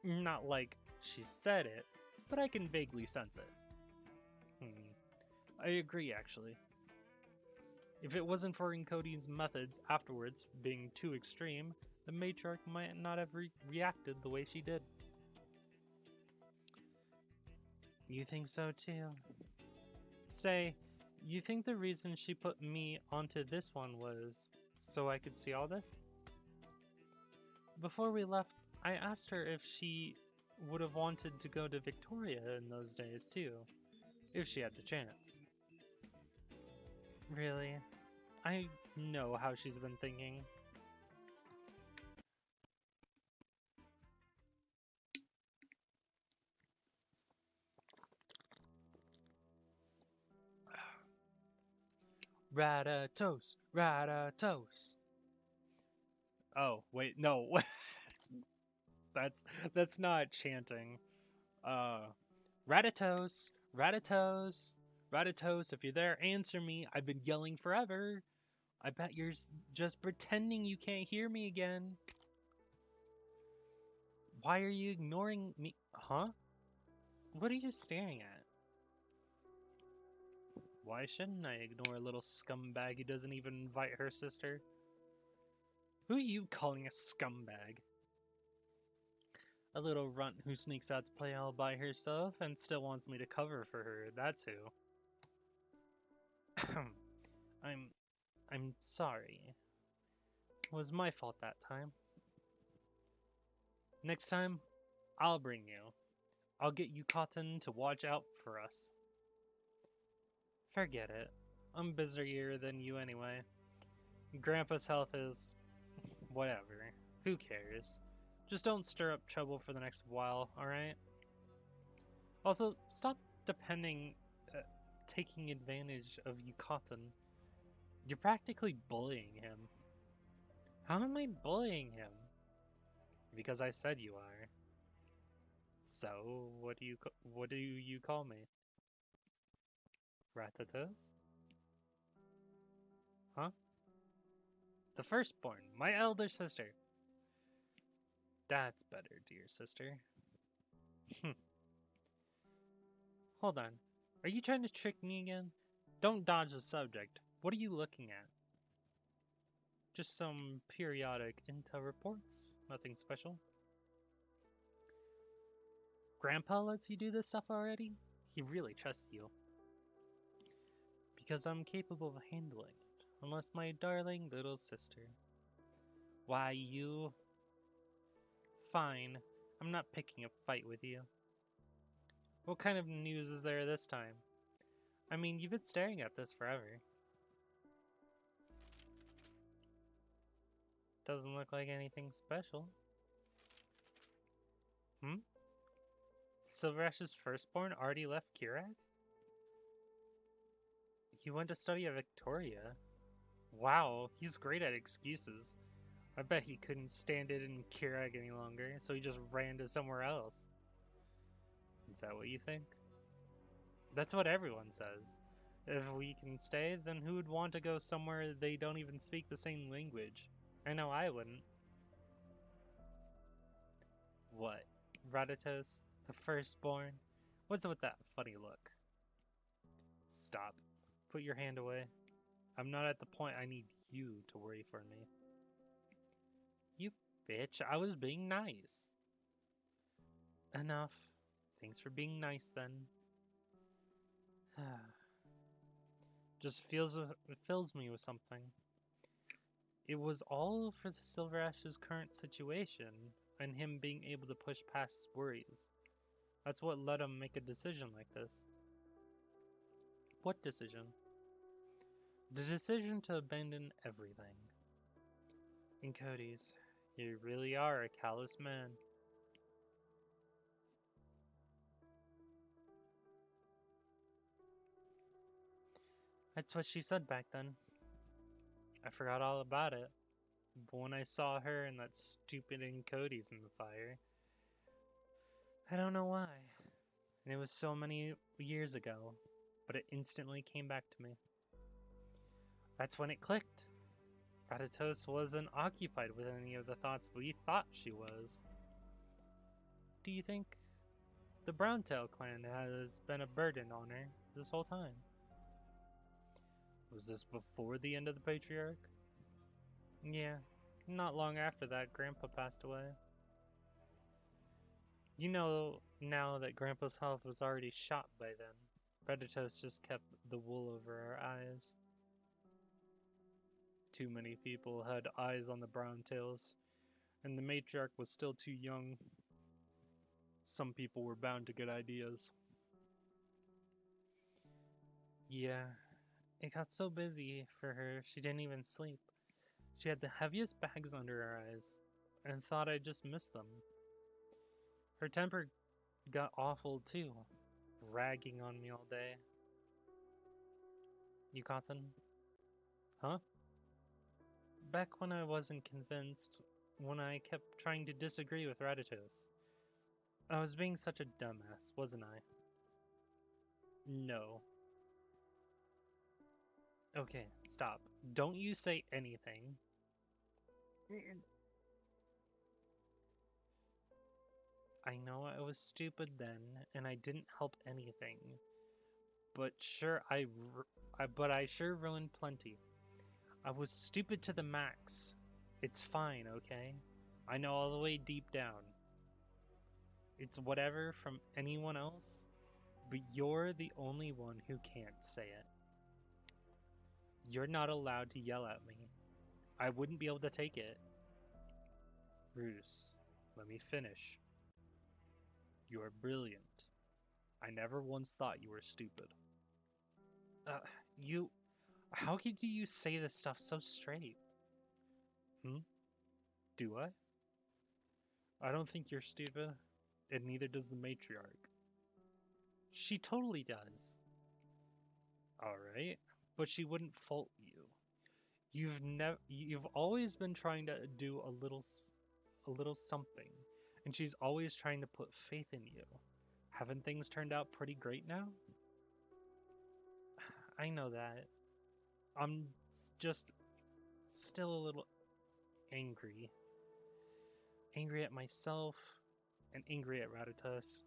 Not like she said it, but I can vaguely sense it. I agree, actually. If it wasn't for Encody's methods afterwards being too extreme, the matriarch might not have reacted the way she did. You think so too? Say, you think the reason she put me onto this one was so I could see all this? Before we left, I asked her if she would have wanted to go to Victoria in those days too, if she had the chance. Really? I know how she's been thinking. Ratatouille, Ratatouille. Oh, wait, no. That's not chanting. Ratatouille, Ratatouille, Ratatouille, if you're there, answer me. I've been yelling forever. I bet you're just pretending you can't hear me again. Why are you ignoring me? Huh? What are you staring at? Why shouldn't I ignore a little scumbag who doesn't even invite her sister? Who are you calling a scumbag? A little runt who sneaks out to play all by herself and still wants me to cover for her, that's who. I'm sorry. It was my fault that time. Next time, I'll bring you. I'll get you Cotton to watch out for us. Forget it. I'm busier than you anyway. Grandpa's health is... whatever. Who cares? Just don't stir up trouble for the next while, alright? Also, stop taking advantage of Yucatan. You're practically bullying him. How am I bullying him? Because I said you are. So, what do you call me? Ratatouille? Huh? The firstborn, my elder sister. That's better, dear sister. Hold on. Are you trying to trick me again? Don't dodge the subject. What are you looking at? Just some periodic intel reports. Nothing special. Grandpa lets you do this stuff already? He really trusts you. Because I'm capable of handling it. Unless my darling little sister. Why, you... Fine. I'm not picking a fight with you. What kind of news is there this time? I mean, you've been staring at this forever. Doesn't look like anything special. Silverash's firstborn already left Kirak? He went to study at Victoria. Wow, he's great at excuses. I bet he couldn't stand it in Kirak any longer, so he just ran to somewhere else. Is that what you think? That's what everyone says. If we can stay, then who would want to go somewhere they don't even speak the same language? I know I wouldn't. What? Ratatouille? The firstborn? What's with that funny look? Stop. Put your hand away. I'm not at the point I need you to worry for me. You bitch, I was being nice. Enough. Thanks for being nice then. Just it fills me with something. It was all for Silver Ash's current situation and him being able to push past his worries. That's what let him make a decision like this. What decision? The decision to abandon everything. And Cody's, you really are a callous man. That's what she said back then. I forgot all about it. But when I saw her and that stupid Cody's in the fire, I don't know why. And it was so many years ago, but it instantly came back to me. That's when it clicked. Ratatos wasn't occupied with any of the thoughts we thought she was. Do you think the Browntail clan has been a burden on her this whole time? Was this before the end of the Patriarch? Yeah, not long after that, Grandpa passed away. You know now that Grandpa's health was already shot by then. Ratatos just kept the wool over our eyes. Too many people had eyes on the Browntails, and the matriarch was still too young. Some people were bound to good ideas. Yeah, it got so busy for her she didn't even sleep. She had the heaviest bags under her eyes, and thought I just missed them. Her temper got awful too, ragging on me all day. You cotton? Huh? Back when I wasn't convinced, when I kept trying to disagree with Ratatos. I was being such a dumbass, wasn't I? No. Okay, stop. Don't you say anything. I know I was stupid then, and I didn't help anything. But sure, I sure ruined plenty. I was stupid to the max. It's fine, okay? I know all the way deep down. It's whatever from anyone else, but you're the only one who can't say it. You're not allowed to yell at me. I wouldn't be able to take it. Roos, let me finish. You are brilliant. I never once thought you were stupid. How could you say this stuff so straight? Do I? I don't think you're stupid, and neither does the matriarch. She totally does. Alright, but she wouldn't fault you. You've always been trying to do a little something, and she's always trying to put faith in you. Haven't things turned out pretty great now? I know that. I'm just still a little angry. Angry at myself, and angry at Ratatos.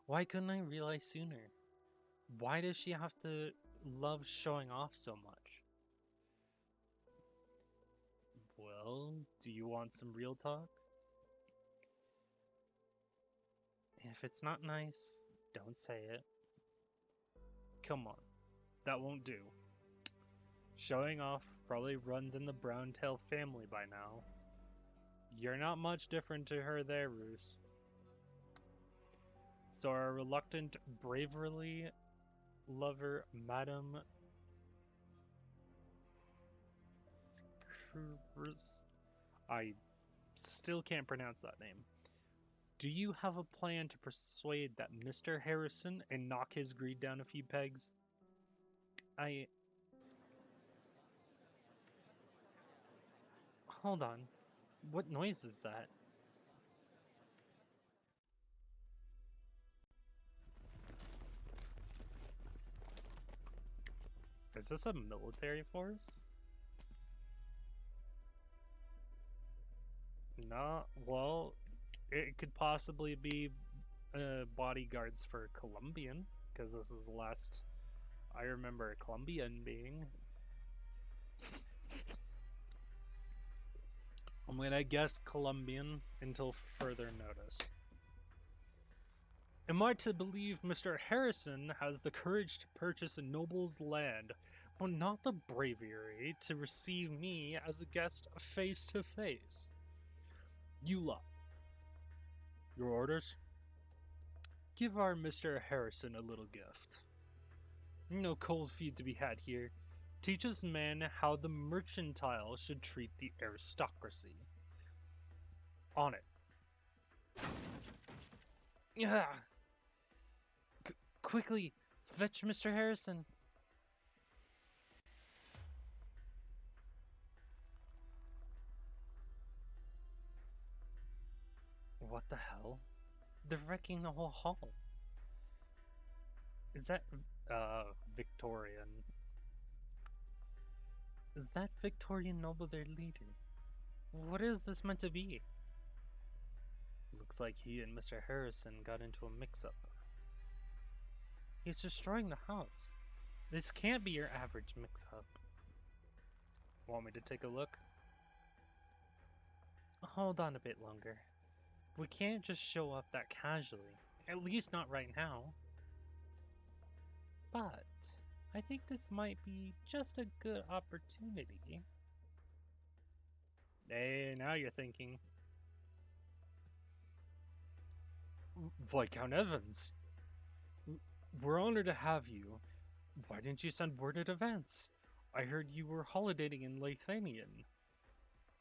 Why couldn't I realize sooner? Why does she have to love showing off so much? Well, do you want some real talk? If it's not nice, don't say it. Come on, that won't do. Showing off probably runs in the Browntail family by now. You're not much different to her there, Roos. So our reluctant, bravery lover, Madame I still can't pronounce that name. Do you have a plan to persuade that Mr. Harrison and knock his greed down a few pegs? Hold on. What noise is that? Is this a military force? No, well, it could possibly be bodyguards for a Colombian, because this is the last I remember a Colombian being. I'm gonna guess Colombian until further notice. Am I to believe Mr. Harrison has the courage to purchase a noble's land, but not the bravery to receive me as a guest face to face? You lie. Your orders? Give our Mr. Harrison a little gift. No cold feet to be had here. Teach this man how the mercantile should treat the aristocracy. On it. Yeah. Quickly, fetch Mr. Harrison. What the hell? They're wrecking the whole hall. Is that, Victorian? Is that Victorian noble their leader? What is this meant to be? Looks like he and Mr. Harrison got into a mix-up. He's destroying the house. This can't be your average mix-up. Want me to take a look? Hold on a bit longer. We can't just show up that casually. At least not right now. But I think this might be just a good opportunity. Hey, now you're thinking. Viscount Evans, we're honored to have you. Why didn't you send word in advance? I heard you were holidaying in Lathanian.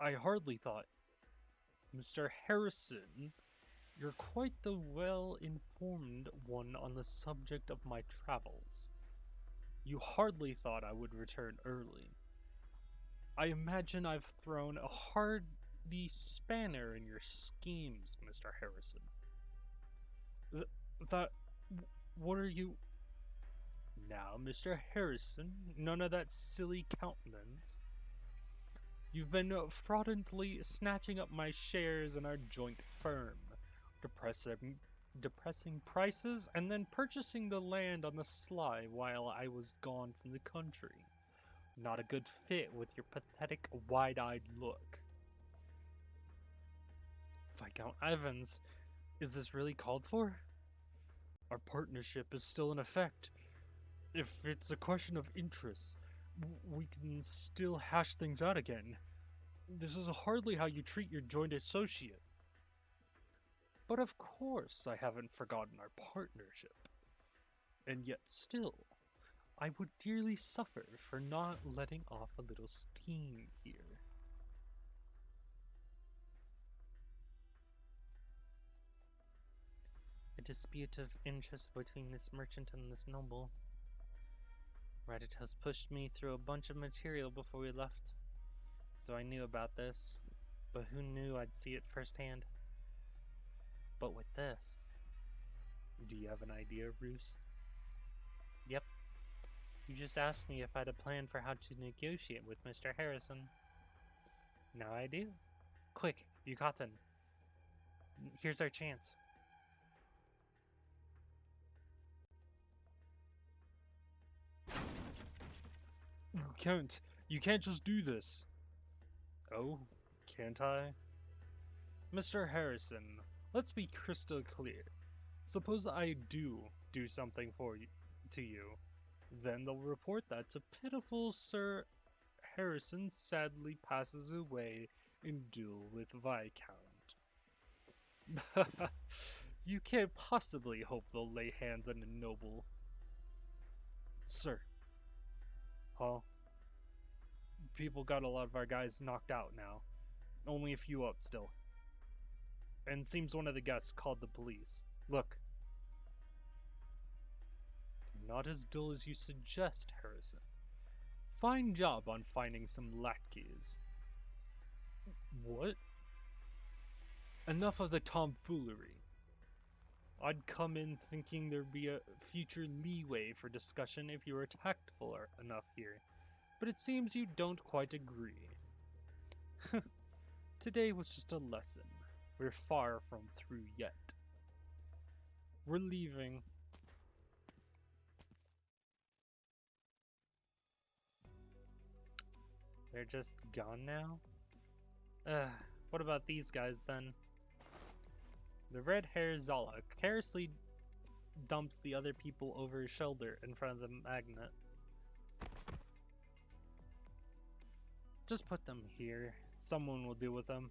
I hardly thought. Mr. Harrison, you're quite the well-informed one on the subject of my travels. You hardly thought I would return early. I imagine I've thrown a hardy spanner in your schemes, Mr. Harrison. What are you... Now, Mr. Harrison, none of that silly countenance. You've been fraudulently snatching up my shares in our joint firm, depressing prices, and then purchasing the land on the sly while I was gone from the country. Not a good fit with your pathetic, wide-eyed look. Viscount Evans, is this really called for? Our partnership is still in effect. If it's a question of interest, we can still hash things out again. This is hardly how you treat your joint associate. But of course I haven't forgotten our partnership. And yet still, I would dearly suffer for not letting off a little steam here. A dispute of interest between this merchant and this noble. Reddit has pushed me through a bunch of material before we left, so I knew about this, but who knew I'd see it firsthand? But with this, do you have an idea, Roos? Yep. You just asked me if I had a plan for how to negotiate with Mr. Harrison. Now I do. Quick, Yucatan. Here's our chance. You can't just do this. Oh, can't I? Mr. Harrison, let's be crystal clear. Suppose I do something to you. Then they'll report that to pitiful Sir Harrison sadly passes away in duel with Viscount. You can't possibly hope they'll lay hands on a noble. Sir. Huh? People got a lot of our guys knocked out now. Only a few out still. And seems one of the guests called the police. Look. Not as dull as you suggest, Harrison. Fine job on finding some lackeys. What? Enough of the tomfoolery. I'd come in thinking there'd be a future leeway for discussion if you were tactful enough here, but it seems you don't quite agree. Today was just a lesson. We're far from through yet. We're leaving. They're just gone now? What about these guys then? The red-haired Zala carelessly dumps the other people over his shoulder in front of the magnet. Just put them here. Someone will deal with them.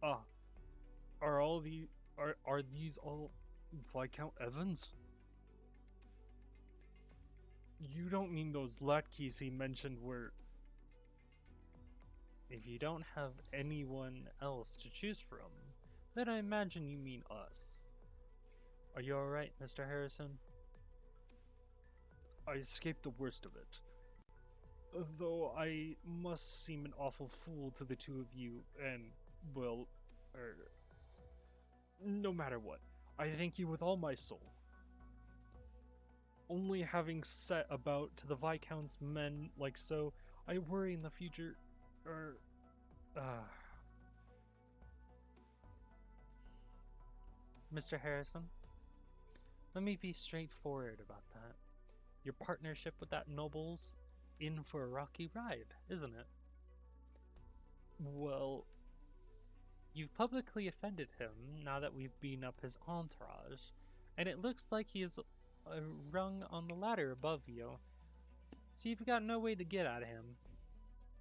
Are these all Viscount Evans? You don't mean those lackeys he mentioned were... If you don't have anyone else to choose from, then I imagine you mean us. Are you alright, Mr. Harrison? I escaped the worst of it. Though I must seem an awful fool to the two of you, and, well, no matter what, I thank you with all my soul. Only having set about to the Viscount's men like so, I worry in the future, Mr. Harrison, let me be straightforward about that. Your partnership with that noble's in for a rocky ride, isn't it? Well, you've publicly offended him now that we've beaten up his entourage, and it looks like he's a rung on the ladder above you, so you've got no way to get at him.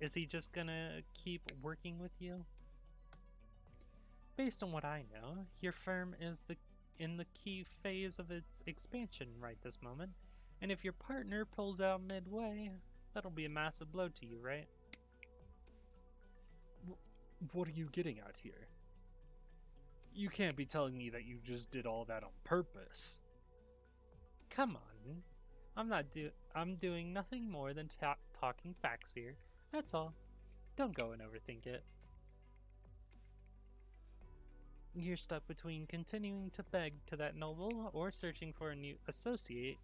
Is he just gonna keep working with you? Based on what I know, your firm is in the key phase of its expansion right this moment, and if your partner pulls out midway, that'll be a massive blow to you, right? What are you getting at here? You can't be telling me that you just did all that on purpose. Come on. I'm doing nothing more than talking facts here. That's all. Don't go and overthink it. You're stuck between continuing to beg to that noble or searching for a new associate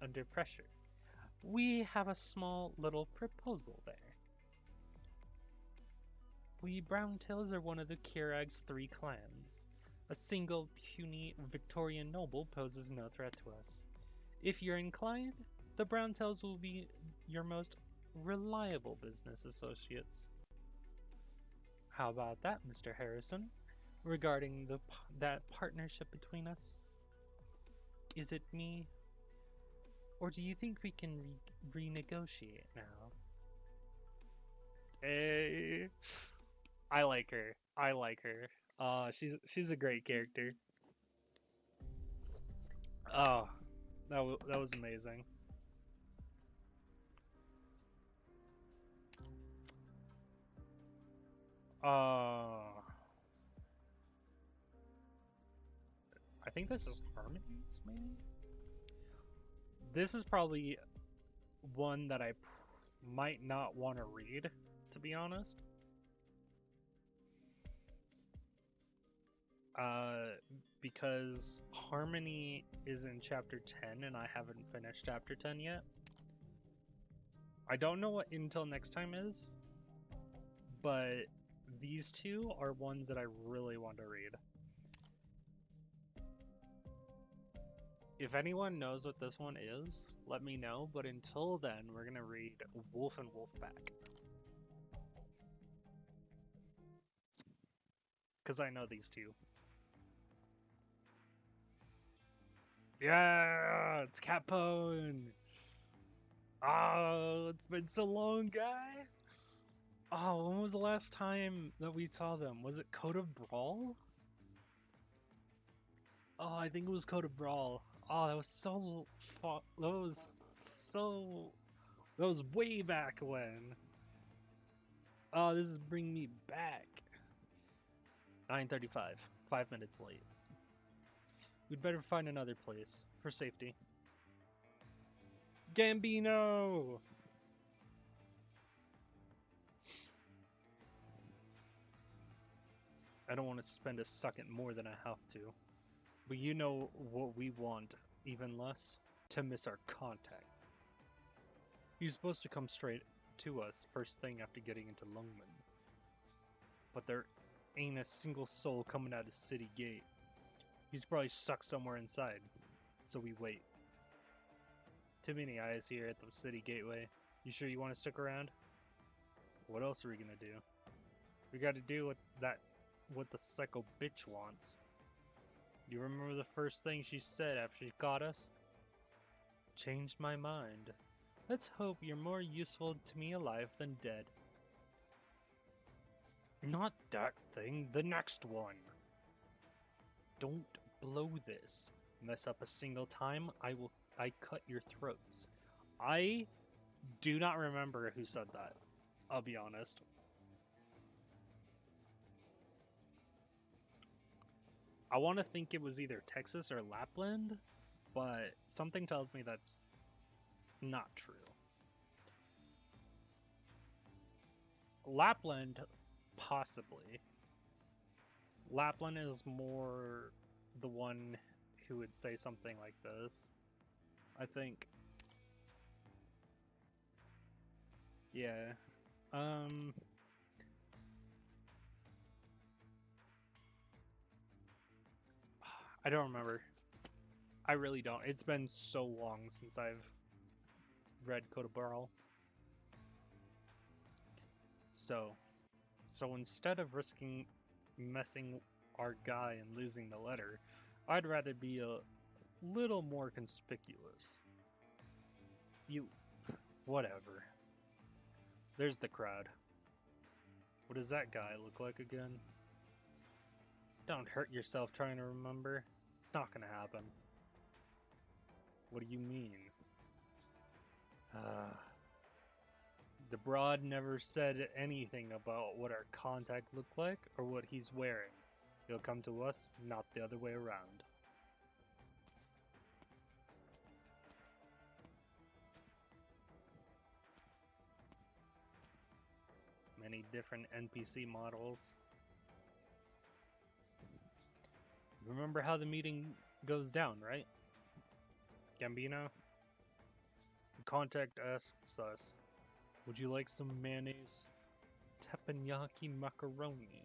under pressure. We have a small little proposal there. We Browntails are one of the Kirag's 3 clans. A single puny Victorian noble poses no threat to us. If you're inclined, the Browntails will be your most reliable business associates. How about that, Mr. Harrison? Regarding that partnership between us? Is it me? Or do you think we can renegotiate now? Hey, I like her. I like her. She's a great character. Oh, that was amazing. I think this is Harmony's, maybe? This is probably one that I might not want to read, to be honest. Because Harmony is in chapter 10 and I haven't finished chapter 10 yet. I don't know what Until Next Time is, but these two are ones that I really want to read. If anyone knows what this one is, let me know, but until then, we're gonna read Wolf and Wolfpack. Because I know these two. Yeah, it's Capone! Oh, it's been so long, guy! Oh, when was the last time that we saw them? Was it Code of Brawl? Oh, I think it was Code of Brawl. Oh, that was so far. That was way back when. Oh, this is bringing me back. 9:35. 5 minutes late. We'd better find another place for safety. Gambino! I don't want to spend a second more than I have to. But you know what we want even less? To miss our contact. He's supposed to come straight to us first thing after getting into Lungman. But there ain't a single soul coming out of the city gate. He's probably stuck somewhere inside. So we wait. Too many eyes here at the city gateway. You sure you want to stick around? What else are we gonna do? We gotta do what the psycho bitch wants. You remember the first thing she said after she caught us? Changed my mind. Let's hope you're more useful to me alive than dead. Not that thing, the next one. Don't blow this. Mess up a single time, I cut your throats. I do not remember who said that. I'll be honest. I want to think it was either Texas or Lapland, but something tells me that's not true. Lapland, possibly. Lapland is more the one who would say something like this, I think. Yeah. I don't remember. I really don't. It's been so long since I've read Code of Barl. So instead of risking messing our guy and losing the letter, I'd rather be a little more conspicuous. Whatever. There's the crowd. What does that guy look like again? Don't hurt yourself trying to remember. It's not gonna happen. What do you mean? The broad never said anything about what our contact looked like or what he's wearing. He'll come to us, not the other way around. Many different NPC models. Remember how the meeting goes down, right? Gambino? The contact asks us, would you like some mayonnaise teppanyaki macaroni?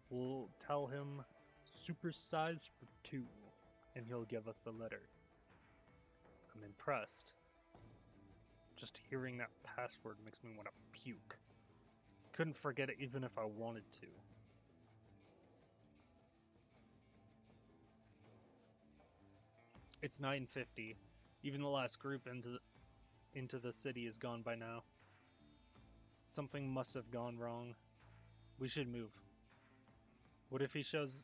We'll tell him supersize for 2, and he'll give us the letter. I'm impressed. Just hearing that password makes me want to puke. Couldn't forget it even if I wanted to. It's 9:50. Even the last group into the city is gone by now. Something must have gone wrong. We should move. What if he shows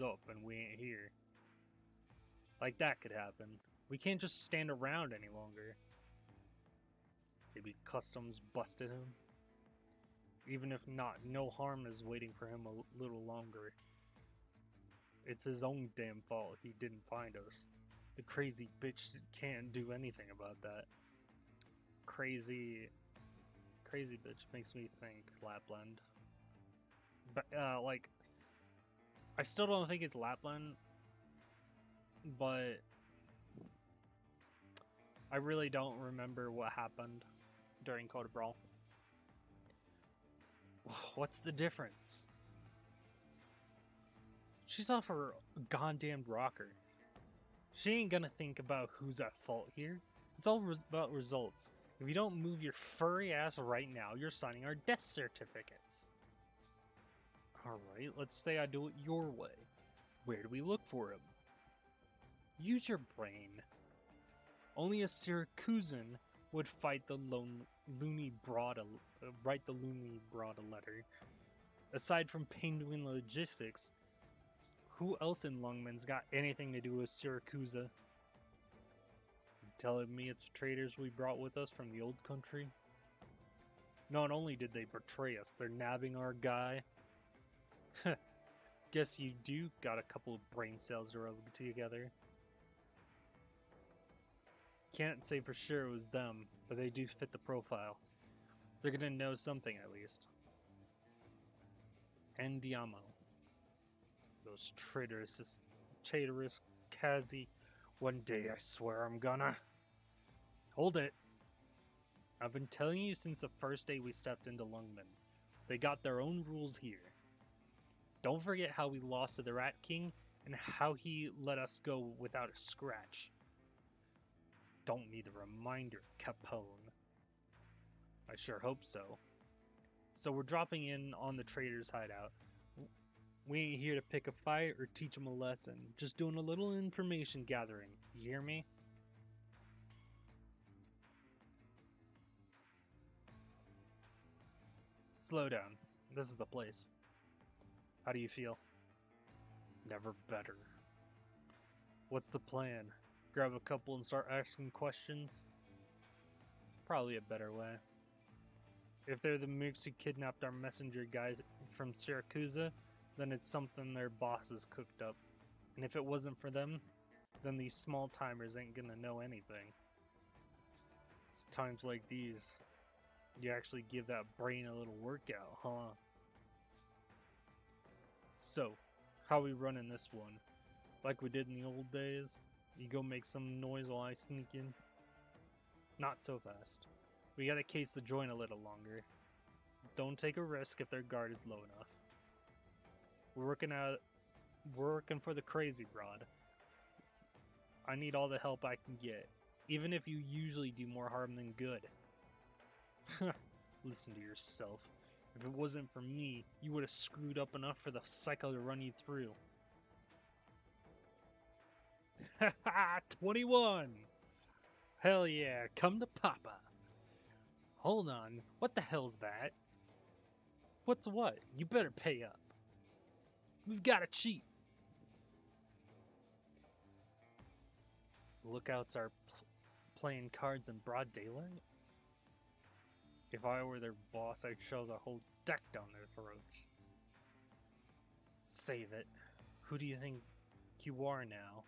up and we ain't here? Like that could happen. We can't just stand around any longer. Maybe customs busted him. Even if not, no harm is waiting for him a little longer. It's his own damn fault he didn't find us. The crazy bitch can't do anything about that. Crazy bitch makes me think Lapland. But, like, I still don't think it's Lapland, but I really don't remember what happened during Code of Brawl. What's the difference? She's off her goddamn rocker. She ain't gonna think about who's at fault here. It's all about results. If you don't move your furry ass right now, you're signing our death certificates. Alright, let's say I do it your way. Where do we look for him? Use your brain. Only a Syracusan would fight the loony broad write the loony broad a letter. Aside from Penguin Logistics, who else in Lungman's got anything to do with Syracusa? Telling me it's traders we brought with us from the old country? Not only did they betray us, they're nabbing our guy. Guess you do got a couple of brain cells to rub together. Can't say for sure it was them, but they do fit the profile. They're gonna know something at least. Andiamo. Those traitorous Kazi. One day I swear I'm gonna. Hold it. I've been telling you since the first day we stepped into Lungman. They got their own rules here. Don't forget how we lost to the Rat King and how he let us go without a scratch. Don't need a reminder, Capone. I sure hope so. So we're dropping in on the trader's hideout. We ain't here to pick a fight or teach them a lesson. Just doing a little information gathering. You hear me? Slow down. This is the place. How do you feel? Never better. What's the plan? Grab a couple and start asking questions? Probably a better way. If they're the mooks who kidnapped our messenger guys from Syracuse, then it's something their bosses cooked up. And if it wasn't for them, then these small timers ain't gonna know anything. It's times like these, you actually give that brain a little workout, huh? So, how we running this one? Like we did in the old days? You go make some noise while I sneak in? Not so fast. We gotta case the joint a little longer. Don't take a risk if their guard is low enough. We're working for the crazy broad. I need all the help I can get, even if you usually do more harm than good. Listen to yourself. If it wasn't for me, you would have screwed up enough for the cycle to run you through. Haha, 21! Hell yeah, come to Papa. Hold on, what the hell's that? What's what? You better pay up. We've got to cheat. Lookouts are playing cards in broad daylight? If I were their boss, I'd shove the whole deck down their throats. Save it. Who do you think you are now?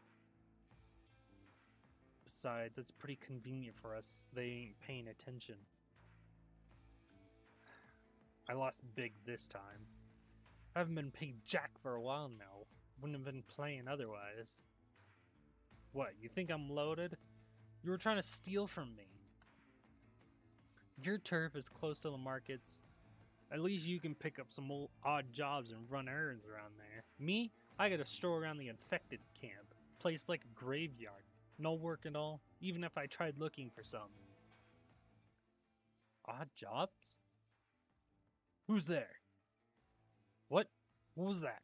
Besides, it's pretty convenient for us. They ain't paying attention. I lost big this time. I haven't been paid jack for a while now. Wouldn't have been playing otherwise. What, you think I'm loaded? You were trying to steal from me. Your turf is close to the markets. At least you can pick up some old odd jobs and run errands around there. Me? I got a store around the infected camp. Place like a graveyard. No work at all, even if I tried looking for some. Odd jobs? Who's there? What? What was that?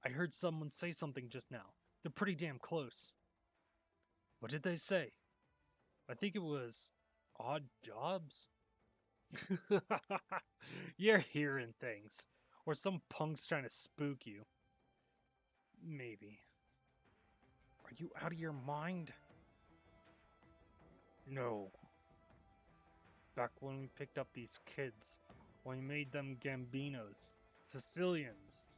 I heard someone say something just now. They're pretty damn close. What did they say? I think it was odd jobs? You're hearing things. Or some punk's trying to spook you. Maybe. Are you out of your mind? No. Back when we picked up these kids, when we made them Gambinos, Sicilians,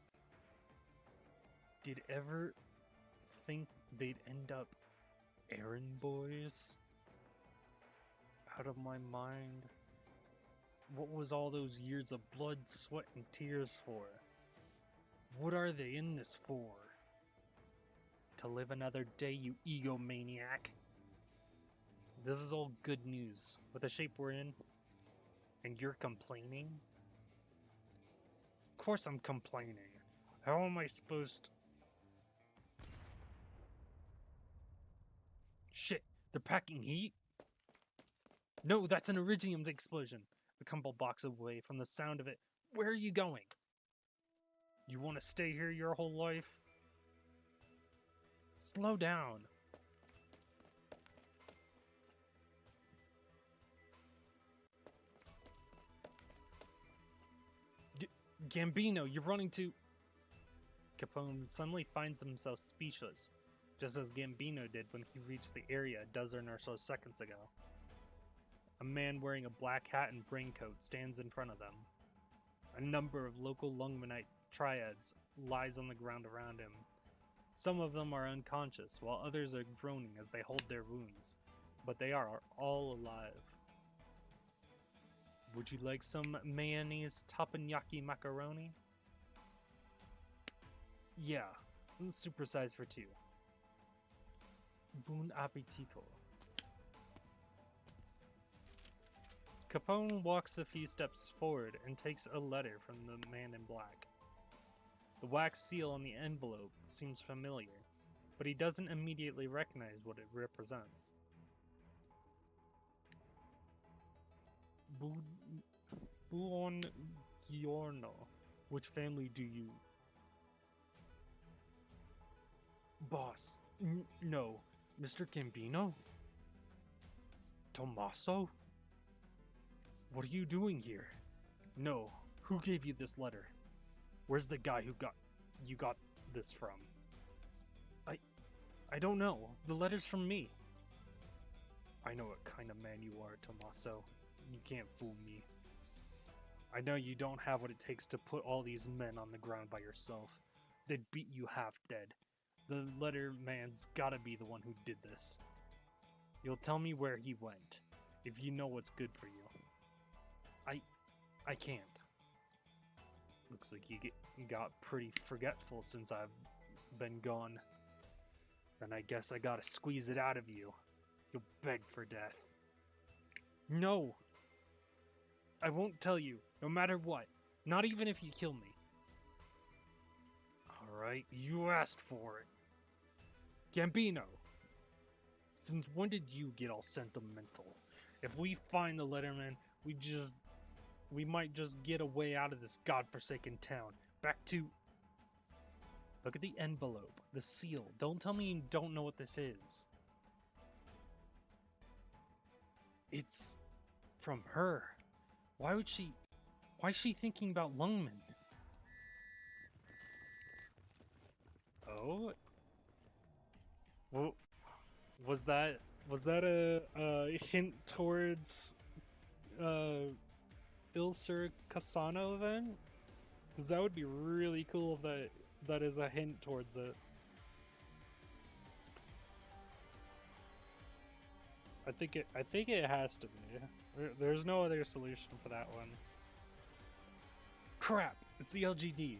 did ever think they'd end up errand boys? Out of my mind. What was all those years of blood, sweat, and tears for? What are they in this for? To live another day, you egomaniac. This is all good news. With the shape we're in, and you're complaining? Of course I'm complaining. How am I supposed... Shit, they're packing heat? No, that's an Iridium's explosion. A couple blocks away from the sound of it. Where are you going? You want to stay here your whole life? Slow down. Gambino, you're running to... Capone suddenly finds himself speechless, just as Gambino did when he reached the area a dozen or so seconds ago. A man wearing a black hat and raincoat stands in front of them. A number of local Lungmanite triads lies on the ground around him. Some of them are unconscious, while others are groaning as they hold their wounds, but they are all alive. Would you like some mayonnaise teppanyaki macaroni? Yeah, supersize for 2. Buon appetito. Capone walks a few steps forward and takes a letter from the man in black. The wax seal on the envelope seems familiar, but he doesn't immediately recognize what it represents. Buon giorno. Which family do you... Boss. No. Mr. Gambino? Tommaso? What are you doing here? No. Who gave you this letter? Where's the guy who you got this from? I don't know. The letter's from me. I know what kind of man you are, Tommaso. You can't fool me. I know you don't have what it takes to put all these men on the ground by yourself. They'd beat you half dead. The letter man's gotta be the one who did this. You'll tell me where he went, if you know what's good for you. I can't. Looks like you got pretty forgetful since I've been gone. Then I guess I gotta squeeze it out of you. You'll beg for death. No! I won't tell you, no matter what. Not even if you kill me. Alright, you asked for it. Gambino! Since when did you get all sentimental? If we find the Letterman, we might just get away out of this godforsaken town. Back to... Look at the envelope, the seal. Don't tell me you don't know what this is. It's from her. Why is she thinking about Lungman? Oh? Well, was that a hint towards Ilsur Kasano then? Because that would be really cool if that is a hint towards it. I think it has to be. There's no other solution for that one. Crap! It's the LGD.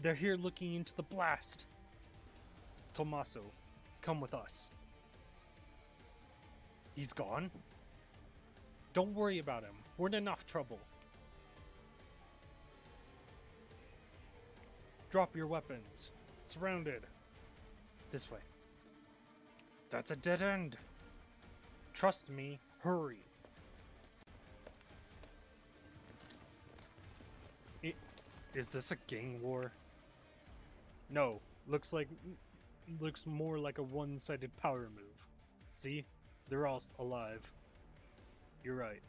They're here looking into the blast. Tommaso, come with us. He's gone? Don't worry about him. We're in enough trouble. Drop your weapons. Surrounded. This way. That's a dead end. Trust me. Hurry. Is this a gang war? No. Looks more like a one-sided power move. See? They're all alive. You're right.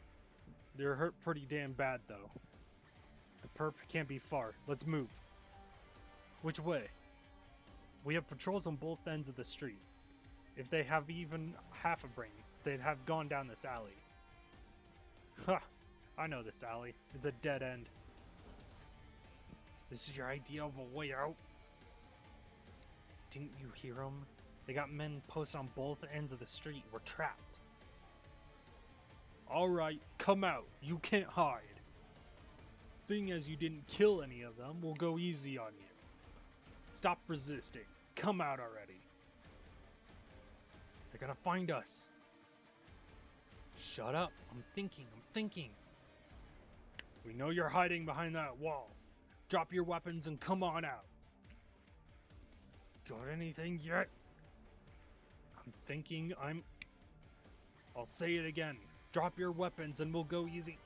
They're hurt pretty damn bad, though. The perp can't be far. Let's move. Which way? We have patrols on both ends of the street. If they have even half a brain, they'd have gone down this alley. Ha! I know this alley. It's a dead end. This is your idea of a way out? Didn't you hear them? They got men posted on both ends of the street. We're trapped. Alright, come out. You can't hide. Seeing as you didn't kill any of them, we'll go easy on you. Stop resisting. Come out already. They're gonna find us. Shut up. I'm thinking. We know you're hiding behind that wall. Drop your weapons and come on out. Got anything yet? I'm thinking. I'll say it again. Drop your weapons and we'll go easy.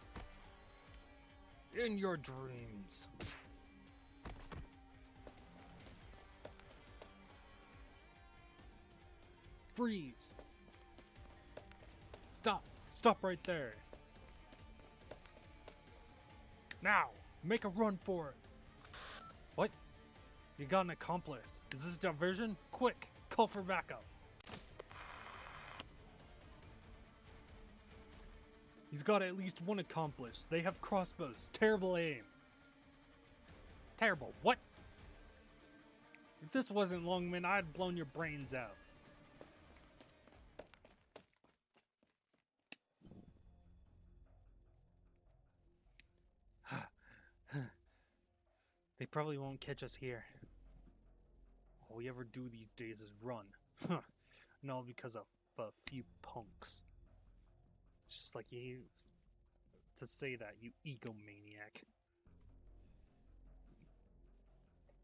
In your dreams. Freeze. Stop. Stop right there. Now, make a run for it. What? You got an accomplice. Is this diversion? Quick, call for backup. He's got at least one accomplice. They have crossbows. Terrible aim. Terrible. What? If this wasn't Lungman, I'd blown your brains out. They probably won't catch us here. All we ever do these days is run. And all because of a few punks. It's just like you to say that, you egomaniac.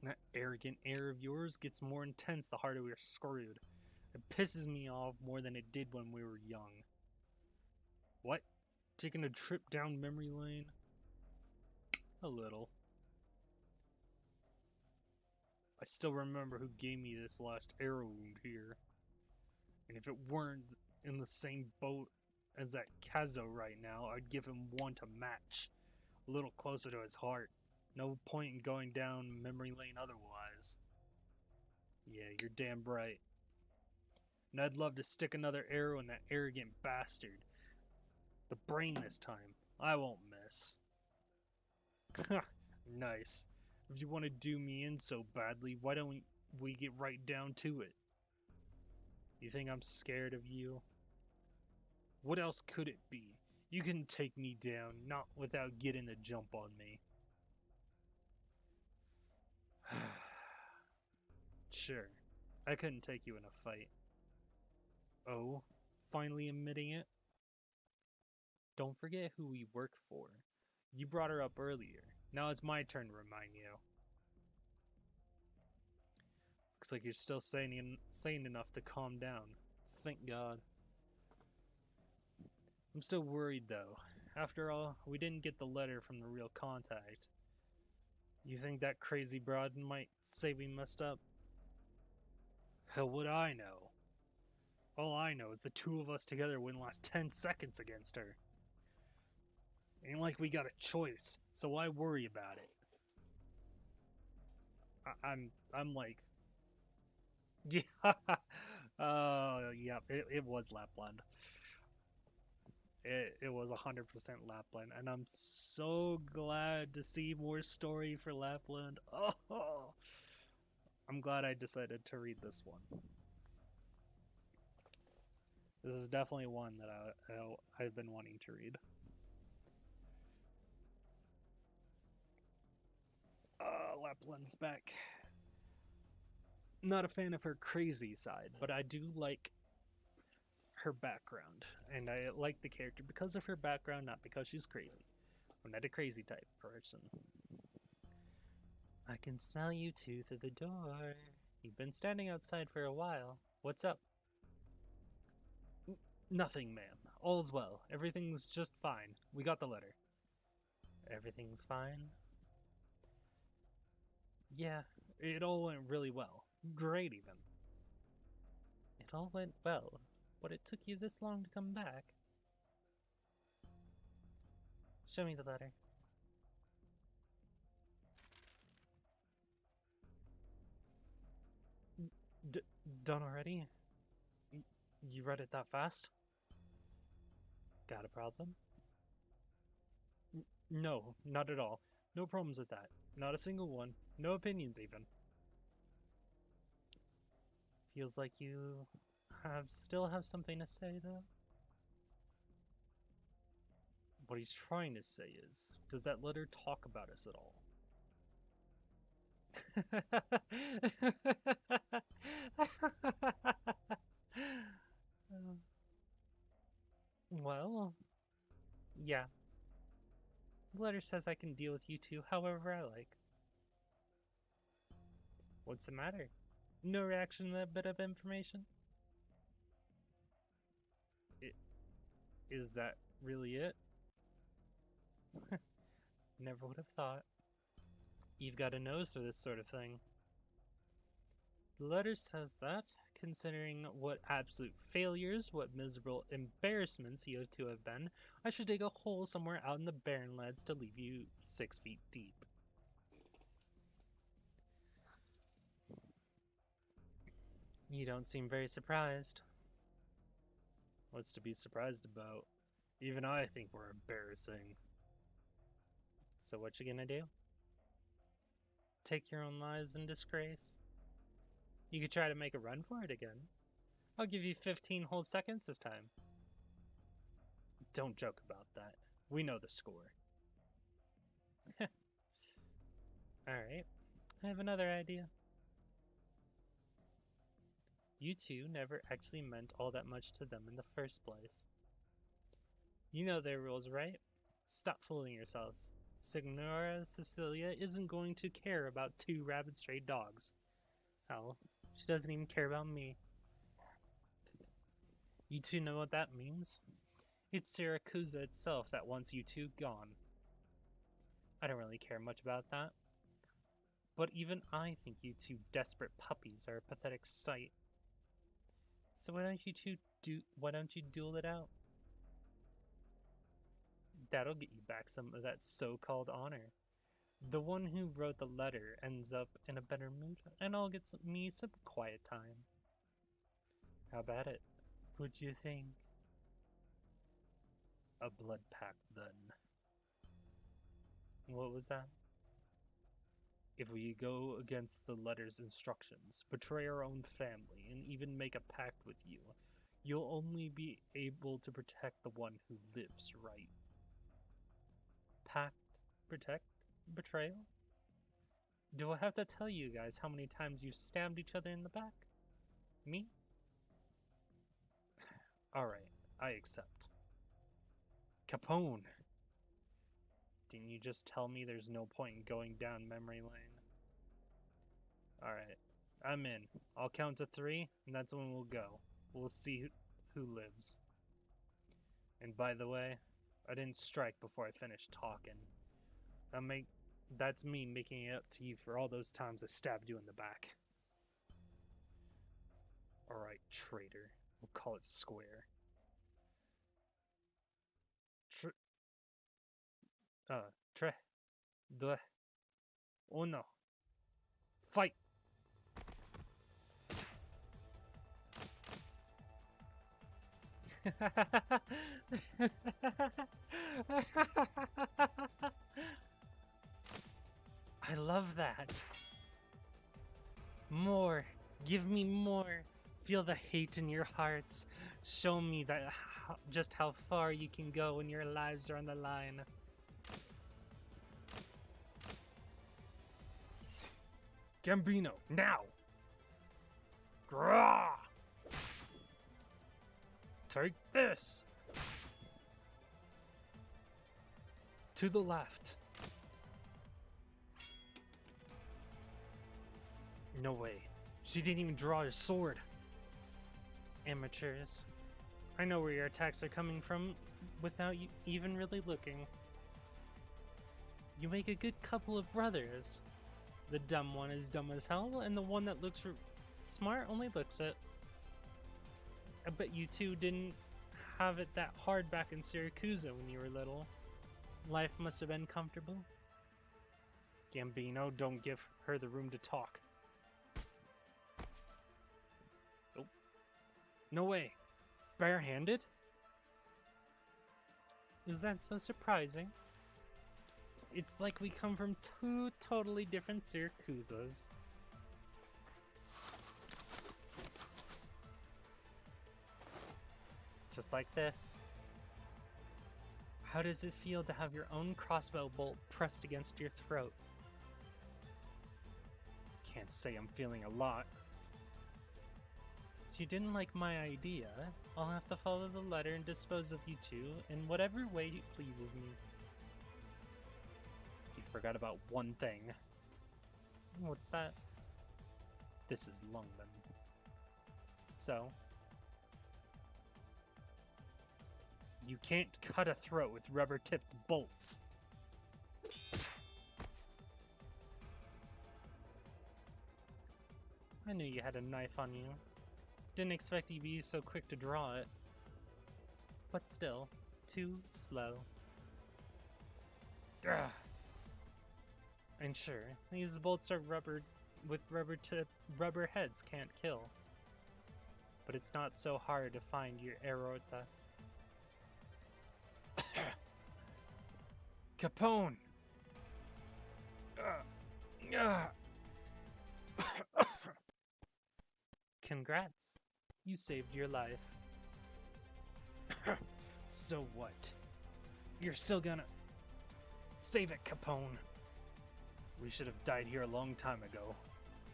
That arrogant air of yours gets more intense the harder we're screwed. It pisses me off more than it did when we were young. What? Taking a trip down memory lane? A little. still remember who gave me this last arrow wound here. And if it weren't in the same boat as that Kazo right now, I'd give him one to match. A little closer to his heart. No point in going down memory lane otherwise. Yeah, you're damn right. And I'd love to stick another arrow in that arrogant bastard. The brain this time. I won't miss. Nice. If you want to do me in so badly, why don't we get right down to it? You think I'm scared of you? What else could it be? You can take me down, not without getting the jump on me. Sure, I couldn't take you in a fight. Oh, finally admitting it? Don't forget who we work for. You brought her up earlier. Now it's my turn to remind you. Looks like you're still sane enough to calm down. Thank God. I'm still worried though. After all, we didn't get the letter from the real contact. You think that crazy broad might say we messed up? Hell would I know? All I know is the two of us together wouldn't last 10 seconds against her. Ain't like we got a choice, so why worry about it? I'm like... Yeah, yep, it was Lapland. It was 100% Lapland, and I'm so glad to see more story for Lapland. Oh, I'm glad I decided to read this one. This is definitely one that I've been wanting to read. Lapland's back. Not a fan of her crazy side, but I do like her background, and I like the character because of her background, not because she's crazy. I'm not a crazy type person. I can smell you two through the door. You've been standing outside for a while. What's up? Nothing, ma'am. All's well. Everything's just fine. We got the letter. Everything's fine? Yeah, it all went really well. Great, even. It all went well, but it took you this long to come back. Show me the letter. Done already? You read it that fast? Got a problem? No, not at all. No problems with that. Not a single one. No opinions, even. Feels like you still have something to say, though. What he's trying to say is, does that letter talk about us at all? Well, yeah. The letter says I can deal with you two however I like. What's the matter? No reaction to that bit of information? Is that really it? Never would have thought. You've got a nose for this sort of thing. The letter says that, considering what absolute failures, what miserable embarrassments you two have been, I should dig a hole somewhere out in the Barrenlands to leave you 6 feet deep. You don't seem very surprised. What's to be surprised about? Even I think we're embarrassing. So what you gonna do? Take your own lives in disgrace? You could try to make a run for it again. I'll give you 15 whole seconds this time. Don't joke about that. We know the score. Alright, I have another idea. You two never actually meant all that much to them in the first place. You know their rules, right? Stop fooling yourselves. Signora Cecilia isn't going to care about 2 rabid stray dogs. Hell, she doesn't even care about me. You two know what that means? It's Siracusa itself that wants you two gone. I don't really care much about that. But even I think you two desperate puppies are a pathetic sight. So why don't you duel it out? That'll get you back some of that so-called honor. The one who wrote the letter ends up in a better mood, and I'll get me some quiet time. How about it? What'd you think? A blood pact, then. What was that? If we go against the letter's instructions, betray our own family, and even make a pact with you, you'll only be able to protect the one who lives, right? Pact? Protect? Betrayal? Do I have to tell you guys how many times you've stabbed each other in the back? Me? Alright, I accept. Capone! Didn't you just tell me there's no point in going down memory lane? Alright, I'm in. I'll count to 3, and that's when we'll go. We'll see who lives. And by the way, I didn't strike before I finished talking. That's me making it up to you for all those times I stabbed you in the back. Alright, traitor. We'll call it square. 3, 2, 1. Fight! I love that. More. Give me more. Feel the hate in your hearts. Show me that just how far you can go when your lives are on the line. Gambino, now! Grah! Take this! To the left. No way. She didn't even draw her sword. Amateurs. I know where your attacks are coming from without you even really looking. You make a good couple of brothers. The dumb one is dumb as hell, and the one that looks smart only looks it. I bet you two didn't have it that hard back in Syracuse when you were little. Life must have been comfortable. Gambino, don't give her the room to talk. Oh. No way. Barehanded? Is that so surprising? It's like we come from 2 totally different Syracuses. Just like this. How does it feel to have your own crossbow bolt pressed against your throat? Can't say I'm feeling a lot. Since you didn't like my idea, I'll have to follow the letter and dispose of you two in whatever way it pleases me. You forgot about one thing. What's that? This is Lungman. So, you can't cut a throat with rubber-tipped bolts. I knew you had a knife on you. Didn't expect you to be so quick to draw it. But still, too slow. Ugh. And sure, these bolts are rubber heads can't kill. But it's not so hard to find your aorta. Capone! Congrats. You saved your life. So what? You're still gonna... Save it, Capone. We should have died here a long time ago.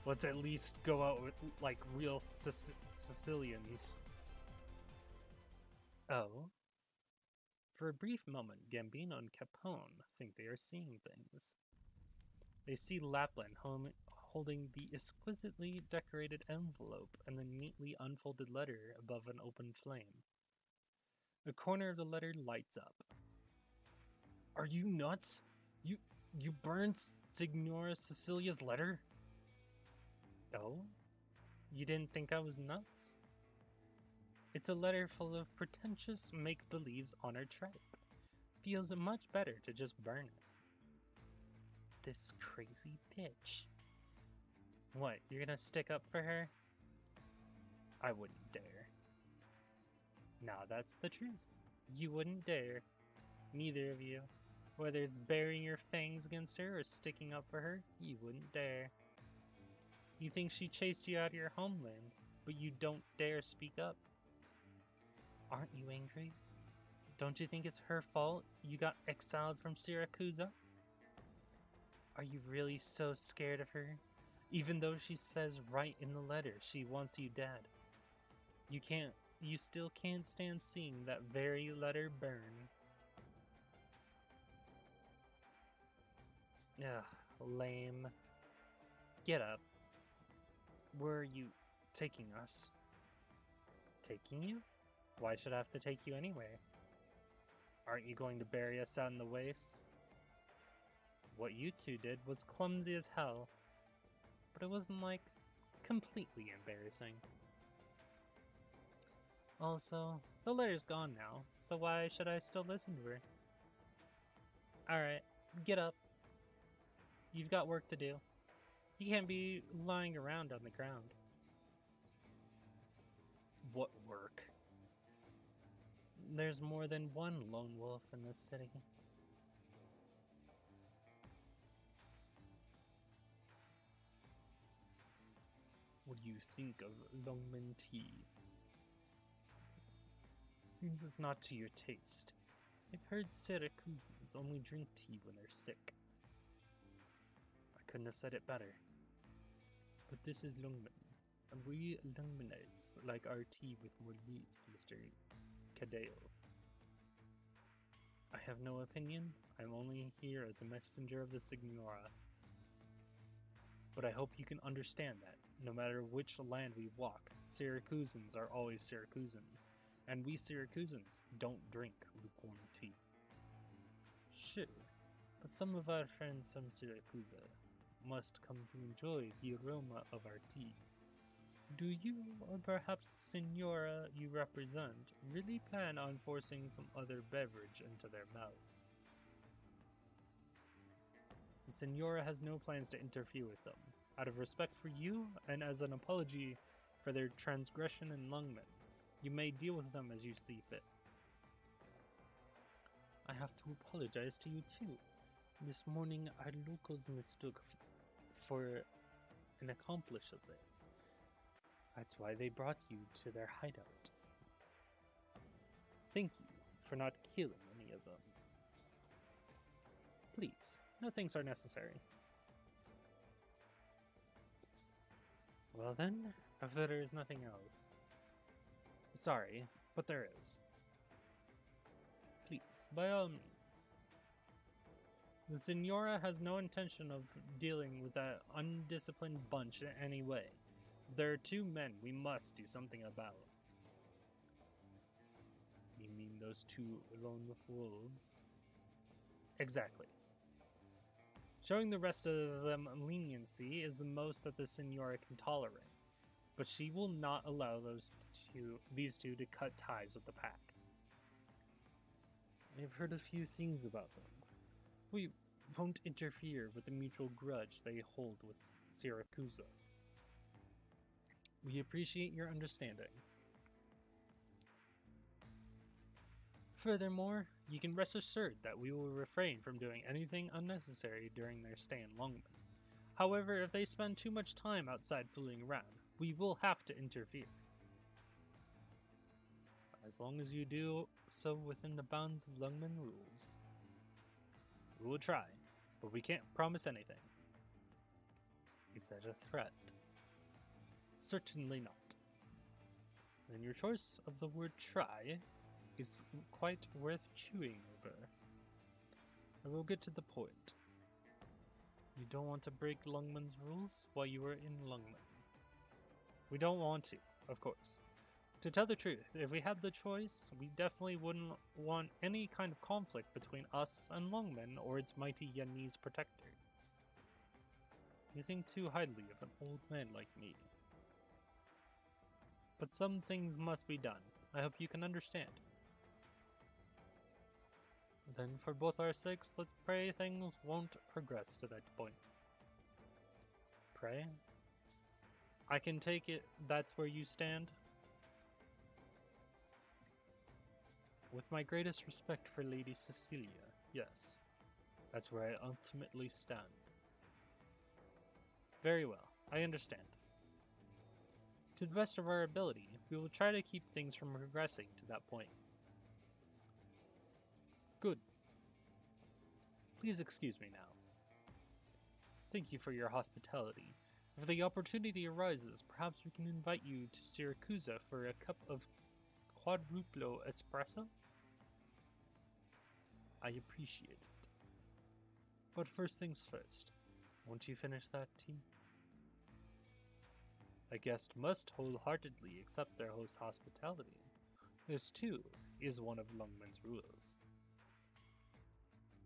Let's at least go out with, like real Sicilians. Oh? For a brief moment, Gambino and Capone think they are seeing things. They see Lapland holding the exquisitely decorated envelope and the neatly unfolded letter above an open flame. A corner of the letter lights up. Are you nuts? You burned Signora Cecilia's letter? Oh? You didn't think I was nuts? It's a letter full of pretentious make-believes on our tribe. Feels much better to just burn it. This crazy bitch. What, you're gonna stick up for her? I wouldn't dare. Nah, that's the truth. You wouldn't dare. Neither of you. Whether it's burying your fangs against her or sticking up for her, you wouldn't dare. You think she chased you out of your homeland, but you don't dare speak up. Aren't you angry? Don't you think it's her fault you got exiled from Syracuse? Are you really so scared of her? Even though she says right in the letter she wants you dead. You still can't stand seeing that very letter burn. Ugh, lame. Get up. Where are you taking us? Taking you? Why should I have to take you anyway? Aren't you going to bury us out in the wastes? What you two did was clumsy as hell, but it wasn't, like, completely embarrassing. Also, the letter's gone now, so why should I still listen to her? Alright, get up. You've got work to do. You can't be lying around on the ground. What work? There's more than one lone wolf in this city. What do you think of Longman tea? Seems it's not to your taste. I've heard Syracusans only drink tea when they're sick. I couldn't have said it better. But this is Longman, and we Longmanites like our tea with more leaves, Mr. Cadeo. I have no opinion. I'm only here as a messenger of the Signora. But I hope you can understand that, no matter which land we walk, Syracusans are always Syracusans, and we Syracusans don't drink lukewarm tea. Sure, but some of our friends from Syracuse must come to enjoy the aroma of our tea. Do you, or perhaps the Signora you represent, really plan on forcing some other beverage into their mouths? The Signora has no plans to interfere with them. Out of respect for you, and as an apology for their transgression in Lungmen, you may deal with them as you see fit. I have to apologize to you too. This morning our locals mistook for an accomplice of theirs. That's why they brought you to their hideout. Thank you for not killing any of them. Please, no thanks are necessary. Well then, if there is nothing else. Sorry, but there is. Please, by all means. The Signora has no intention of dealing with that undisciplined bunch in any way. There are two men we must do something about. You mean those two lone wolves? Exactly. Showing the rest of them leniency is the most that the Signora can tolerate, but she will not allow these two to cut ties with the pack. I've heard a few things about them. We won't interfere with the mutual grudge they hold with Syracuse. We appreciate your understanding. Furthermore, you can rest assured that we will refrain from doing anything unnecessary during their stay in Longman. However, if they spend too much time outside fooling around, we will have to interfere. As long as you do so within the bounds of Lungman rules. We will try, but we can't promise anything. Is that a threat? Certainly not. Then your choice of the word try is quite worth chewing over. I will get to the point. You don't want to break Lungman's rules while you are in Lungman. We don't want to, of course. To tell the truth, if we had the choice, we definitely wouldn't want any kind of conflict between us and Longmen or its mighty Yanese protector. You think too highly of an old man like me. But some things must be done. I hope you can understand. Then for both our sakes, let's pray things won't progress to that point. Pray? I can take it that's where you stand? With my greatest respect for Lady Cecilia, yes. That's where I ultimately stand. Very well, I understand. To the best of our ability, we will try to keep things from progressing to that point. Good. Please excuse me now. Thank you for your hospitality. If the opportunity arises, perhaps we can invite you to Siracusa for a cup of quadruplo espresso? I appreciate it. But first things first, won't you finish that tea? A guest must wholeheartedly accept their host's hospitality. This, too, is one of Lungman's rules.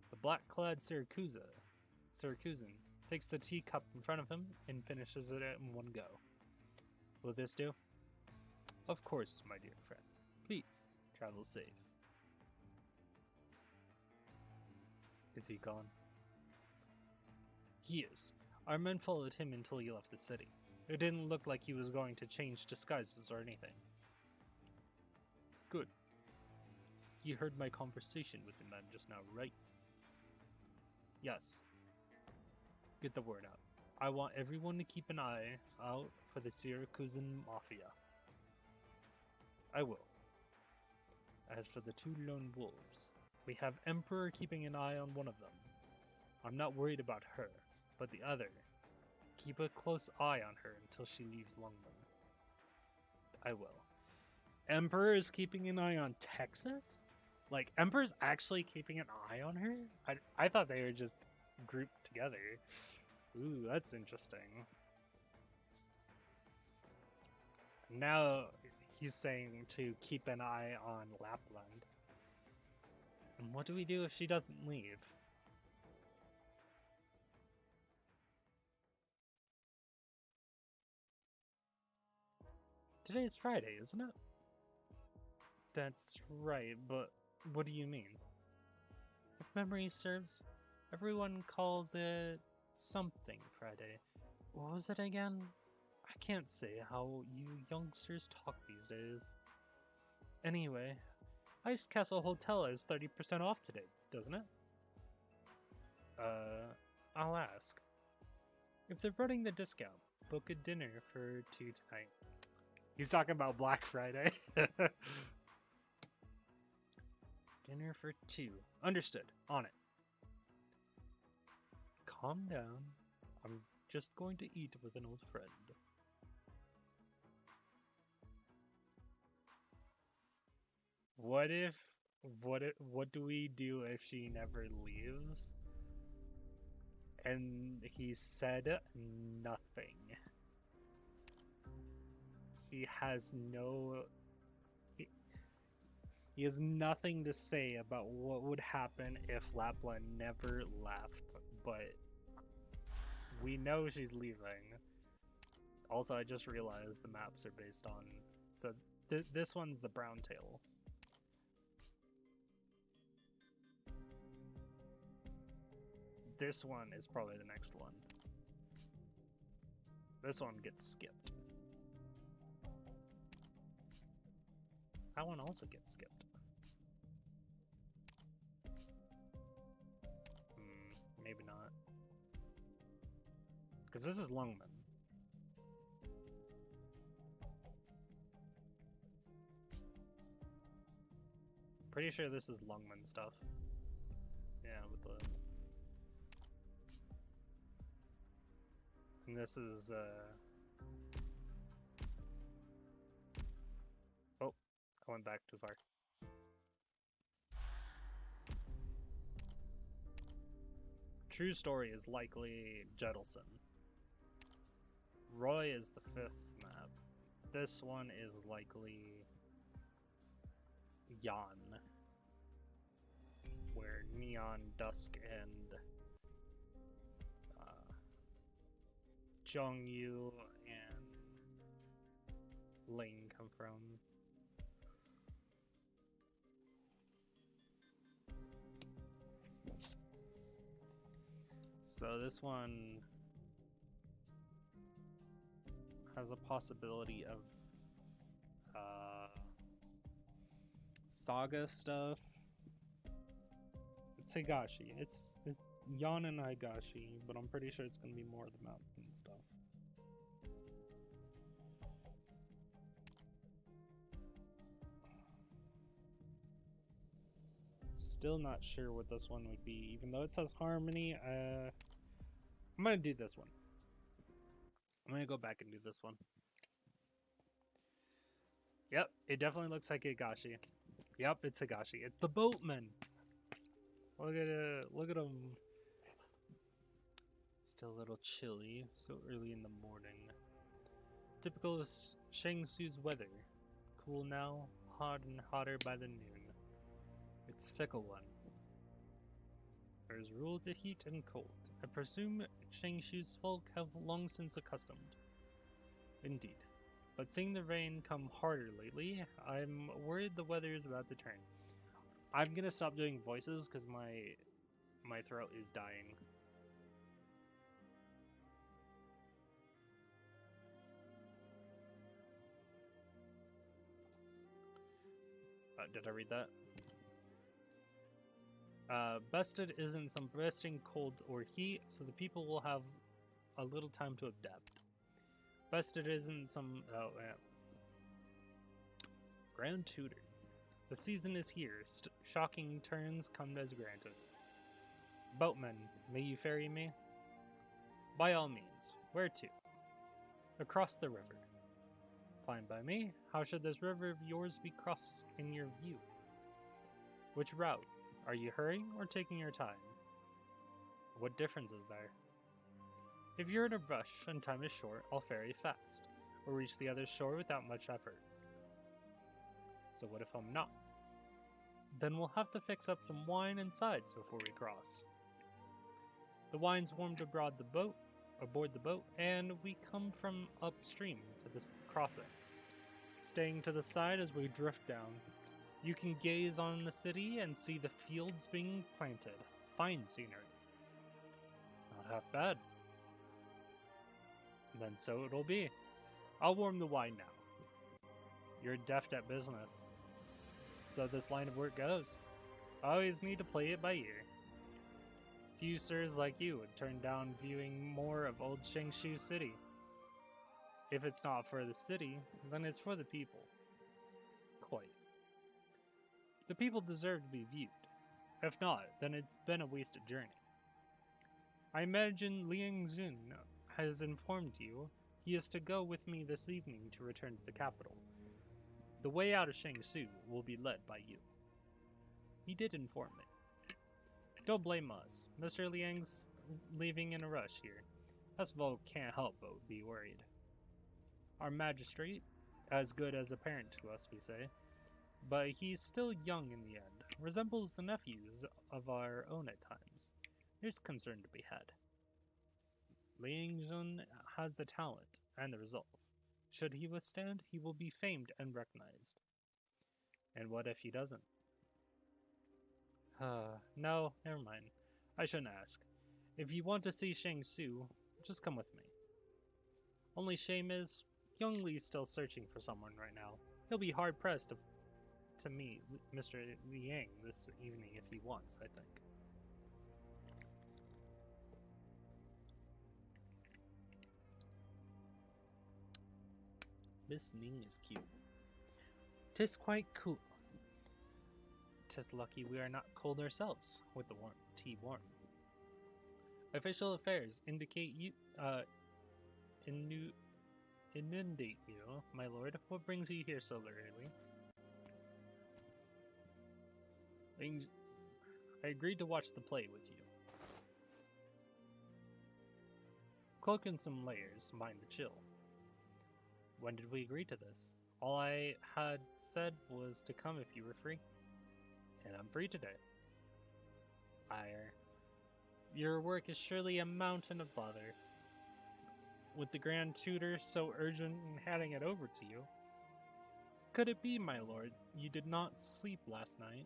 The black-clad Syracusan takes the teacup in front of him and finishes it in one go. Will this do? Of course, my dear friend. Please, travel safe. Is he gone? He is. Our men followed him until he left the city. It didn't look like he was going to change disguises or anything. Good. You heard my conversation with the man just now, right? Yes. Get the word out. I want everyone to keep an eye out for the Syracusan Mafia. I will. As for the two lone wolves, we have Emperor keeping an eye on one of them. I'm not worried about her, but the other, keep a close eye on her until she leaves Longman. I will. Emperor is keeping an eye on Texas? Like, Emperor's actually keeping an eye on her? I thought they were just grouped together. Ooh, that's interesting. Now he's saying to keep an eye on Lapland. And what do we do if she doesn't leave? Today is Friday, isn't it? That's right, but what do you mean? If memory serves, everyone calls it something Friday. What was it again? I can't say how you youngsters talk these days. Anyway, Ice Castle Hotel is 30% off today, doesn't it? I'll ask. If they're running the discount, book a dinner for 2 tonight. He's talking about Black Friday. Dinner for 2. Understood. On it. Calm down. I'm just going to eat with an old friend. What do we do if she never leaves? And he said nothing. He has he has nothing to say about what would happen if Lapland never left, but we know she's leaving. Also, I just realized the maps are based on... So, this one's the Brown Tail. This one is probably the next one. This one gets skipped. That one also gets skipped. Maybe not. Because this is Lungman. Pretty sure this is Lungman stuff. Yeah, with the... And this is, Oh, I went back too far. True Story is likely Jettleson. Roy is the 5th map. this one is likely Yan, where Neon, Dusk, and Zhongyu and Ling come from. So this one has a possibility of saga stuff. It's Higashi. It's Yan and Higashi, but I'm pretty sure it's gonna be more of the mountain stuff. Still not sure what this one would be, even though it says Harmony. I'm gonna do this one. I'm gonna go back and do this one. Yep, it definitely looks like Higashi. Yep, it's Higashi. It's the boatman. Look at him. Still a little chilly, so early in the morning. Typical of Shangsu's weather. Cool now, hot and hotter by the noon. It's a fickle one. There is rule to heat and cold. I presume Shangshu's folk have long since accustomed. Indeed. But seeing the rain come harder lately, I'm worried the weather is about to turn. I'm gonna stop doing voices because my throat is dying. Did I read that? Bested isn't some bursting cold or heat, so the people will have a little time to adapt. Bested isn't some... Oh, yeah. Grand Tutor. The season is here. Shocking turns come as granted. Boatman, may you ferry me? By all means. Where to? Across the river. Fine by me. How should this river of yours be crossed in your view? Which route? Are you hurrying or taking your time? What difference is there? If you're in a rush and time is short, I'll ferry fast, or reach the other shore without much effort. So what if I'm not? Then we'll have to fix up some wine and sides before we cross. The wine's warmed aboard the boat, and we come from upstream to this crossing. Staying to the side as we drift down. You can gaze on the city and see the fields being planted. Fine scenery. Not half bad. Then so it'll be. I'll warm the wine now. You're deft at business. So this line of work goes. I always need to play it by ear. Few sirs like you would turn down viewing more of old Shangshu City. If it's not for the city, then it's for the people. Quite. The people deserve to be viewed. If not, then it's been a wasted journey. I imagine Liang Jun has informed you he is to go with me this evening to return to the capital. The way out of Shangsu will be led by you. He did inform me. Don't blame us. Mr. Liang's leaving in a rush here. Us folk can't help but be worried. Our magistrate, as good as a parent to us, we say, but he's still young in the end, resembles the nephews of our own at times. There's concern to be had. Liang Jun has the talent and the resolve. Should he withstand, he will be famed and recognized. And what if he doesn't? No, never mind. I shouldn't ask. If you want to see Shangsu, just come with me. Only shame is, young Li's still searching for someone right now. He'll be hard-pressed to meet Mr. Liang this evening if he wants, I think. Miss Ning is cute. 'Tis quite cool. 'Tis lucky we are not cold ourselves, with the tea warm. Official affairs indicate you, inundate you, my lord. What brings you here so early? I agreed to watch the play with you. Cloak in some layers, mind the chill. When did we agree to this? All I had said was to come if you were free. And I'm free today. Your work is surely a mountain of bother. With the Grand Tutor so urgent in handing it over to you. Could it be, my lord, you did not sleep last night?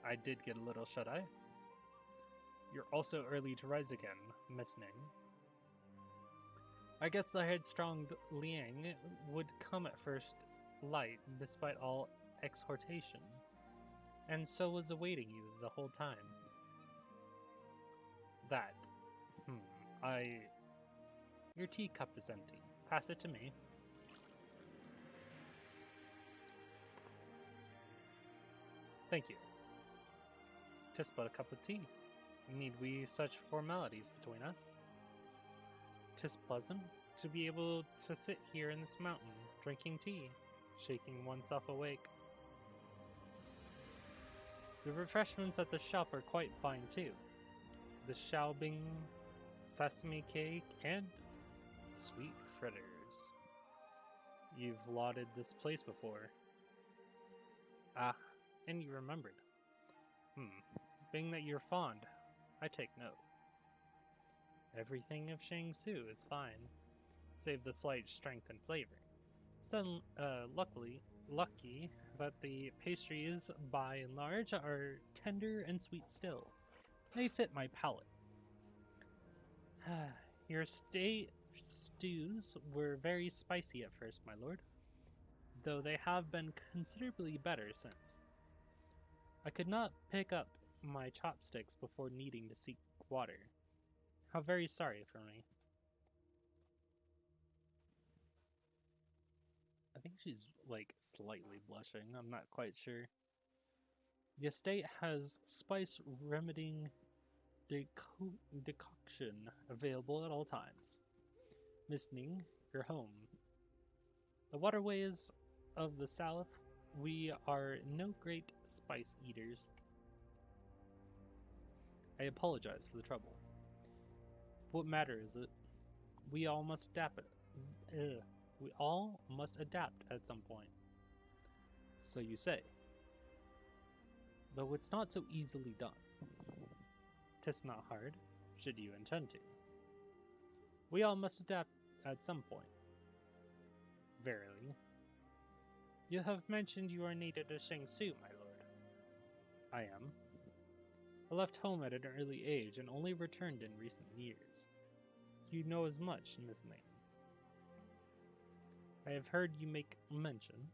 I did get a little shut-eye. You're also early to rise again, Miss Ning. I guess the headstrong Liang would come at first light, despite all exhortation, and so was awaiting you the whole time. That. Your teacup is empty. Pass it to me. Thank you. 'Tis but a cup of tea. Need we such formalities between us? 'Tis pleasant to be able to sit here in this mountain, drinking tea, shaking oneself awake. The refreshments at the shop are quite fine too. The xiaobing, sesame cake, and sweet fritters. You've lauded this place before. Ah, and you remembered. Being that you're fond, I take note. Everything of Shangsu is fine, save the slight strength and flavor. So, lucky that the pastries, by and large, are tender and sweet still. They fit my palate. Your stews were very spicy at first, my lord, though they have been considerably better since. I could not pick up my chopsticks before needing to seek water. How very sorry for me. I think she's, like, slightly blushing. I'm not quite sure. The estate has spice remedying decoction available at all times. Miss Ning, your home. The waterways of the south, we are no great spice eaters. I apologize for the trouble. What matter is it? We all must adapt at some point. So you say. Though it's not so easily done. 'Tis not hard, should you intend to. We all must adapt at some point. Verily. You have mentioned you are native to Shangsu, my lord. I am. I left home at an early age and only returned in recent years. You know as much, Miss Ning. I have heard you make mention.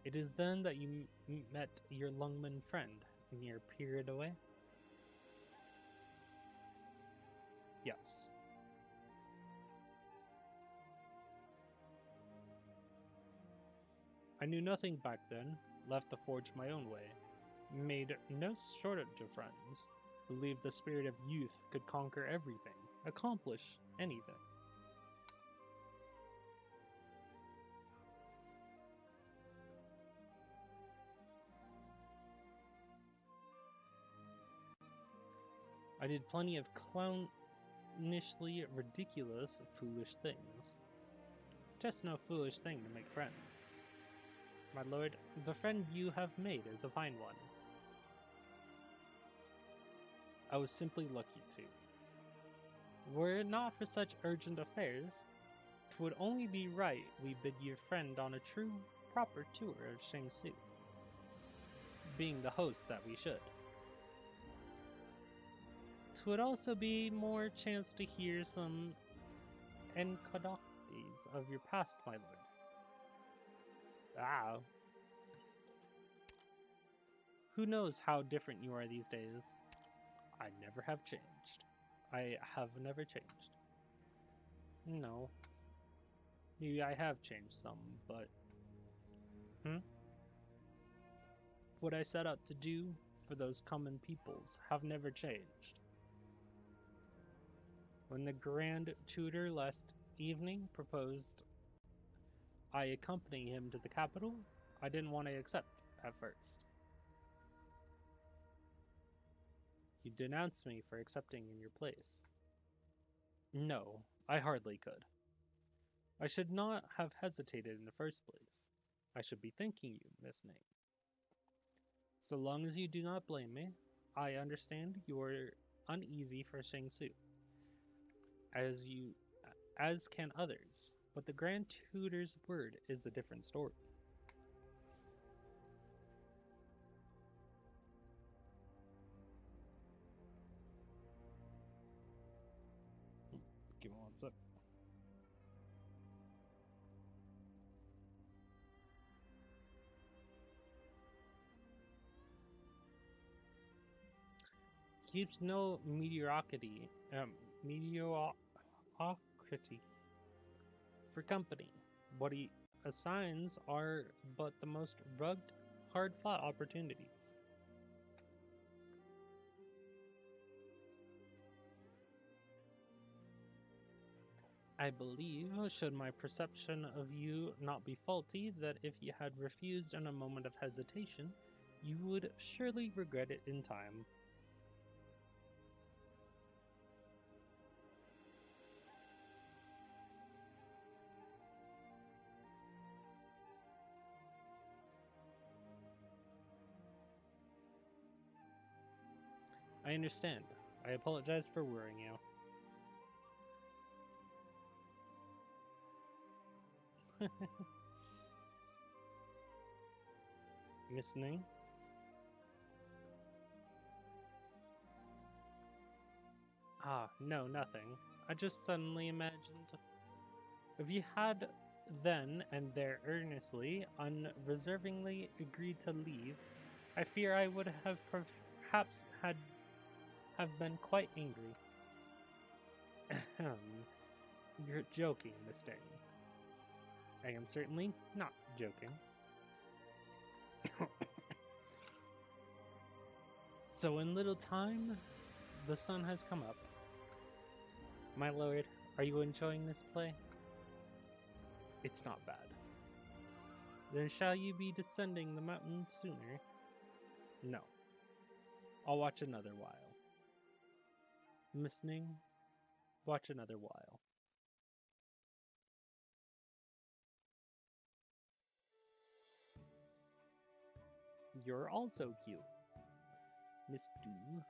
It is then that you met your Lungman friend in your period away? Yes. I knew nothing back then, left to forge my own way, made no shortage of friends, believed the spirit of youth could conquer everything, accomplish anything. I did plenty of clownishly ridiculous, foolish things. Just no foolish thing to make friends. My lord, the friend you have made is a fine one. I was simply lucky too. Were it not for such urgent affairs, 'twould only be right we bid your friend on a true, proper tour of Shangsu, being the host that we should. 'Twould also be more chance to hear some anecdotes of your past, my lord. Ah. Who knows how different you are these days? I never have changed. I have never changed. No. Maybe I have changed some, but... What I set out to do for those common peoples have never changed. When the Grand Tutor last evening proposed I accompany him to the capital, I didn't want to accept at first. You denounce me for accepting in your place. No, I hardly could. I should not have hesitated in the first place. I should be thanking you, Miss Ning. So long as you do not blame me, I understand you are uneasy for Shang Su, as can others, but the Grand Tutor's word is a different story. Give me one sec. Keeps no mediocrity for company. What he assigns are but the most rugged, hard-fought opportunities. I believe, should my perception of you not be faulty, that if you had refused in a moment of hesitation, you would surely regret it in time. I understand. I apologize for worrying you. Miss Ning? Ah, no, nothing. I just suddenly imagined. If you had then and there earnestly, unreservingly agreed to leave, I fear I would have perhaps have been quite angry. You're joking, Miss Ning. I am certainly not joking. So in little time, the sun has come up. My lord, are you enjoying this play? It's not bad. Then shall you be descending the mountain sooner? No. I'll watch another while. Miss Ning, watch another while. You're also cute. Miss Du.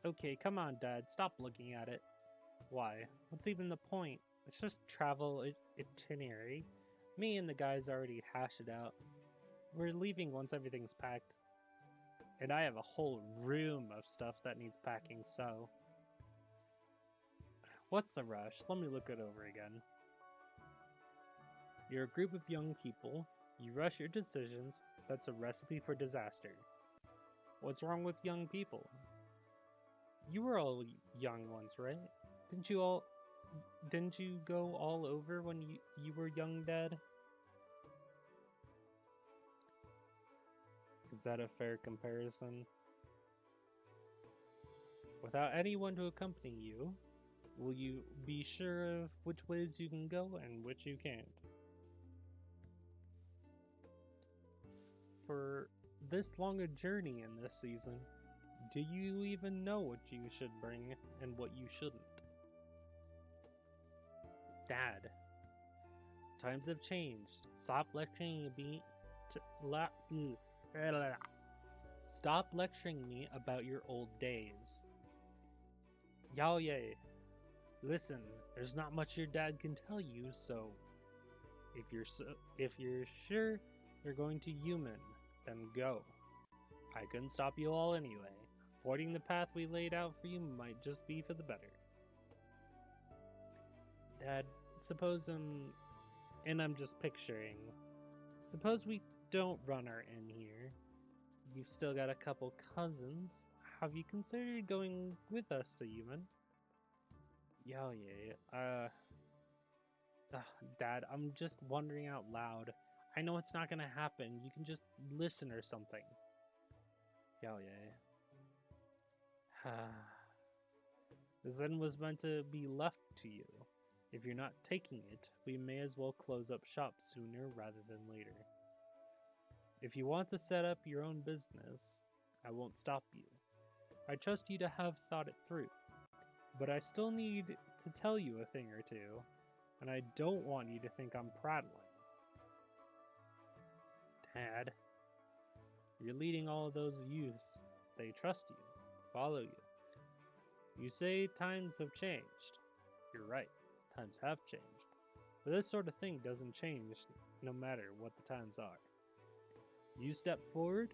Okay, come on, Dad. Stop looking at it. Why? What's even the point? It's just travel itinerary. Me and the guys already hashed it out. We're leaving once everything's packed. And I have a whole room of stuff that needs packing, so... What's the rush? Let me look it over again. You're a group of young people. You rush your decisions. That's a recipe for disaster. What's wrong with young people? You were all young once, right? Didn't you go all over when you were young, Dad? Is that a fair comparison? Without anyone to accompany you, will you be sure of which ways you can go and which you can't? For this long a journey in this season, do you even know what you should bring and what you shouldn't? Dad, times have changed. Stop lecturing me Stop lecturing me about your old days. Yaoye, listen, there's not much your dad can tell you, so if you're sure you're going to Yumen, then go. I couldn't stop you all anyway. Avoiding the path we laid out for you might just be for the better. Dad, suppose and I'm just picturing, suppose we don't run our inn here. You've still got a couple cousins. Have you considered going with us to Yumen? Yeah. Dad, I'm just wondering out loud. I know it's not gonna happen. You can just listen or something. Yeah. The Zen was meant to be left to you. If you're not taking it, we may as well close up shop sooner rather than later. If you want to set up your own business, I won't stop you. I trust you to have thought it through. But I still need to tell you a thing or two, and I don't want you to think I'm prattling. Dad, you're leading all of those youths. They trust you, follow you. You say times have changed. You're right, times have changed. But this sort of thing doesn't change no matter what the times are. You step forward,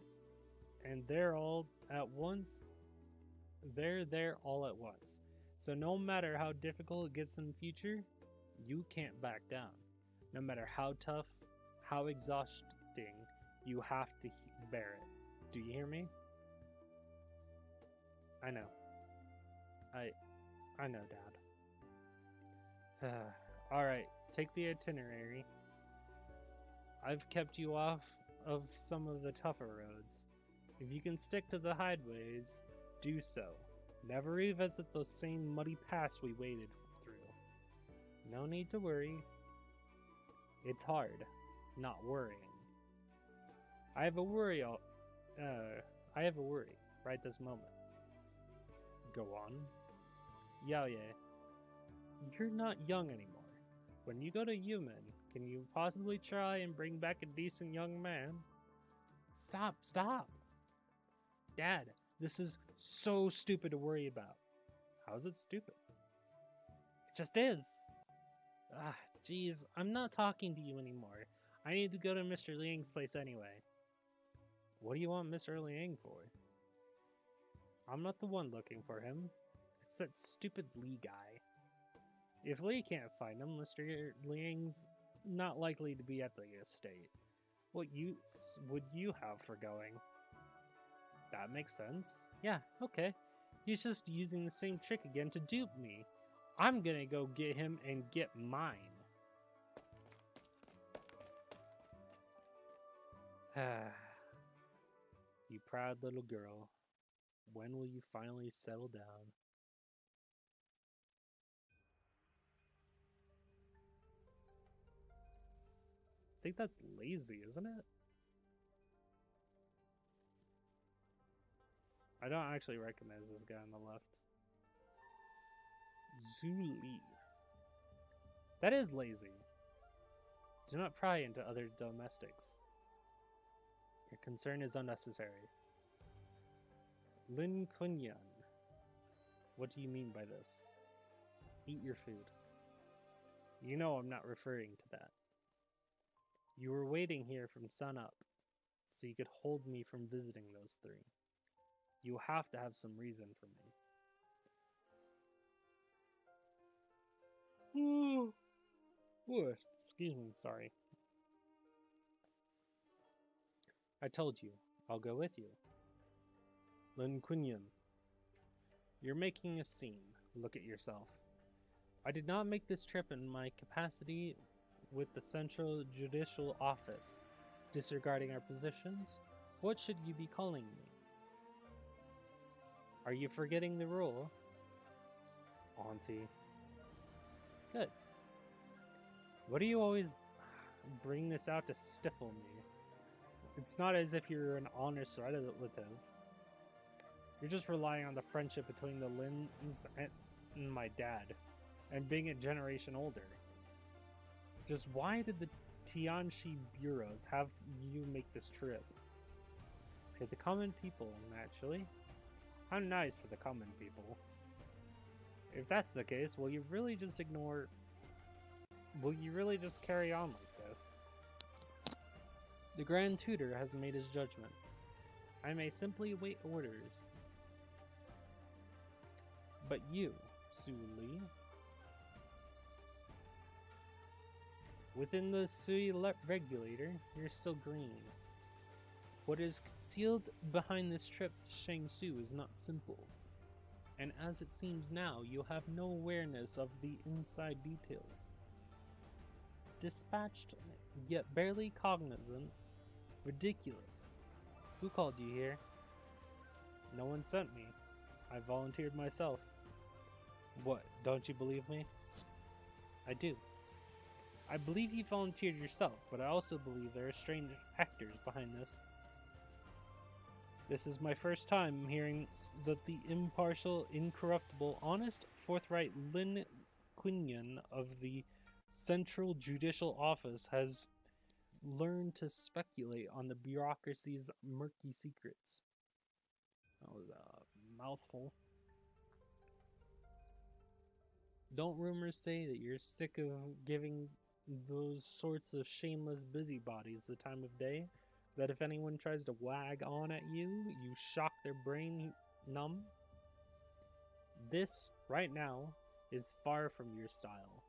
and they're all at once. They're there all at once. So no matter how difficult it gets in the future, you can't back down. No matter how tough, how exhausting, you have to bear it. Do you hear me? I know. I know, Dad. Alright, take the itinerary. I've kept you off of some of the tougher roads. If you can stick to the highways, do so. Never revisit those same muddy paths we waded through. No need to worry. It's hard, not worrying. I have a worry right this moment. Go on. Yeah. You're not young anymore. When you go to human, can you possibly try and bring back a decent young man? Stop! Dad, this is so stupid to worry about. How is it stupid? It just is. Jeez, I'm not talking to you anymore. I need to go to Mr. Liang's place anyway. What do you want Mr. Liang for? I'm not the one looking for him. It's that stupid Li guy. If Li can't find him, Mr. Liang's not likely to be at the estate. What use would you have for going? That makes sense. Yeah, okay. He's just using the same trick again to dupe me. I'm gonna go get him and get mine. You proud little girl. When will you finally settle down? I think that's lazy, isn't it? I don't actually recognize this guy on the left. Zhu Li. That is lazy. Do not pry into other domestics. Your concern is unnecessary. Lin Kunyan. What do you mean by this? Eat your food. You know I'm not referring to that. You were waiting here from sunup, so you could hold me from visiting those three. You have to have some reason for me. Excuse me, sorry. I told you, I'll go with you. Lin Kunyan. You're making a scene. Look at yourself. I did not make this trip in my capacity with the Central Judicial Office. Disregarding our positions, what should you be calling me? Are you forgetting the rule? Auntie. Good. What do you always bring this out to stifle me? It's not as if you're an honest relative. You're just relying on the friendship between the Lins and my dad, and being a generation older. Just why did the Tianxi bureaus have you make this trip? For the common people, naturally. How nice for the common people. If that's the case, will you really just carry on like this? The Grand Tutor has made his judgment. I may simply await orders. But you, Su Li, within the Sui regulator, you're still green. What is concealed behind this trip to Shangsu is not simple. And as it seems now, you have no awareness of the inside details. Dispatched, yet barely cognizant. Ridiculous. Who called you here? No one sent me. I volunteered myself. What, don't you believe me? I do. I believe you volunteered yourself, but I also believe there are strange actors behind this. This is my first time hearing that the impartial, incorruptible, honest, forthright Lin Quinion of the Central Judicial Office has learned to speculate on the bureaucracy's murky secrets. That was a mouthful. Don't rumors say that you're sick of giving those sorts of shameless busybodies the time of day? That if anyone tries to wag on at you, you shock their brain numb? This, right now, is far from your style.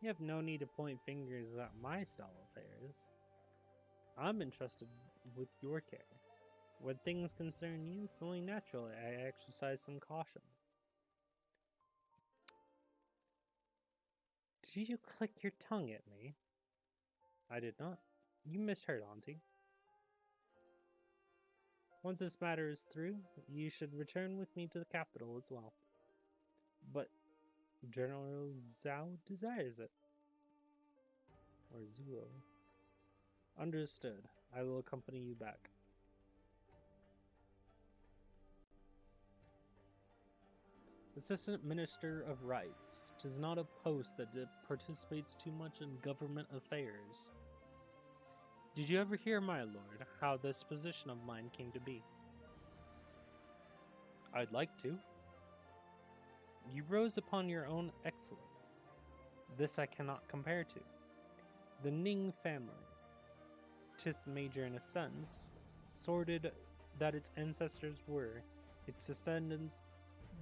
You have no need to point fingers at my style of affairs. I'm entrusted with your care. When things concern you, it's only natural I exercise some caution. Did you click your tongue at me? I did not. You misheard, Auntie. Once this matter is through, you should return with me to the capital as well. But General Zhao desires it. Or Zuo. Understood. I will accompany you back. Assistant Minister of Rights. 'Tis not a post that participates too much in government affairs. Did you ever hear, my lord, how this position of mine came to be? I'd like to. You rose upon your own excellence. This I cannot compare to. The Ning family, 'tis major in a sense, sordid that its ancestors were, its descendants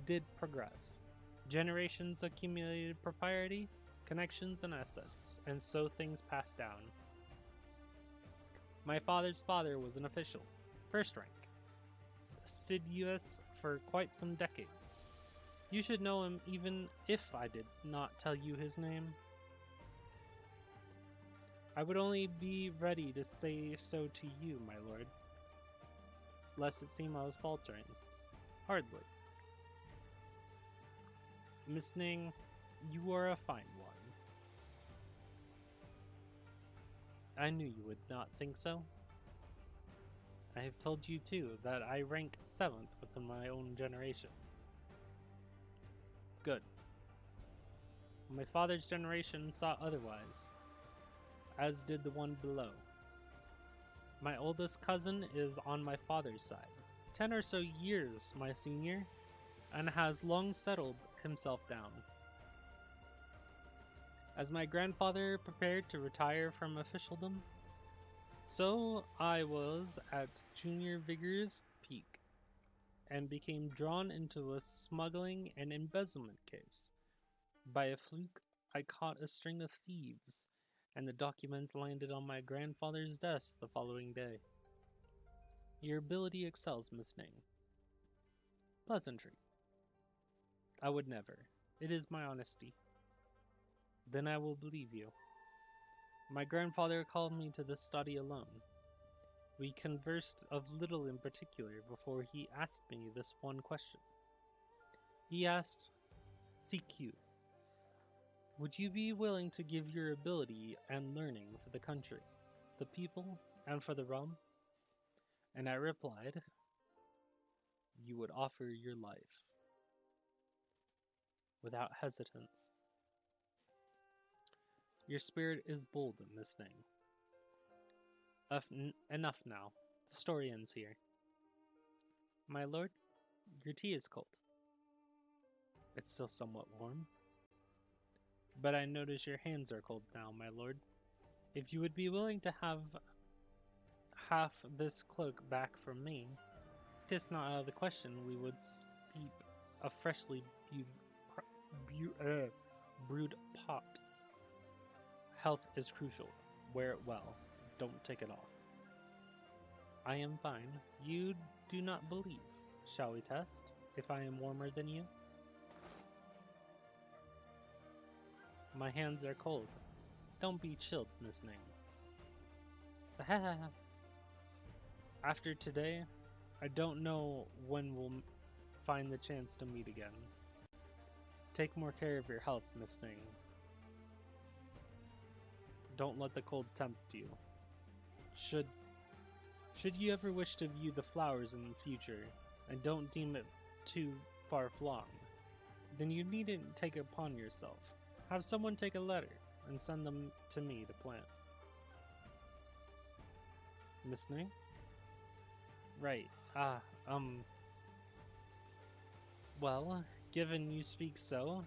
did progress. Generations accumulated propriety, connections, and assets, and so things passed down. My father's father was an official, first rank, assiduous for quite some decades. You should know him even if I did not tell you his name. I would only be ready to say so to you, my lord, lest it seem I was faltering. Hardly. Miss Ning, you are a fine one. I knew you would not think so. I have told you too that I rank 7th within my own generation. Good. My father's generation saw otherwise, as did the one below. My oldest cousin is on my father's side, 10 or so years my senior, and has long settled himself down. As my grandfather prepared to retire from officialdom, so I was at junior vigor's peak, and became drawn into a smuggling and embezzlement case. By a fluke, I caught a string of thieves, and the documents landed on my grandfather's desk the following day. Your ability excels, Miss Ning. Pleasantry. I would never. It is my honesty. Then I will believe you. My grandfather called me to the study alone. We conversed of little in particular before he asked me this one question. He asked, CQ, would you be willing to give your ability and learning for the country, the people, and for the realm? And I replied, you would offer your life. Without hesitance. Your spirit is bold, Miss Ning. Enough now. The story ends here. My lord, your tea is cold. It's still somewhat warm. But I notice your hands are cold now, my lord. If you would be willing to have half this cloak back from me, 'tis not out of the question we would steep a freshly brewed pot. Health is crucial. Wear it well. Don't take it off. I am fine. You do not believe. Shall we test if I am warmer than you? My hands are cold. Don't be chilled, Miss Ning. After today, I don't know when we'll find the chance to meet again. Take more care of your health, Miss Ning. Don't let the cold tempt you. Should Should you ever wish to view the flowers in the future, and don't deem it too far-flung, then you needn't take it upon yourself. Have someone take a letter, and send them to me to plant. Listening? Right. Well, given you speak so,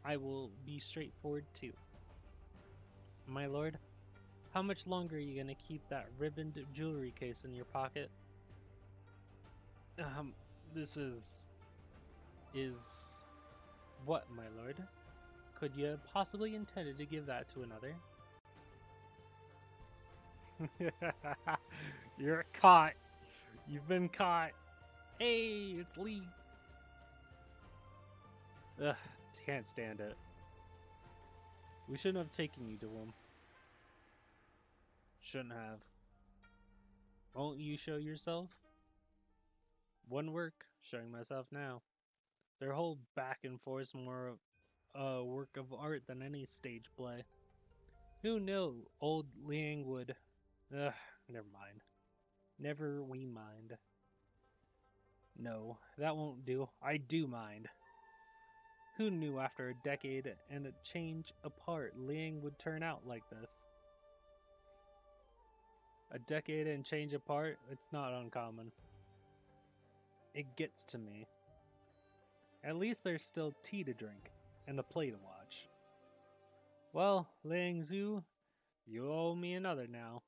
I will be straightforward too. My lord, how much longer are you gonna keep that ribboned jewelry case in your pocket? This is what, my lord? Could you have possibly intended to give that to another? You're caught. You've been caught. Hey, it's Lee. Ugh, can't stand it. We shouldn't have taken you to him. Shouldn't have. Won't you show yourself? One work, showing myself now. Their whole back and forth more of a work of art than any stage play. Who knew old Liang would... Ugh, never mind. Never we mind. No, that won't do. I do mind. Who knew after a decade and a change apart, Liang would turn out like this? A decade and change apart, it's not uncommon. It gets to me. At least there's still tea to drink and a play to watch. Well, Liang Zhu, you owe me another now.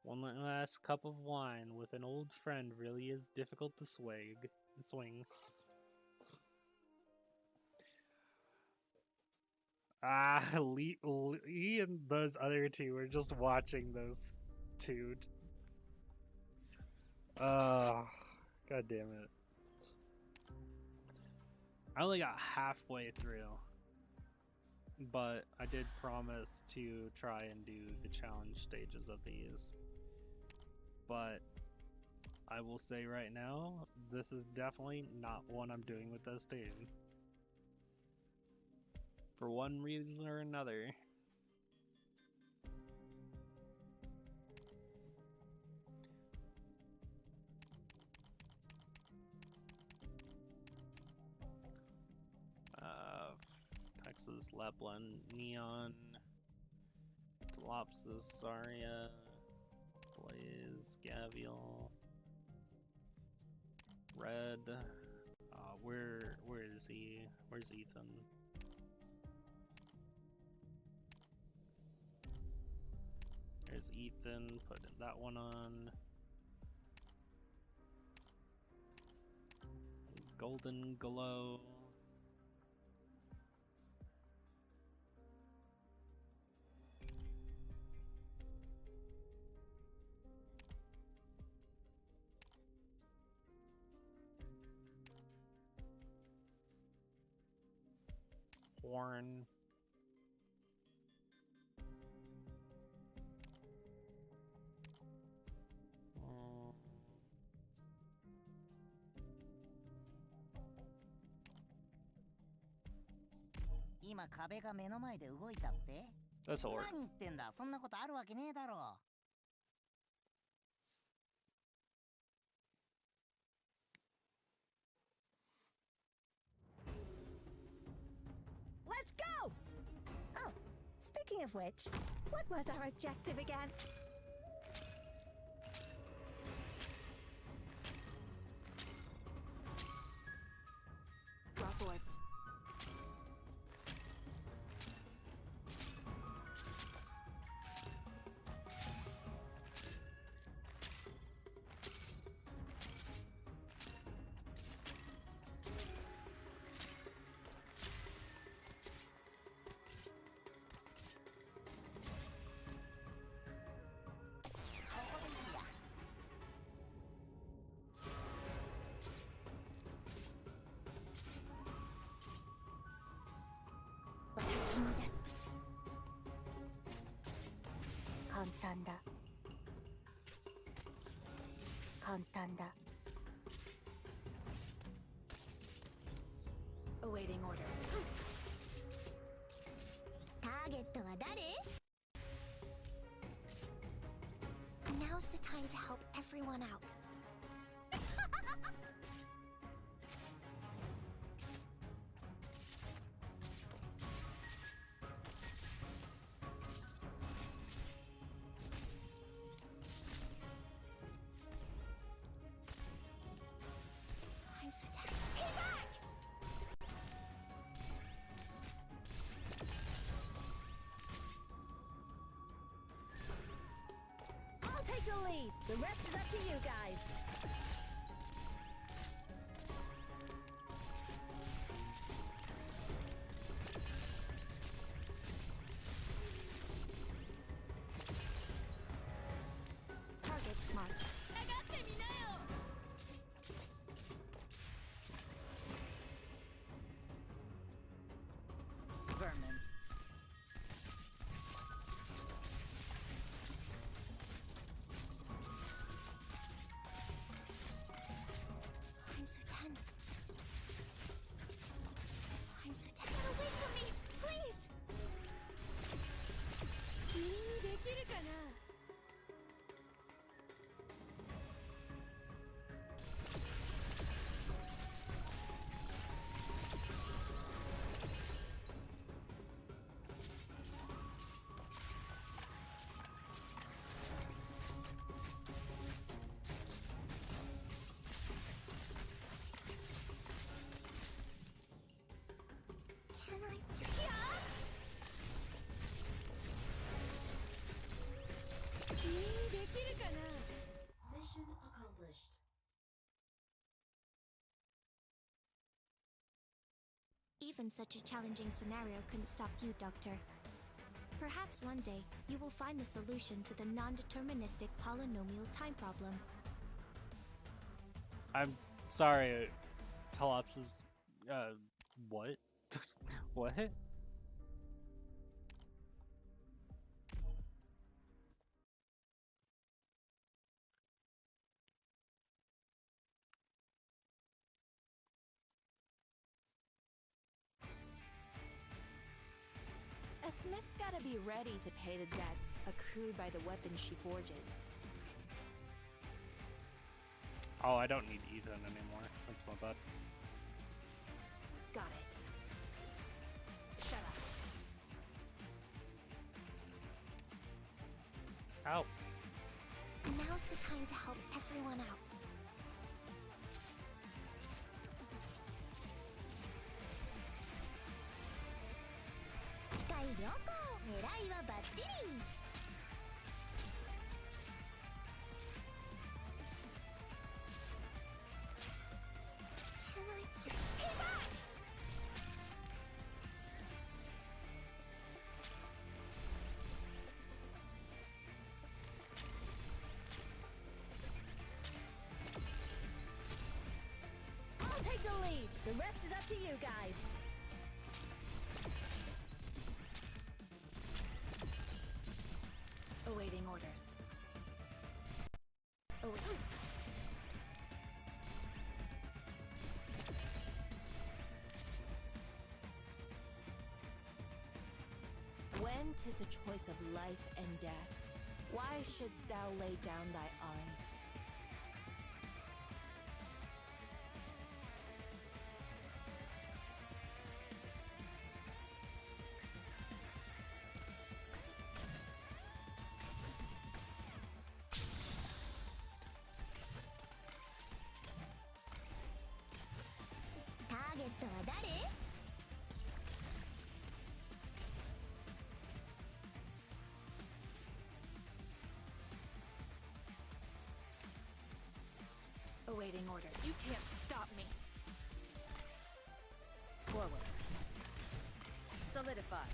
One last cup of wine with an old friend really is difficult to swing. Lee and those other two were just watching those two. God damn it. I only got halfway through, but I did promise to try and do the challenge stages of these. But I will say right now, this is definitely not one I'm doing with this team. For one reason or another. Texas, Lapland, Neon, Telopsis, Saria, Blaze, Gavial, Red. Where is he? Where's Ethan? There's Ethan, put that one on. Golden Glow. Horn. This'll work. Let's go! Oh, speaking of which, what was our objective again? Draw swords. Awaiting orders. ターゲットは誰？ Now's the time to help everyone out. I'm so tense. Stay back! I'll take the lead. The rest is up to you guys. Target marked. Vermin. I'm so tense. I'm so tense. Get away from me, please! Can I? Mission accomplished. Even such a challenging scenario couldn't stop you, Doctor. Perhaps one day you will find the solution to the non-deterministic polynomial time problem. I'm sorry, Telops is what? What? A smith's gotta be ready to pay the debts accrued by the weapons she forges. Oh, I don't need Ethan anymore. That's my bad. Got it. Shut up. Ow. Now's the time to help everyone out. Can I? Stay back! I'll take the lead. The rest is up to you guys. Awaiting orders. When 'tis a choice of life and death, why shouldst thou lay down thy arms? Target は誰? Awaiting orders. You can't stop me. Forward. Solidify.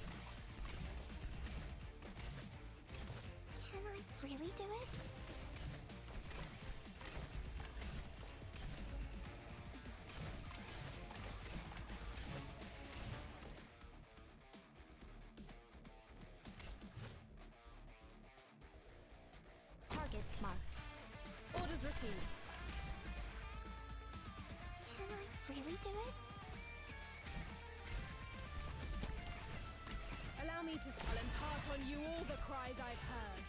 Can I really do it? Target marked. Orders received. Can I really do it? Allow me to spell impart on you all the cries I've heard.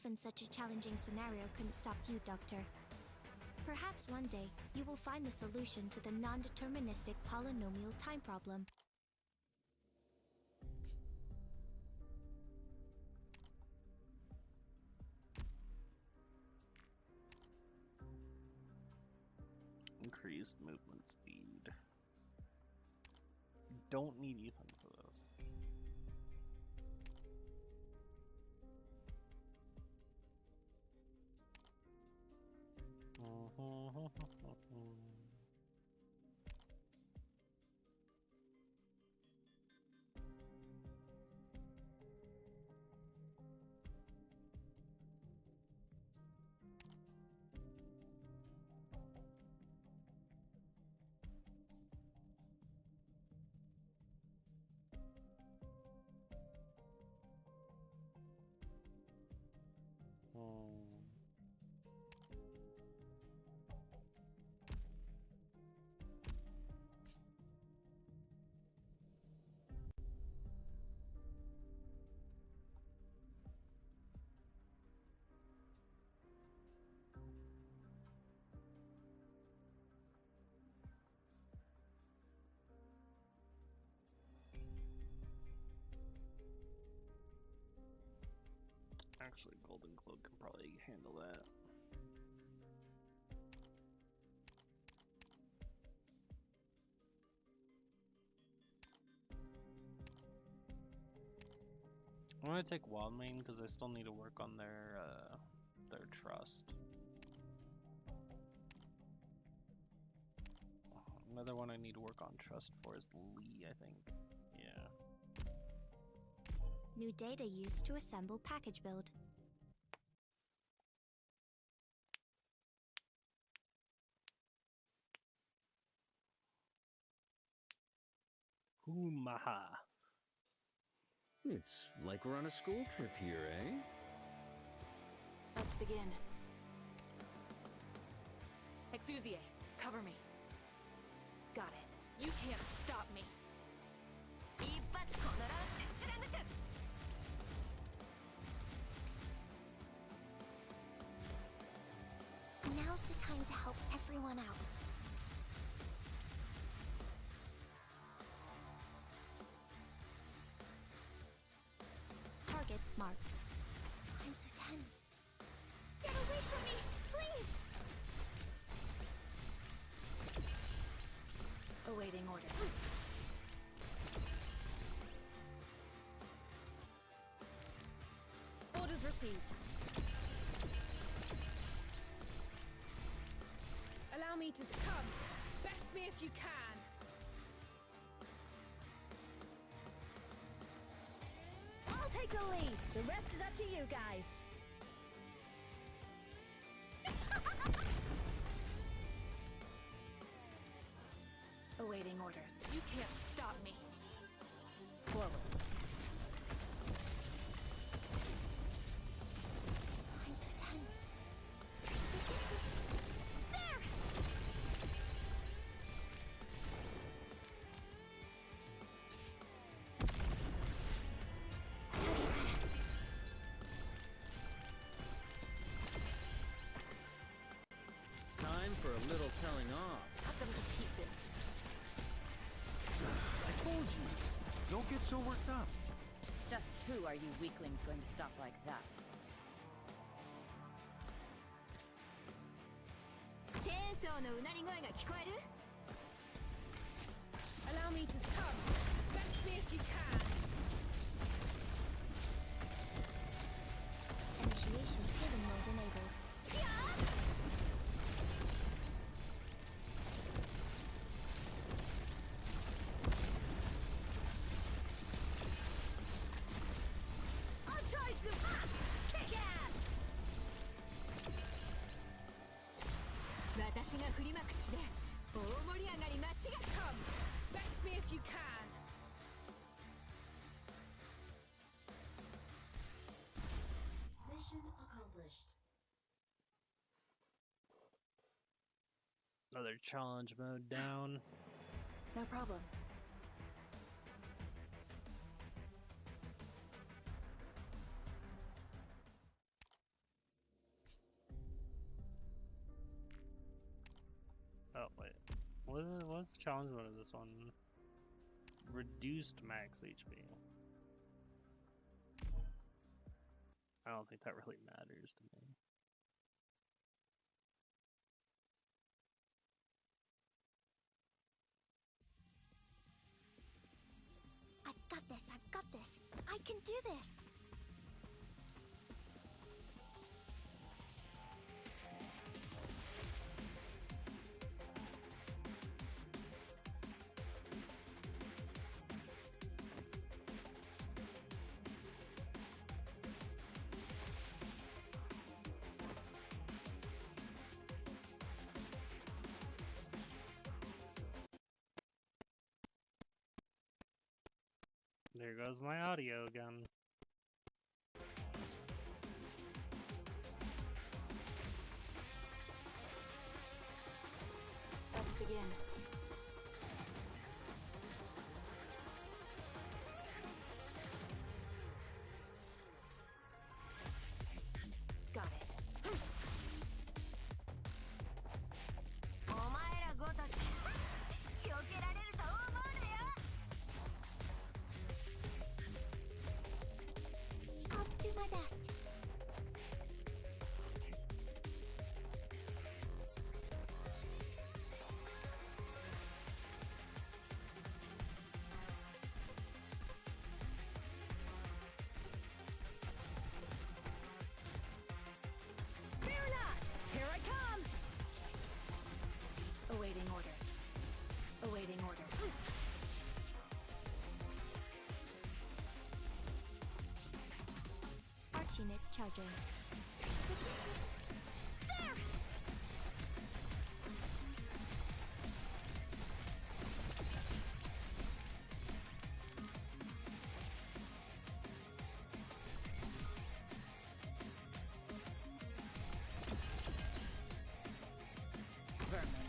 even such a challenging scenario couldn't stop you, Doctor. Perhaps one day, you will find the solution to the non-deterministic polynomial time problem. Increased movement speed. Don't need Ethan for this. Actually, Golden Cloak can probably handle that. I'm gonna take Wildmane because I still need to work on their trust. Another one I need to work on trust for is Lee, I think. Yeah. New data used to assemble package build. Humaha. It's like we're on a school trip here, eh? Let's begin. Exusie, cover me. Got it. You can't stop me. Now's the time to help everyone out. Target marked. I'm so tense. Get away from me, please! Awaiting order. Orders received. Allow me to come. Best me if you can. I'll take the lead. The rest is up to you guys. Awaiting orders. You can't stop me. Forward. I'm so tense. The distance. There! Time for a little telling off. Cut them to pieces. I told you, don't get so worked up. Just who are you weaklings going to stop like that? Allow me to come. Best me if you can. Initiation hidden mode enabled. I'll charge them. Kick ass. 私が振りまく地で大盛り上がり間違い Come. Best me if you can. Mission accomplished. Another challenge mode down. No problem. Wait, what's the challenge mode of this one? Reduced max HP. I don't think that really matters to me. I've got this, I've got this. I can do this. There goes my audio again. Let's begin. Got it. お前らごとき避けられると思うなよ。 I'll do my best. Fear not! Here I come! Awaiting orders. Awaiting orders. Arch unit charging. The distance. There! Vermin.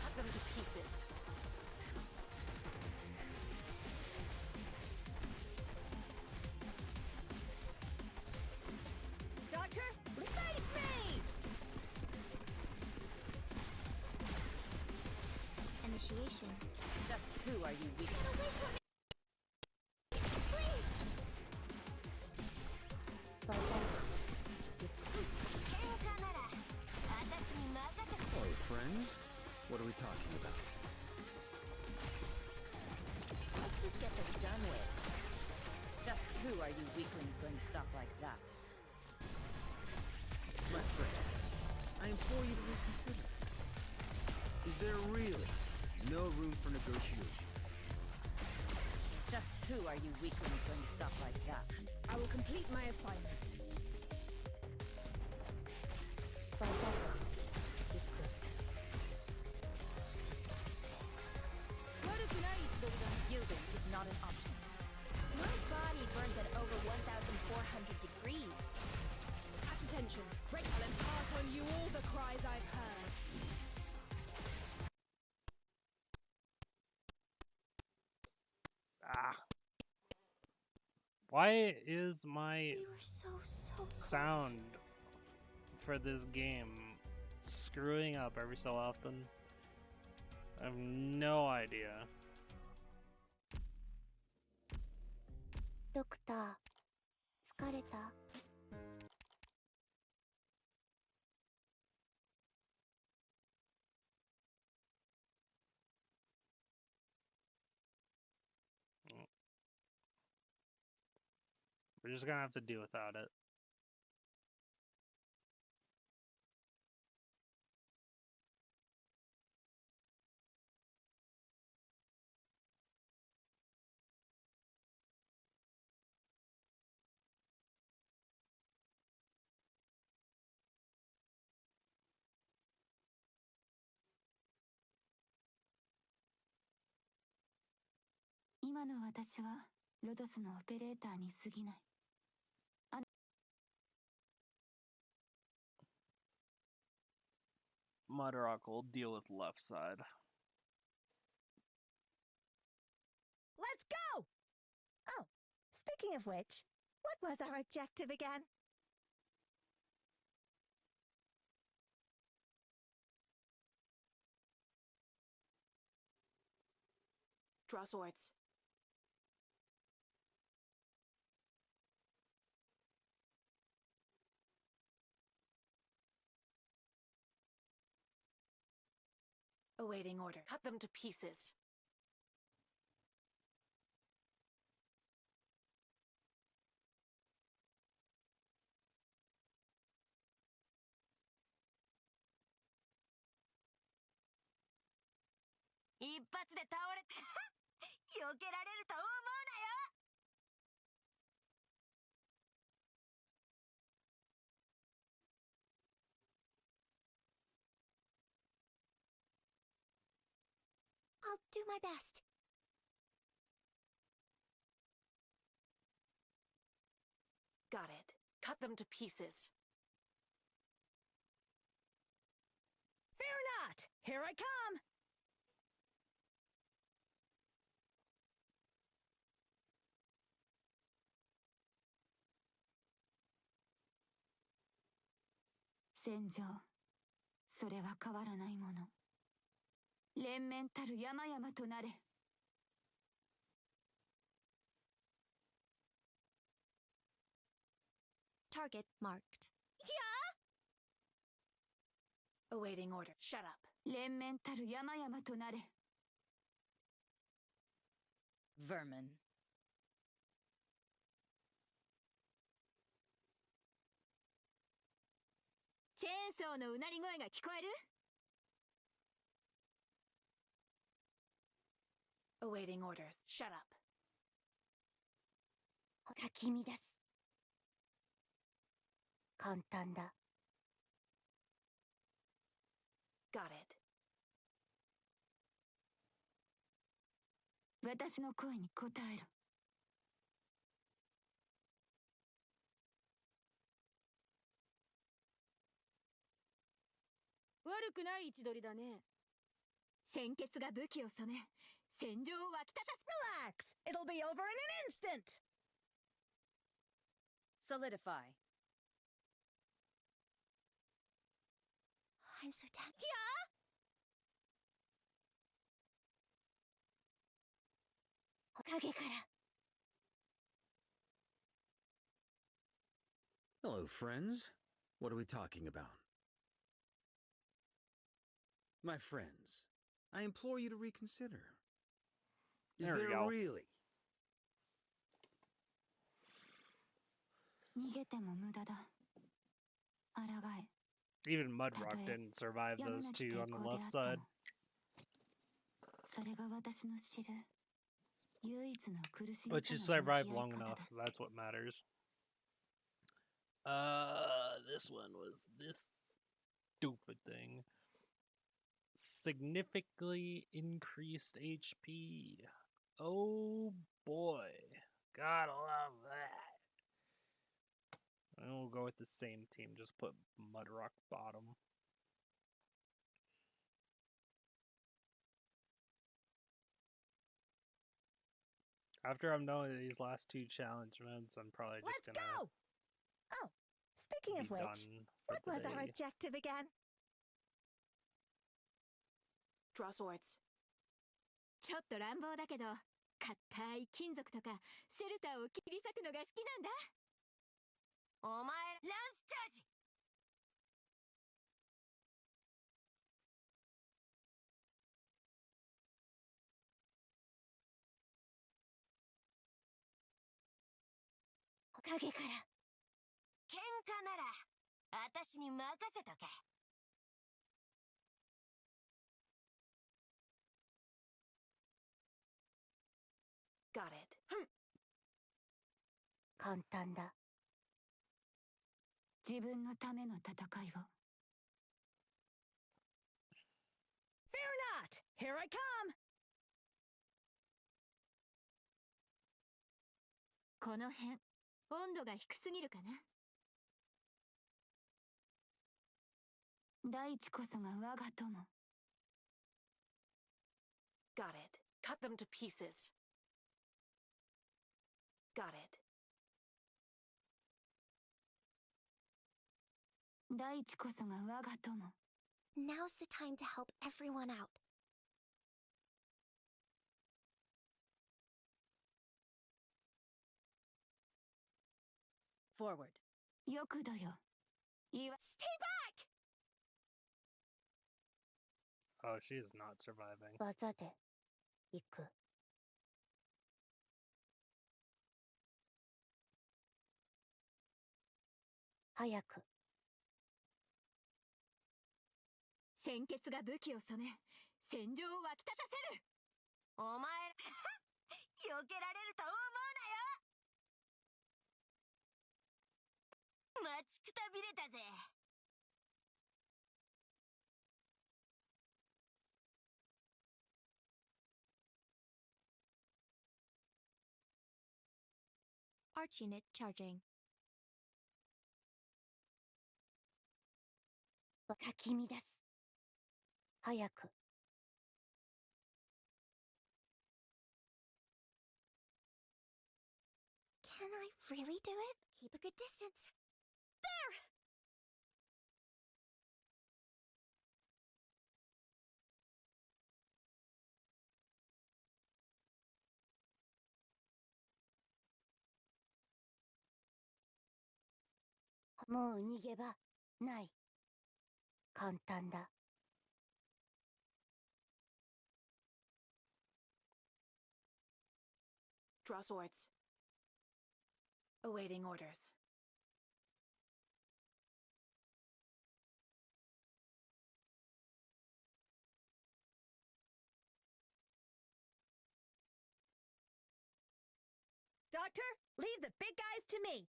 Cut them to pieces. Doctor, face me! Initiation. Just who are you weak? Get away from me! Please! Oh, friends? What are we talking about? Let's just get this done with. Just who are you weaklings going to stop like that? My friends, I implore you to reconsider. Is there really no room for negotiation? Just who are you weaklings going to stop like that? I will complete my assignment. Yielding is not an option. My body burns at over 1,400 degrees. At attention. I'll impart on you all the cries I've heard. Ah. Why is my We were so sound for this game screwing up every so often? I have no idea. Doctor, 疲れた? We're just gonna have to do without it. Mudrock will deal with left side. Let's go! Oh, speaking Speaking of which, what was our objective again? Draw swords. Awaiting order. Cut them to pieces. I'll do my best. Got it. Cut them to pieces. Fear not! Here I come! Target marked. Awaiting order. Shut up. Vermin. Awaiting orders. Shut up. かき乱す。簡単だ。Got it. 私の声に応えろ。悪くない位置取りだね。鮮血が武器を染め、戦場を沸き立たす。Relax! It'll be over in an instant! Solidify. I'm so tense. Hello, friends. What are we talking about? My friends, I implore you to reconsider. Is There we there go. really? 逃げても無駄だ。抗え。 Even Mudrock didn't survive those two on the left side. それが私の知る唯一の苦しみ But you survived long enough. That's what matters. This one was this stupid thing. Significantly increased HP. Oh boy. Gotta love that. And we'll go with the same team. Just put Mudrock bottom. After I'm done with these last two challenge events, I'm probably just Let's gonna go! Oh, speaking of be which, done for what the was our day. objective again? Draw swords. ちょっと乱暴だけど、硬い金属とかシェルターを切り裂くのが好きなんだ。お前、ランスチャージ 影から。喧嘩なら、私に任せとけ。Got it. 簡単だ。自分のための戦いを。Fear not! Here I come! この辺、温度が低すぎるかな。大地こそが我が友。Got it. Cut them to pieces. Got it. 大地こそが我が友。 Now's the time to help everyone out. Forward. よくだよ。Stay back! Oh, she is not surviving. 技で行く。早く。鮮血が武器を染め、戦場を沸き立たせる。お前ら避けられると思うなよ。待ちくたびれたぜ。Arch unit charging. かき乱す。早く。Can I really do it? Keep a good distance. There!「もう逃げ場ない」「簡単だ」 Draw swords. Awaiting orders. Doctor, leave the big guys to me.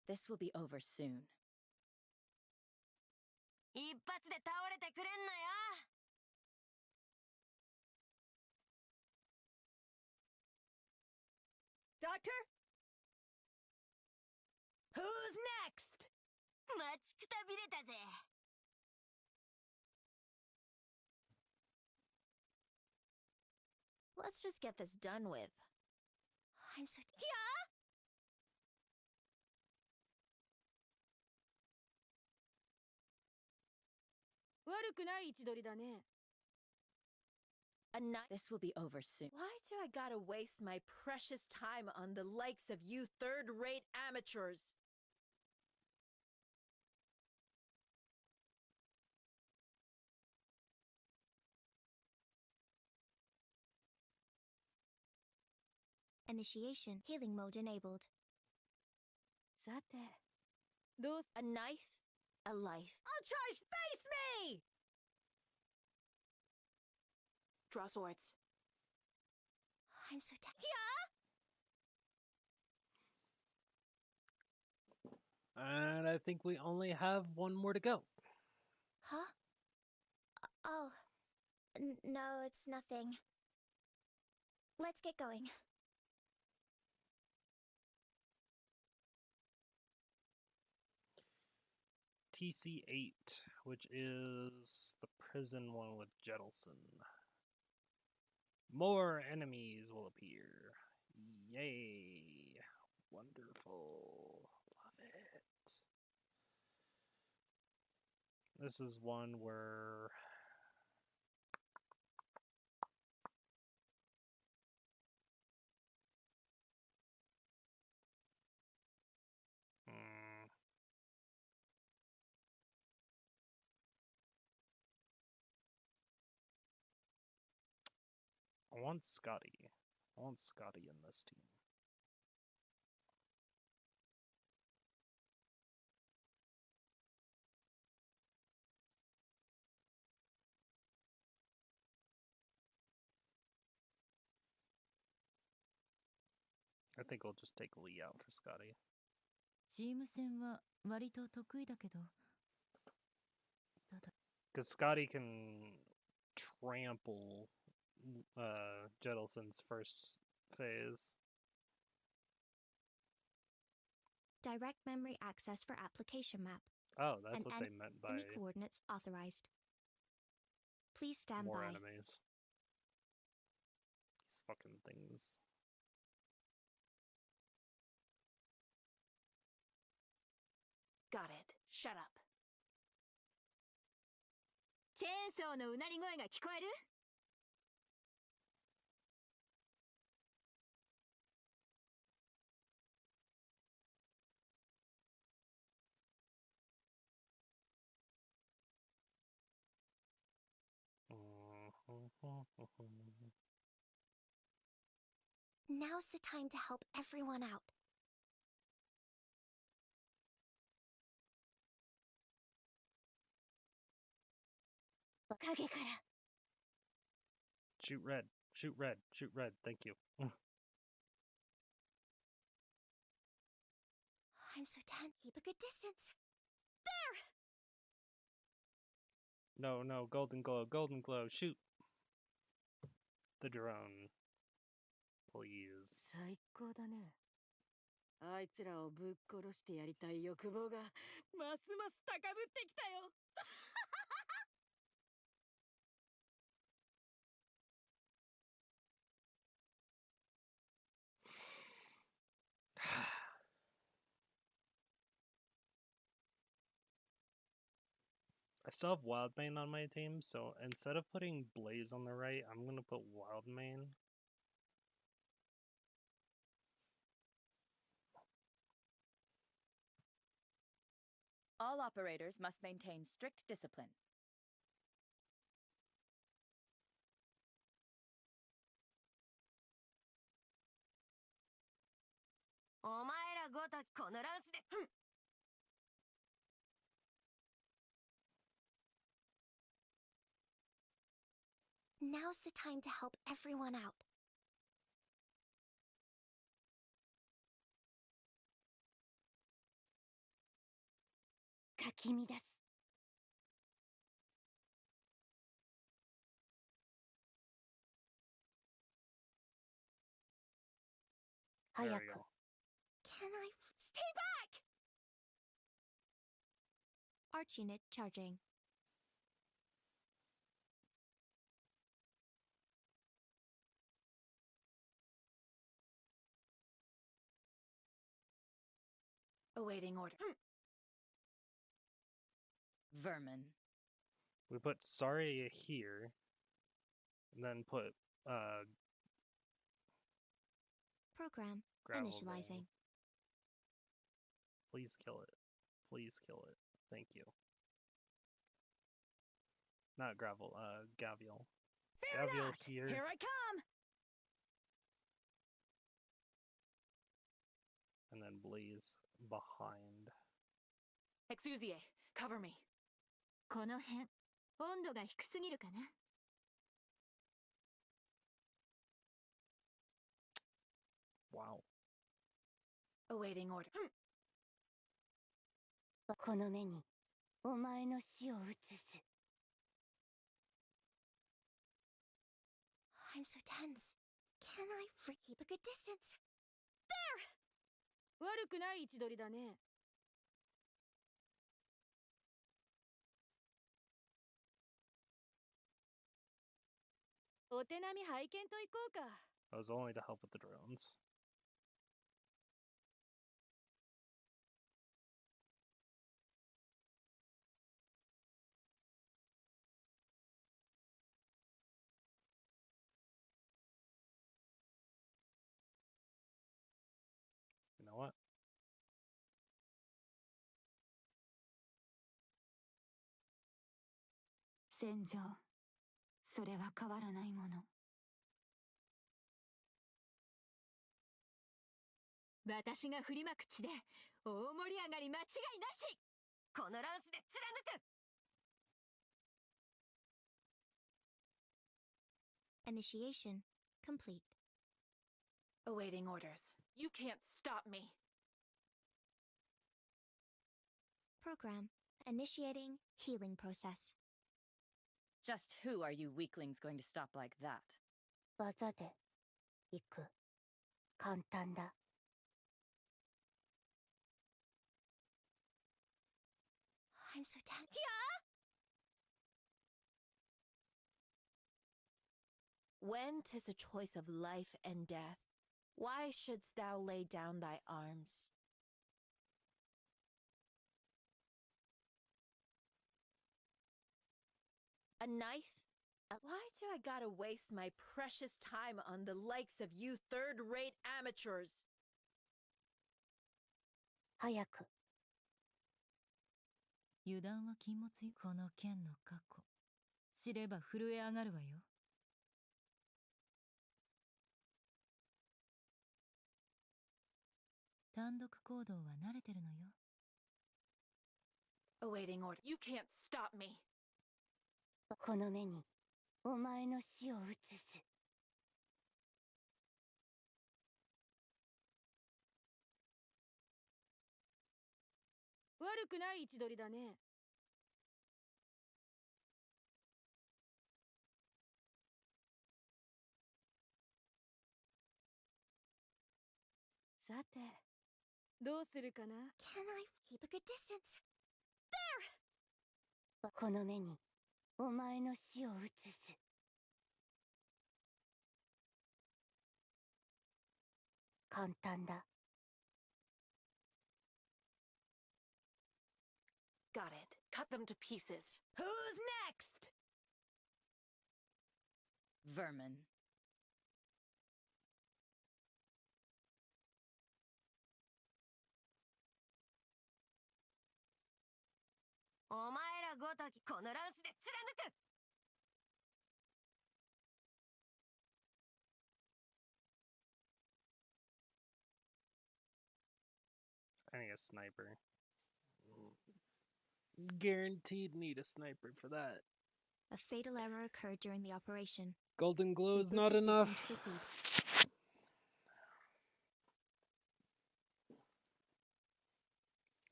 This will be over soon. 一発で倒れてくれんなよ。Doctor? Who's next? 待ちくたびれたぜ。Let's just get this done with. I'm so. This will be over soon. Why do I gotta waste my precious time on the likes of you third-rate amateurs? Initiation healing mode enabled. さて、 A knife, a life. I'll charge face me! Draw swords. I'm so tired. And I think we only have one more to go. Huh? Oh. No, it's nothing. Let's get going. TC8, which is the prison one with Jettleson. More enemies will appear. Yay. Wonderful. Love it. This is one where... I want Scotty. I want Scotty in this team. I think I'll just take Lee out for Scotty. チーム戦は割と得意だけど。 Because Scotty can trample Jettleson's first phase. Direct memory access for application map. Oh, that's And what they meant by enemy coordinates authorized. Please stand more by. enemies. These fucking things. Got it. Shut up. チェーンソーのうなり声が聞こえる？ Now's the time to help everyone out. Shoot red. Shoot red. Shoot red. Thank you. I'm so tense. Keep a good distance. There! No, no. Golden glow. Golden glow. Shoot. The drone. Please. 最高だね。あいつらをぶっ殺してやりたい欲望がますます高ぶってきたよ。I still have Wildmane on my team, so instead of putting Blaze on the right, I'm gonna put Wildmane. All operators must maintain strict discipline. お前らごときこのランスで、Now's the time to help everyone out. There we go. Can I stay back? Arch unit charging. Awaiting order. Vermin. We put Saria here, and then put Program Gravel initializing. down. Please kill it. Please kill it. Thank you. Not gravel, Gavial. Gavial here. Here I come! And then Blaze behind. Exusie, cover me. この辺、温度が低すぎるかな。Wow. Awaiting order. この目にお前の死を映す。I'm so tense. Can I keep a good distance? There! 悪くない位置取りだね。お手並み拝見といこうか。That was only to help with the drones. You know what? 戦場、それは変わらないもの。私が振りまく地で大盛り上がり間違いなし。このランスで貫く。Initiation complete. Awaiting orders. You can't stop me. Program initiating healing process. Just who are you weaklings going to stop like that? 技で行く。簡単だ。I'm so tense. When 'tis a choice of life and death, why shouldst thou lay down thy arms? A knife? Why do I gotta waste my precious time on the likes of you third-rate amateurs? 早く。油断は禁物よ。この剣の過去。知れば震え上がるわよ。単独行動は慣れてるのよ。Awaiting order. You can't stop me. この目にお前の死を映す。悪くない位置取りだね。さて、どうするかな。 Can I keep a good distance? この目にお前の死を映す。簡単だ。Got it. Cut them to pieces. Who's next? Vermin. I need a sniper. Guaranteed need a sniper for that. A fatal error occurred during the operation. Golden glow is Reboot not the system enough. to proceed.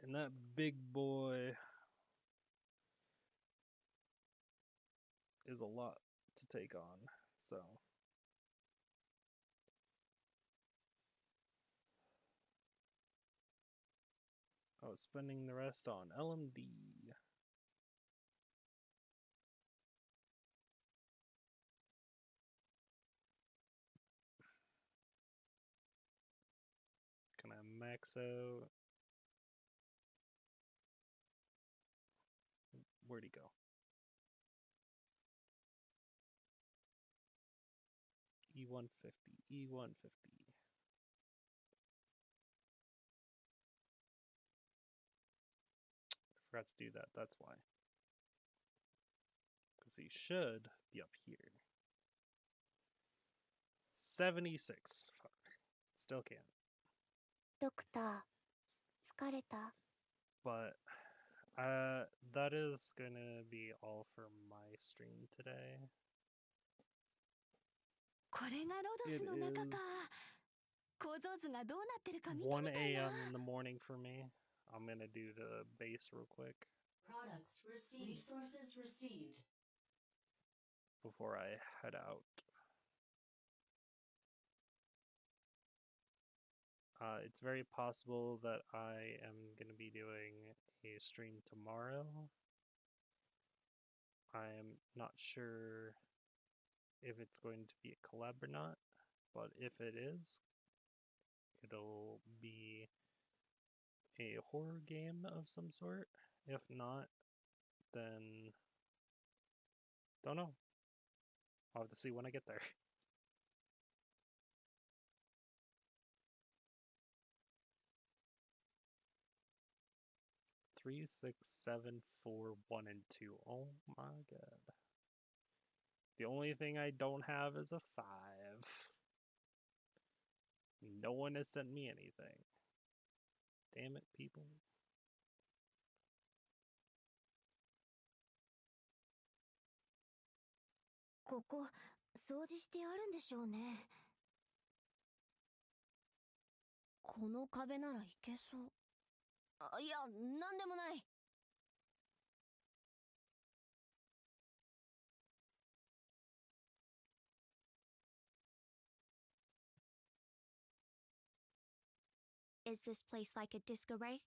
And that big boy is a lot to take on, so. I was spending the rest on LMD. Can I max out? Where'd he go? E150, E150. I forgot to do that, that's why. Because he should be up here. 76. Fuck. Still can't. ドクター、疲れた？ But that is gonna be all for my stream today. これがロドスの中か。構造図がどうなってるか見てみたいな。 1 a.m. in the morning for me. I'm gonna do the base real quick. Products received. Resources received. Before I head out. It's very possible that I am going to be doing a stream tomorrow. I'm not sure if it's going to be a collab or not, but if it is, it'll be a horror game of some sort. If not, then don't know. I'll have to see when I get there. Three, 6, 7, 4, 1, and 2. Oh my god. The only thing I don't have is a 5. No one has sent me anything. Damn it, people.ここ掃除してあるんでしょうね。この壁ならいけそう。あ、いや、なんでもない。Is this place like a disc array?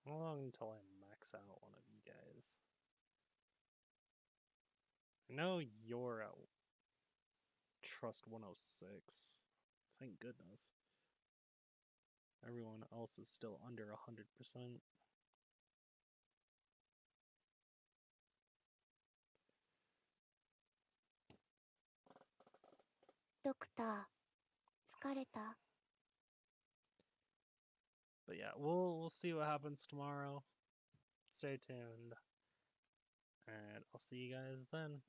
How long until I max out one of you guys? I know you're at Trust 106. Thank goodness. Everyone else is still under 100%. Doctor, 疲れた? But yeah, we'll see what happens tomorrow. Stay tuned. And I'll see you guys then.